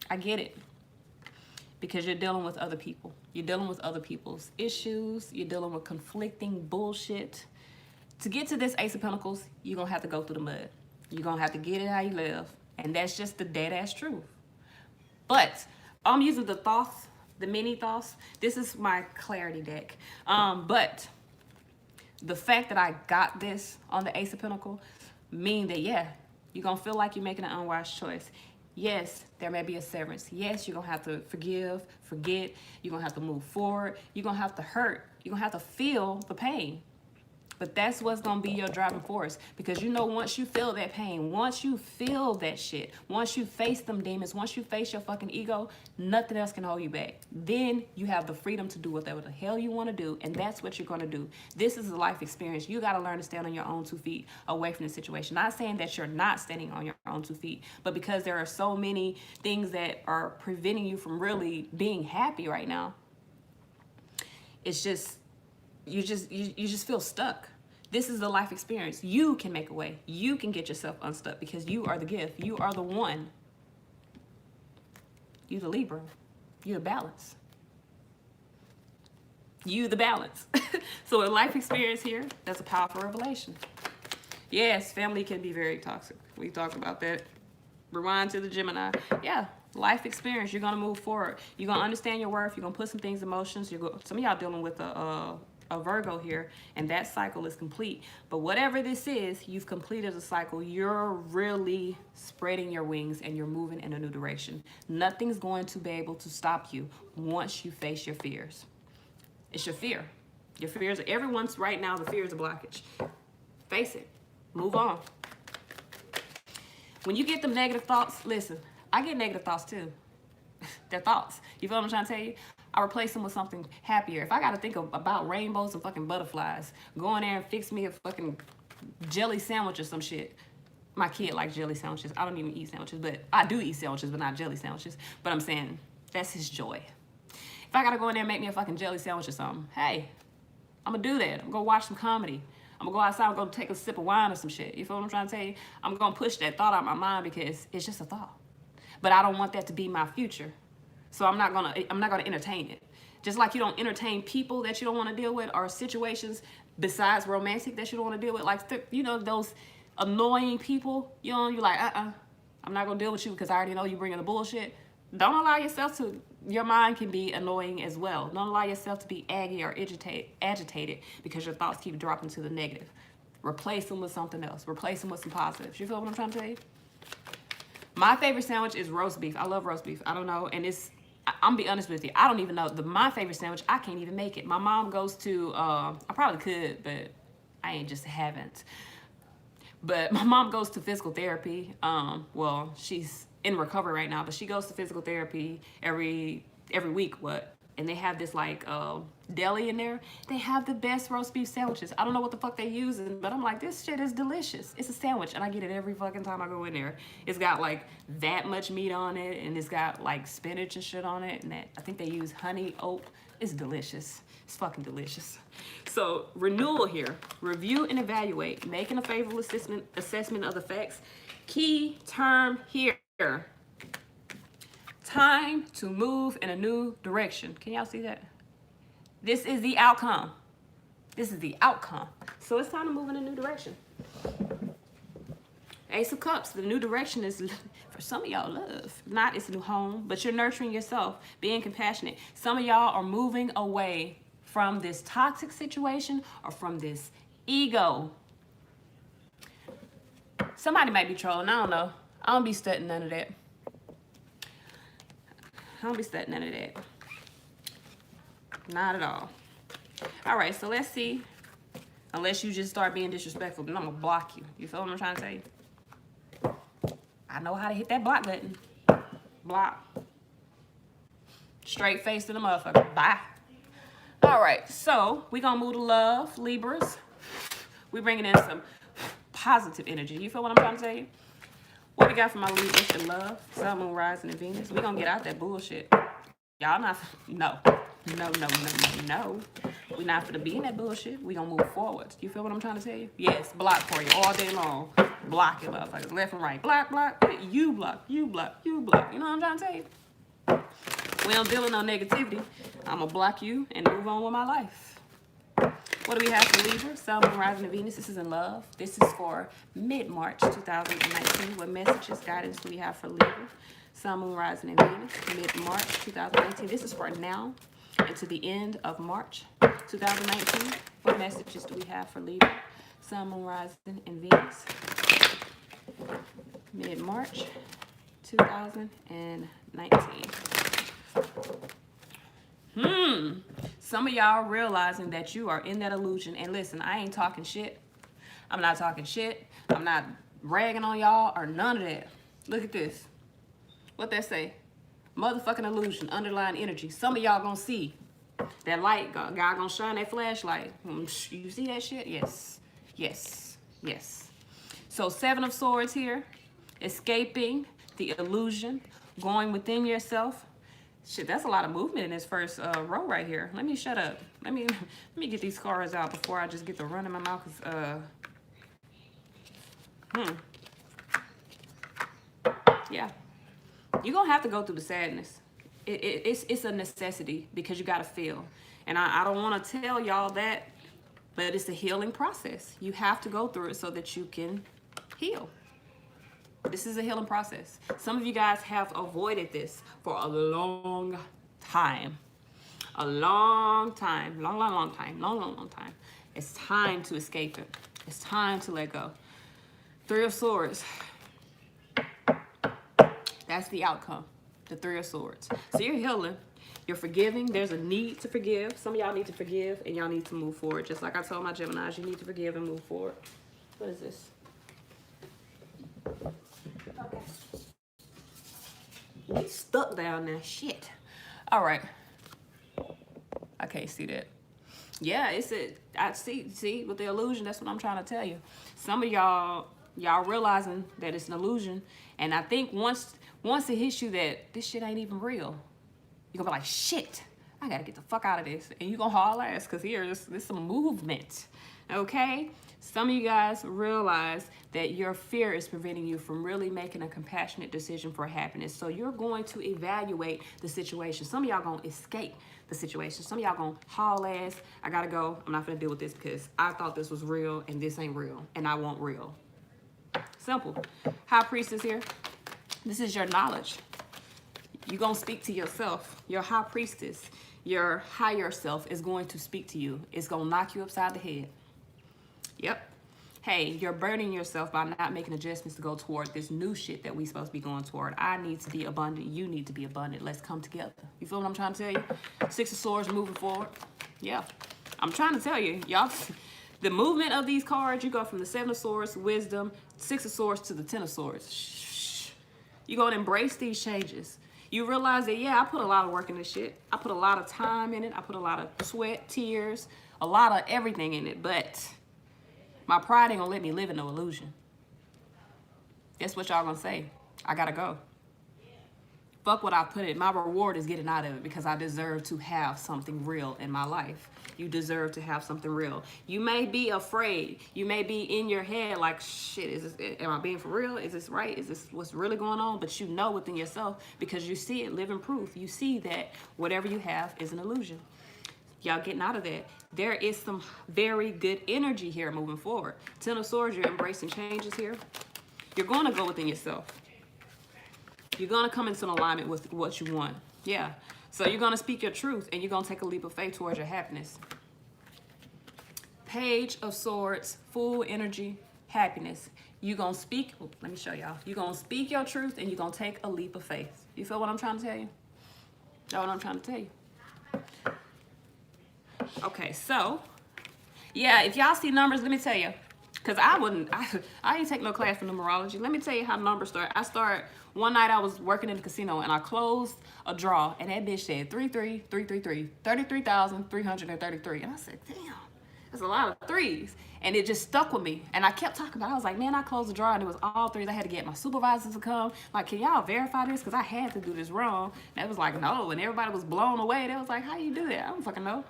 I get it. Because you're dealing with other people. You're dealing with other people's issues. You're dealing with conflicting bullshit. To get to this Ace of Pentacles, you're going to have to go through the mud. You're going to have to get it how you live. And that's just the dead-ass truth. But I'm using the Thoth, the mini Thoths. This is my clarity deck. But the fact that I got this on the Ace of Pentacles mean that, yeah, you're going to feel like you're making an unwise choice. Yes, there may be a severance. Yes, you're going to have to forgive, forget. You're going to have to move forward. You're going to have to hurt. You're going to have to feel the pain. But that's what's going to be your driving force. Because you know, once you feel that pain, once you feel that shit, once you face them demons, once you face your fucking ego, nothing else can hold you back. Then you have the freedom to do whatever the hell you want to do. And that's what you're going to do. This is a life experience. You got to learn to stand on your own 2 feet away from the situation. Not saying that you're not standing on your own 2 feet, but because there are so many things that are preventing you from really being happy right now. It's just, you just feel stuck. This is the life experience. You can make a way. You can get yourself unstuck because you are the gift. You are the one. You the Libra. You the balance. You the balance. So a life experience here, that's a powerful revelation. Yes, family can be very toxic. We talked about that. Rewind to the Gemini. Yeah. Life experience. You're going to move forward. You're going to understand your worth. You're going to put some things, emotions. Some of y'all dealing with a Virgo here, and that cycle is complete. But whatever this is, you've completed a cycle. You're really spreading your wings and you're moving in a new direction. Nothing's going to be able to stop you once you face your fears. It's your fear. Your fears, everyone's right now, the fear is a blockage. Face it. Move on. When you get them negative thoughts, listen, I get negative thoughts too. their thoughts. You feel what I'm trying to tell you? I replace them with something happier. If I got to think about rainbows and fucking butterflies, go in there and fix me a fucking jelly sandwich or some shit. My kid likes jelly sandwiches. I don't even eat sandwiches, but I do eat sandwiches, but not jelly sandwiches. But I'm saying that's his joy. If I got to go in there and make me a fucking jelly sandwich or something, hey, I'm going to do that. I'm going to go watch some comedy. I'm going to go outside and go take a sip of wine or some shit. You feel what I'm trying to tell you? I'm going to push that thought out of my mind because it's just a thought. But I don't want that to be my future. So I'm not gonna entertain it. Just like you don't entertain people that you don't want to deal with, or situations besides romantic that you don't want to deal with, like those annoying people. You're like, I'm not gonna deal with you because I already know you bringing the bullshit. Don't allow yourself to. Your mind can be annoying as well. Don't allow yourself to be aggy or agitated because your thoughts keep dropping to the negative. Replace them with something else. Replace them with some positives. You feel what I'm trying to tell you? My favorite sandwich is roast beef. I love roast beef. I don't know, and I'm gonna be honest with you. I don't even know my favorite sandwich. I can't even make it. My mom goes to. I probably could, but I haven't. But my mom goes to physical therapy. Well, she's in recovery right now, but she goes to physical therapy every week. And they have this like deli in there. They have the best roast beef sandwiches. I don't know what the fuck they using, but I'm like, this shit is delicious. It's a sandwich, and I get it every fucking time I go in there. It's got like that much meat on it, and it's got like spinach and shit on it, and I think they use honey oat. It's delicious. It's fucking delicious. So renewal here. Review and evaluate. Making a favorable assessment of the facts. Key term here. Time to move in a new direction. Can y'all see that? This is the outcome. This is the outcome. So it's time to move in a new direction. Ace of Cups. The new direction is, for some of y'all, love. Not it's a new home, but you're nurturing yourself, being compassionate. Some of y'all are moving away from this toxic situation or from this ego. Somebody might be trolling. I don't know. I don't be studying none of that. I don't be studying none of that. Not at all. All right, so let's see. Unless you just start being disrespectful, then I'm gonna block you. You feel what I'm trying to say? I know how to hit that block button. Block. Straight face to the motherfucker. Bye. All right, so we gonna move to love, Libras. We bringing in some positive energy. You feel what I'm trying to say? What we got for my Libras in love? Sun, Moon, Rising, and Venus. We gonna get out that bullshit. Y'all not, no. We not finna be in that bullshit. We gonna move forward. You feel what I'm trying to tell you? Yes, block for you all day long. Block it, motherfuckers, left and right. Block. You block. You know what I'm trying to tell you? We don't deal with no negativity. I'm gonna block you and move on with my life. What do we have for Libra? Sun, Moon, Rising, and Venus. This is in love. This is for mid-March 2019. What messages, guidance do we have for Libra? Sun, Moon, Rising, and Venus. Mid-March 2019. This is for now and to the end of March 2019. What messages do we have for Libra? Sun, Moon, Rising, and Venus. Mid-March 2019. Some of y'all realizing that you are in that illusion. And listen, I ain't talking shit. I'm not talking shit. I'm not ragging on y'all or none of that. Look at this. What that say? Motherfucking illusion, underlying energy. Some of y'all gonna see that light. God gonna shine that flashlight. You see that shit? Yes. So 7 of Swords here. Escaping the illusion. Going within yourself. Shit, that's a lot of movement in this first row right here. Let me shut up. Let me get these cards out before I just get the run in my mouth. Yeah. You're going to have to go through the sadness. It's a necessity because you got to feel. And I don't want to tell y'all that, but it's a healing process. You have to go through it so that you can heal. This is a healing process. Some of you guys have avoided this for a long time. Long time. It's time to escape it. It's time to let go. 3 of Swords. That's the outcome. The 3 of Swords. So you're healing. You're forgiving. There's a need to forgive. Some of y'all need to forgive and y'all need to move forward. Just like I told my Geminis, you need to forgive and move forward. What is this? Okay. We stuck down there. Shit. All right. I can't see that. Yeah, I see with the illusion. That's what I'm trying to tell you. Some of y'all realizing that it's an illusion, and I think once it hits you that this shit ain't even real, you're gonna be like, shit, I gotta get the fuck out of this, and you're gonna haul ass because there's some movement. Okay, some of you guys realize that your fear is preventing you from really making a compassionate decision for happiness. So you're going to evaluate the situation. Some of y'all gonna escape the situation. Some of y'all gonna haul ass. I gotta go. I'm not gonna deal with this because I thought this was real and this ain't real, and I want real. Simple. High Priestess here. This is your knowledge. You're gonna speak to yourself. Your High Priestess, your higher self is going to speak to you. It's gonna knock you upside the head. Yep. Hey, you're burdening yourself by not making adjustments to go toward this new shit that we supposed to be going toward. I need to be abundant. You need to be abundant. Let's come together. You feel what I'm trying to tell you? Six of Swords moving forward. Yeah. I'm trying to tell you, y'all, the movement of these cards, you go from the Seven of Swords, Wisdom, Six of Swords to the Ten of Swords. Shh. You're going to embrace these changes. You realize that, yeah, I put a lot of work in this shit. I put a lot of time in it. I put a lot of sweat, tears, a lot of everything in it, but my pride ain't gonna let me live in no illusion. That's what y'all gonna say. I gotta go. Fuck what I put in. My reward is getting out of it because I deserve to have something real in my life. You deserve to have something real. You may be afraid. You may be in your head like, shit, am I being for real? Is this right? Is this what's really going on? But you know within yourself because you see it, living proof. You see that whatever you have is an illusion. Y'all getting out of that. There is some very good energy here moving forward. Ten of Swords, you're embracing changes here. You're going to go within yourself. You're going to come into alignment with what you want. Yeah. So you're going to speak your truth and you're going to take a leap of faith towards your happiness. Page of Swords, full energy, happiness. You're going to speak. Let me show y'all. You're going to speak your truth and you're going to take a leap of faith. You feel what I'm trying to tell you? That's what I'm trying to tell you. Okay, so, yeah, if y'all see numbers, let me tell you, because I ain't take no class for numerology. Let me tell you how numbers start. One night I was working in the casino and I closed a draw and that bitch said 33333, 33,333. And I said, damn, that's a lot of threes. And it just stuck with me. And I kept talking about it. I was like, man, I closed the draw and it was all threes. I had to get my supervisors to come. Like, can y'all verify this? Because I had to do this wrong. And it was like, no. And everybody was blown away. They was like, how you do that? I don't fucking know.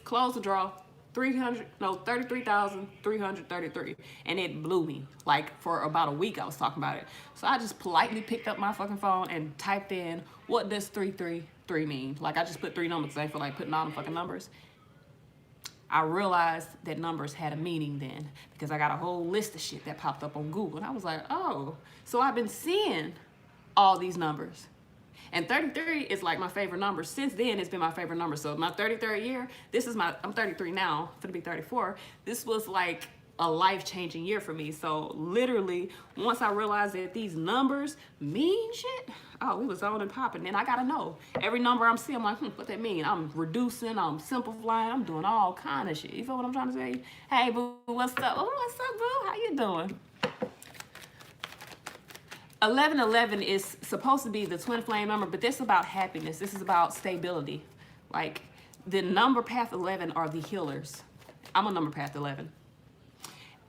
Close the draw, 33,333, and it blew me. Like for about a week I was talking about it. So I just politely picked up my fucking phone and typed in, what does 333 mean? Like I just put three numbers because I feel like putting all the fucking numbers. I realized that numbers had a meaning then because I got a whole list of shit that popped up on Google. And I was like, oh, so I've been seeing all these numbers. And 33 is like my favorite number. Since then, it's been my favorite number. So my 33rd year, I'm 33 now, going to be 34. This was like a life-changing year for me. So literally, once I realized that these numbers mean shit, oh, we was on and popping. Then I got to know. Every number I'm seeing, I'm like, what that mean? I'm reducing, I'm simplifying, I'm doing all kind of shit. You feel what I'm trying to say? Hey, boo, what's up? Oh, what's up, boo? How you doing? 1111 is supposed to be the twin flame number, but this is about happiness. This is about stability. Like the number path 11 are the healers. I'm a number path 11.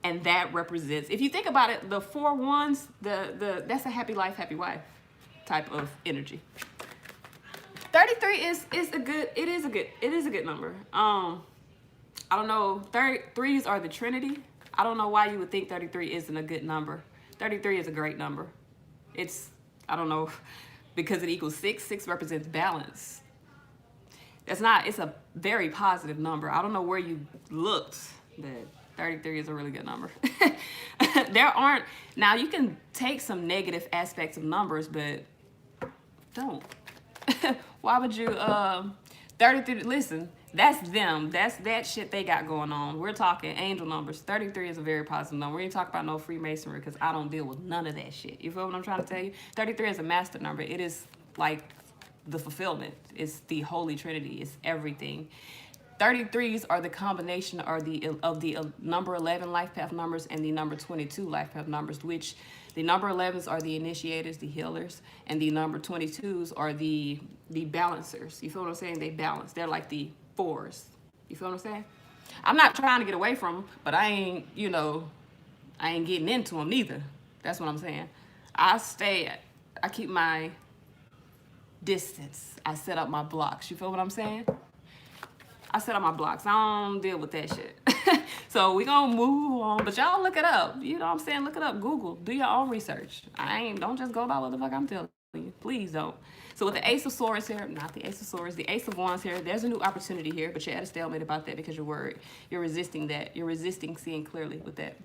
And that represents, if you think about it, the 4 ones, that's a happy life, happy wife type of energy. 33 is a good number. I don't know, 3s are the Trinity. I don't know why you would think 33 isn't a good number. 33 is a great number. I don't know, because it equals 6. 6 represents balance. It's a very positive number. I don't know where you looked, but 33 is a really good number. Now you can take some negative aspects of numbers, but don't. Why would you, 33, listen, that's them. That's that shit they got going on. We're talking angel numbers. 33 is a very positive number. We ain't talking about no Freemasonry because I don't deal with none of that shit. You feel what I'm trying to tell you? 33 is a master number. It is like the fulfillment. It's the Holy Trinity. It's everything. 33s are the combination of the number 11 life path numbers and the number 22 life path numbers, which The number 11s are the initiators, the healers, and the number 22s are the balancers. You feel what I'm saying? They balance. They're like the 4s. You feel what I'm saying? I'm not trying to get away from them, but I ain't, you know, I ain't getting into them neither. That's what I'm saying. I keep my distance. I set up my blocks. You feel what I'm saying? I set up my blocks. I don't deal with that shit. So we gonna move on, but y'all look it up. You know what I'm saying? Look it up. Google. Do your own research. Don't just go by what the fuck I'm telling you. Please don't. So with the Ace of Swords here, not the Ace of Swords, the Ace of Wands here, there's a new opportunity here, but you're at a stalemate about that because you're worried. You're resisting that. You're resisting seeing clearly with that.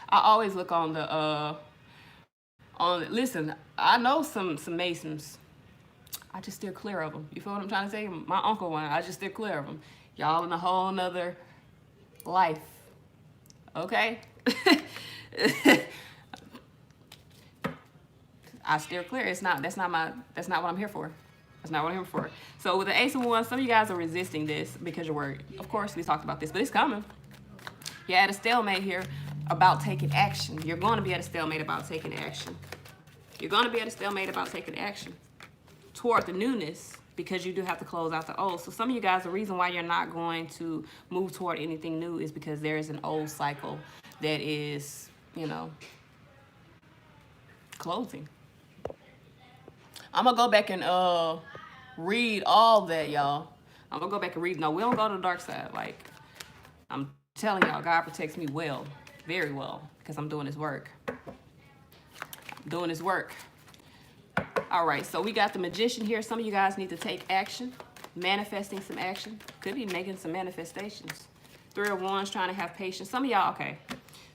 I always look on the listen, I know some Masons. I just steer clear of them. You feel what I'm trying to say? My uncle one, I just steer clear of them. Y'all in a whole nother life. Okay? I steer clear. That's not what I'm here for. That's not what I'm here for. So with the Ace of Wands, some of you guys are resisting this because you're worried. Of course, we talked about this, but it's coming. You're at a stalemate here about taking action. You're going to be at a stalemate about taking action. You're going to be at a stalemate about taking action toward the newness, because you do have to close out the old. So some of you guys, the reason why you're not going to move toward anything new is because there is an old cycle that is, you know, closing. I'm going to go back and read all that, y'all. I'm going to go back and read. No, we don't go to the dark side. Like, I'm telling y'all, God protects me well, very well, because I'm doing his work. I'm doing his work. All right, so we got the Magician here. Some of you guys need to take action, manifesting some action. Could be making some manifestations. 3 of Wands, trying to have patience. Some of y'all, okay.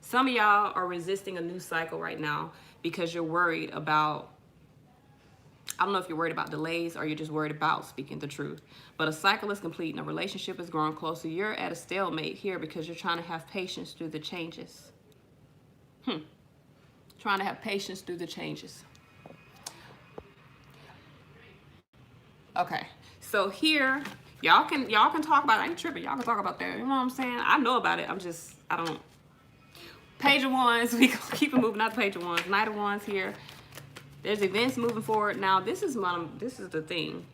Some of y'all are resisting a new cycle right now because you're worried about, I don't know if you're worried about delays or you're just worried about speaking the truth. But a cycle is complete and a relationship is growing closer. You're at a stalemate here because you're trying to have patience through the changes. Trying to have patience through the changes. Okay, so here, y'all can talk about it. I ain't tripping. Y'all can talk about that. You know what I'm saying? I know about it. I don't. Page of Wands. We keep it moving. Not the Page of Wands. Knight of Wands here. There's events moving forward. Now, this is the thing.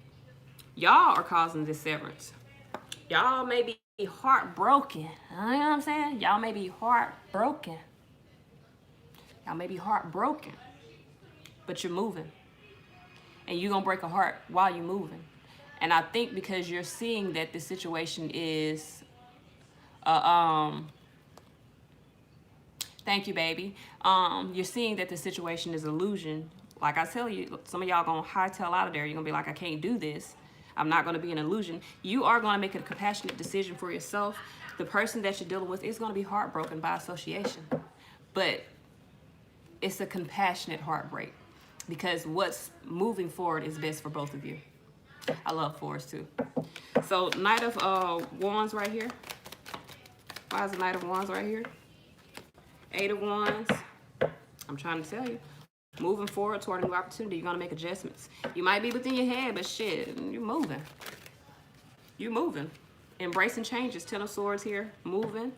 Y'all are causing this severance. Y'all may be heartbroken. You know what I'm saying? Y'all may be heartbroken. Y'all may be heartbroken. But you're moving. And you're going to break a heart while you're moving. And I think because you're seeing that this situation is, thank you, baby. You're seeing that the situation is illusion. Like I tell you, some of y'all going to hightail out of there. You're going to be like, I can't do this. I'm not going to be an illusion. You are going to make a compassionate decision for yourself. The person that you're dealing with is going to be heartbroken by association. But it's a compassionate heartbreak. Because what's moving forward is best for both of you. I love 4s too. So Knight of Wands right here. Why is the Knight of Wands right here? 8 of Wands. I'm trying to tell you. Moving forward toward a new opportunity. You're going to make adjustments. You might be within your head, but shit, you're moving. You're moving. Embracing changes. 10 of Swords here. Moving.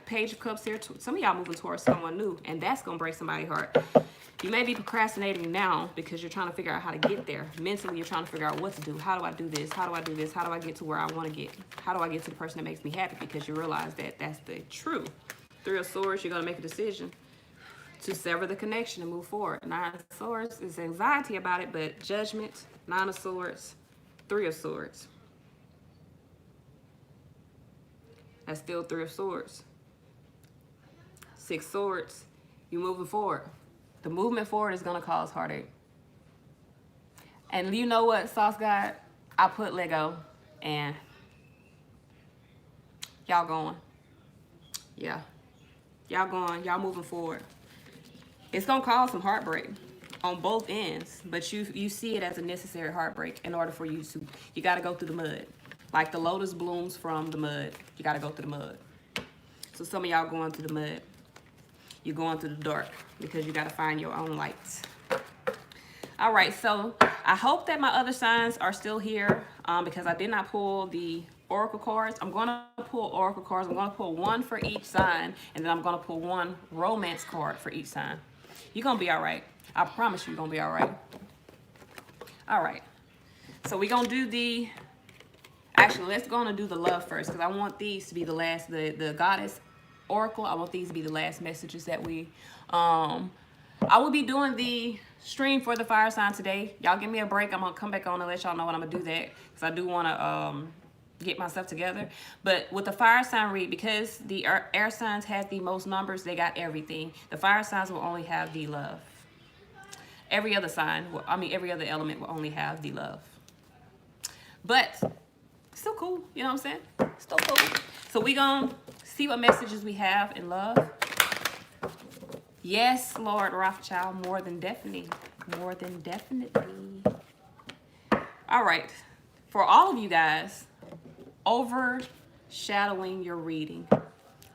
Page of Cups here. Some of y'all moving towards someone new. And that's going to break somebody's heart. You may be procrastinating now because you're trying to figure out how to get there. Mentally, you're trying to figure out what to do. How do I do this? How do I do this? How do I get to where I want to get? How do I get to the person that makes me happy? Because you realize that that's the truth. 3 of Swords, you're going to make a decision to sever the connection and move forward. 9 of Swords is anxiety about it, but judgment. 9 of Swords, 3 of Swords. That's still 3 of Swords. 6 Swords, you're moving forward. The movement forward is going to cause heartache. And you know what, Sauce God? I put Lego and y'all going. Yeah. Y'all going. Y'all moving forward. It's going to cause some heartbreak on both ends. But you see it as a necessary heartbreak in order for you to, you got to go through the mud. Like the lotus blooms from the mud. You got to go through the mud. So some of y'all going through the mud. You're going through the dark because you got to find your own lights. All right, so I hope that my other signs are still here because I did not pull the oracle cards. I'm going to pull oracle cards. I'm gonna pull one for each sign, and then I'm gonna pull one romance card for each sign. You're gonna be all right. I promise you're gonna be all right. All right. So we're gonna do the, actually, let's go on and do the love first, because I want these to be the last, the goddess oracle. I want these to be the last messages that we, I will be doing the stream for the fire sign today. Y'all give me a break. I'm gonna come back on and let y'all know when I'm gonna do that, because I do want to get myself together. But with the fire sign read, because the air signs have the most numbers, they got everything. The fire signs will only have the love. Every other sign, every other element will only have the love. But still cool, you know what I'm saying? Still cool. So we gonna see what messages we have in love. Yes, Lord Rothschild, more than definitely. More than definitely. All right. For all of you guys, overshadowing your reading,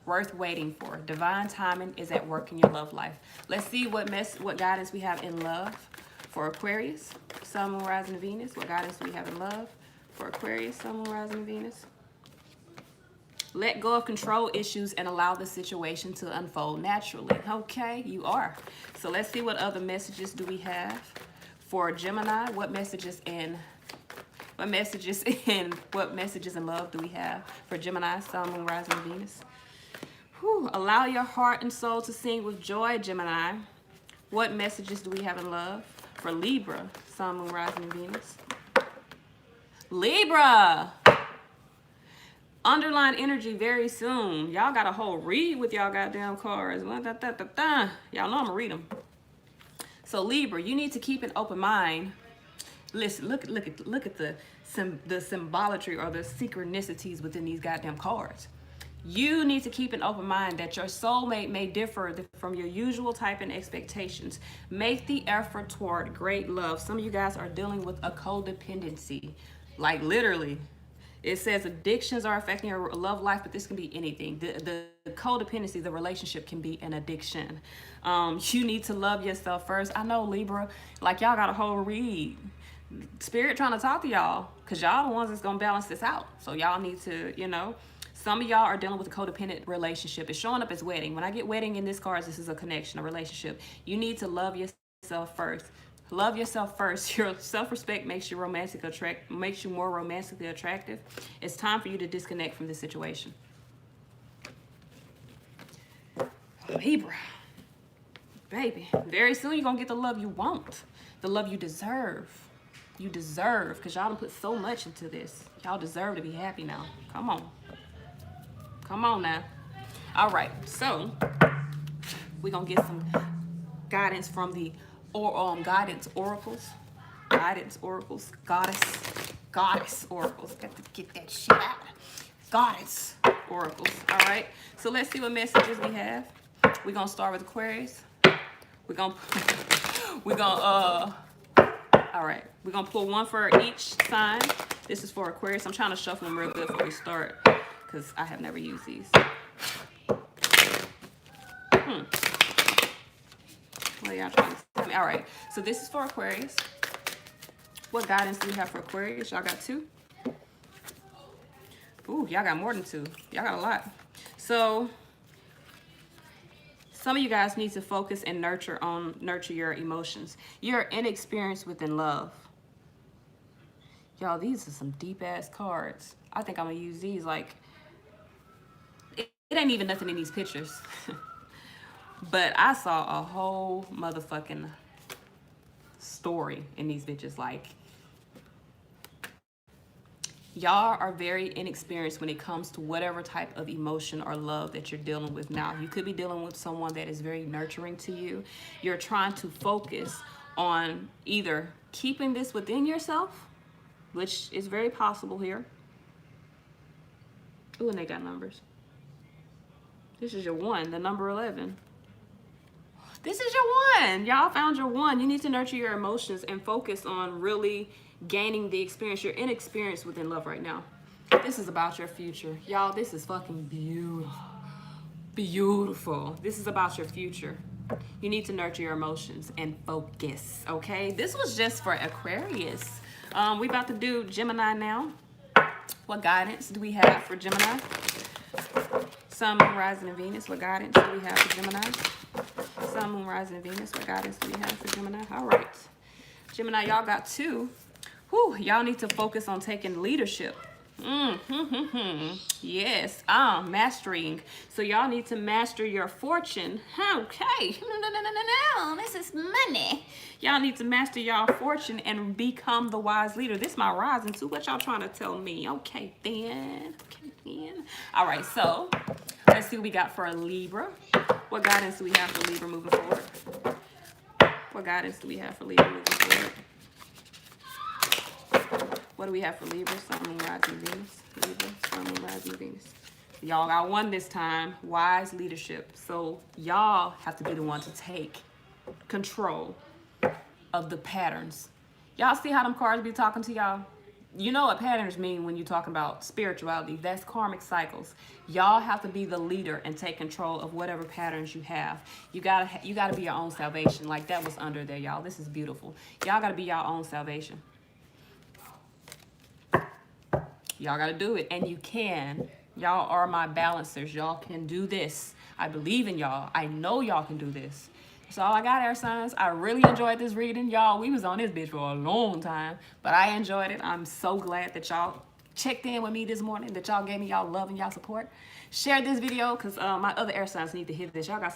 worth waiting for. Divine timing is at work in your love life. Let's see what guidance we have in love for Aquarius, Sun, Moon, Rising, and Venus. What guidance do we have in love for Aquarius, Sun, Moon, Rising, and Venus? Let go of control issues and allow the situation to unfold naturally. Okay, you are. So let's see what other messages do we have for Gemini. What messages in love do we have for Gemini, Sun, Moon, Rising, and Venus? Whew. Allow your heart and soul to sing with joy, Gemini. What messages do we have in love for Libra, Sun, Moon, Rising, and Venus? Libra! Underline energy very soon. Y'all got a whole read with y'all goddamn cards. Y'all know I'm gonna read them. So Libra, you need to keep an open mind. Listen, look at the symbolatry or the synchronicities within these goddamn cards. You need to keep an open mind that your soulmate may differ from your usual type and expectations. Make the effort toward great love. Some of you guys are dealing with a codependency. Like literally. It says addictions are affecting your love life, but this can be anything. The codependency, the relationship can be an addiction. You need to love yourself first. I know, Libra, like y'all got a whole read. Spirit trying to talk to y'all, because y'all the ones that's going to balance this out. So y'all need to, you know, some of y'all are dealing with a codependent relationship. It's showing up as wedding. When I get wedding in this card, this is a connection, a relationship. You need to love yourself first. Love yourself first. Your self-respect makes you more romantically attractive. It's time for you to disconnect from this situation. Libra, baby, very soon you're gonna get the love you want, the love you deserve. You deserve, because y'all done put so much into this. Y'all deserve to be happy now. Come on. Come on now. All right, so we're gonna get some guidance from the guidance oracles, goddess oracles. Got to get that shit out. Goddess oracles. All right. So let's see what messages we have. We're gonna start with Aquarius. All right. We're gonna pull one for each sign. This is for Aquarius. I'm trying to shuffle them real good before we start, because I have never used these. What y'all trying to tell me? All right, so this is for Aquarius. What guidance do we have for Aquarius? Y'all got two? Ooh, y'all got more than two. Y'all got a lot. So some of you guys need to focus and nurture your emotions. You're inexperienced within love. Y'all, these are some deep ass cards. I think I'm gonna use these like, it ain't even nothing in these pictures. But I saw a whole motherfucking story in these bitches. Like, y'all are very inexperienced when it comes to whatever type of emotion or love that you're dealing with now. You could be dealing with someone that is very nurturing to you. You're trying to focus on either keeping this within yourself, which is very possible here. Ooh, and they got numbers. This is your one, the number 11. This is your one. Y'all found your one. You need to nurture your emotions and focus on really gaining the experience. You're inexperienced within love right now. This is about your future. Y'all, this is fucking beautiful. Beautiful. This is about your future. You need to nurture your emotions and focus, okay? This was just for Aquarius. We about to do Gemini now. What guidance do we have for Gemini? Sun, Moon, Rising, and Venus. What guidance do we have for Gemini? Sun, Moon, Rising, and Venus. What guidance do we have for Gemini? All right. Gemini, y'all got 2. Whew, y'all need to focus on taking leadership. Yes, mastering. So y'all need to master your fortune. Okay. No. This is money. Y'all need to master y'all fortune and become the wise leader. This is my rising too. What y'all trying to tell me? Okay, then. All right, so let's see what we got for a Libra. What guidance do we have for Libra moving forward? What guidance do we have for Libra moving forward? What do we have for Libra? Sun, Moon, Rising, Venus. Libra, Sun, Moon, Rising, Venus. Y'all got 1 this time. Wise leadership. So y'all have to be the one to take control of the patterns. Y'all see how them cards be talking to y'all? You know what patterns mean when you're talking about spirituality. That's karmic cycles. Y'all have to be the leader and take control of whatever patterns you have. You gotta be your own salvation. Like that was under there, y'all. This is beautiful. Y'all gotta be your own salvation. Y'all got to do it, and you can. Y'all are my balancers. Y'all can do this. I believe in y'all. I know y'all can do this. That's all I got, air signs. I really enjoyed this reading. Y'all, we was on this bitch for a long time, but I enjoyed it. I'm so glad that y'all checked in with me this morning, that y'all gave me y'all love and y'all support. Share this video because my other air signs need to hear this. Y'all got some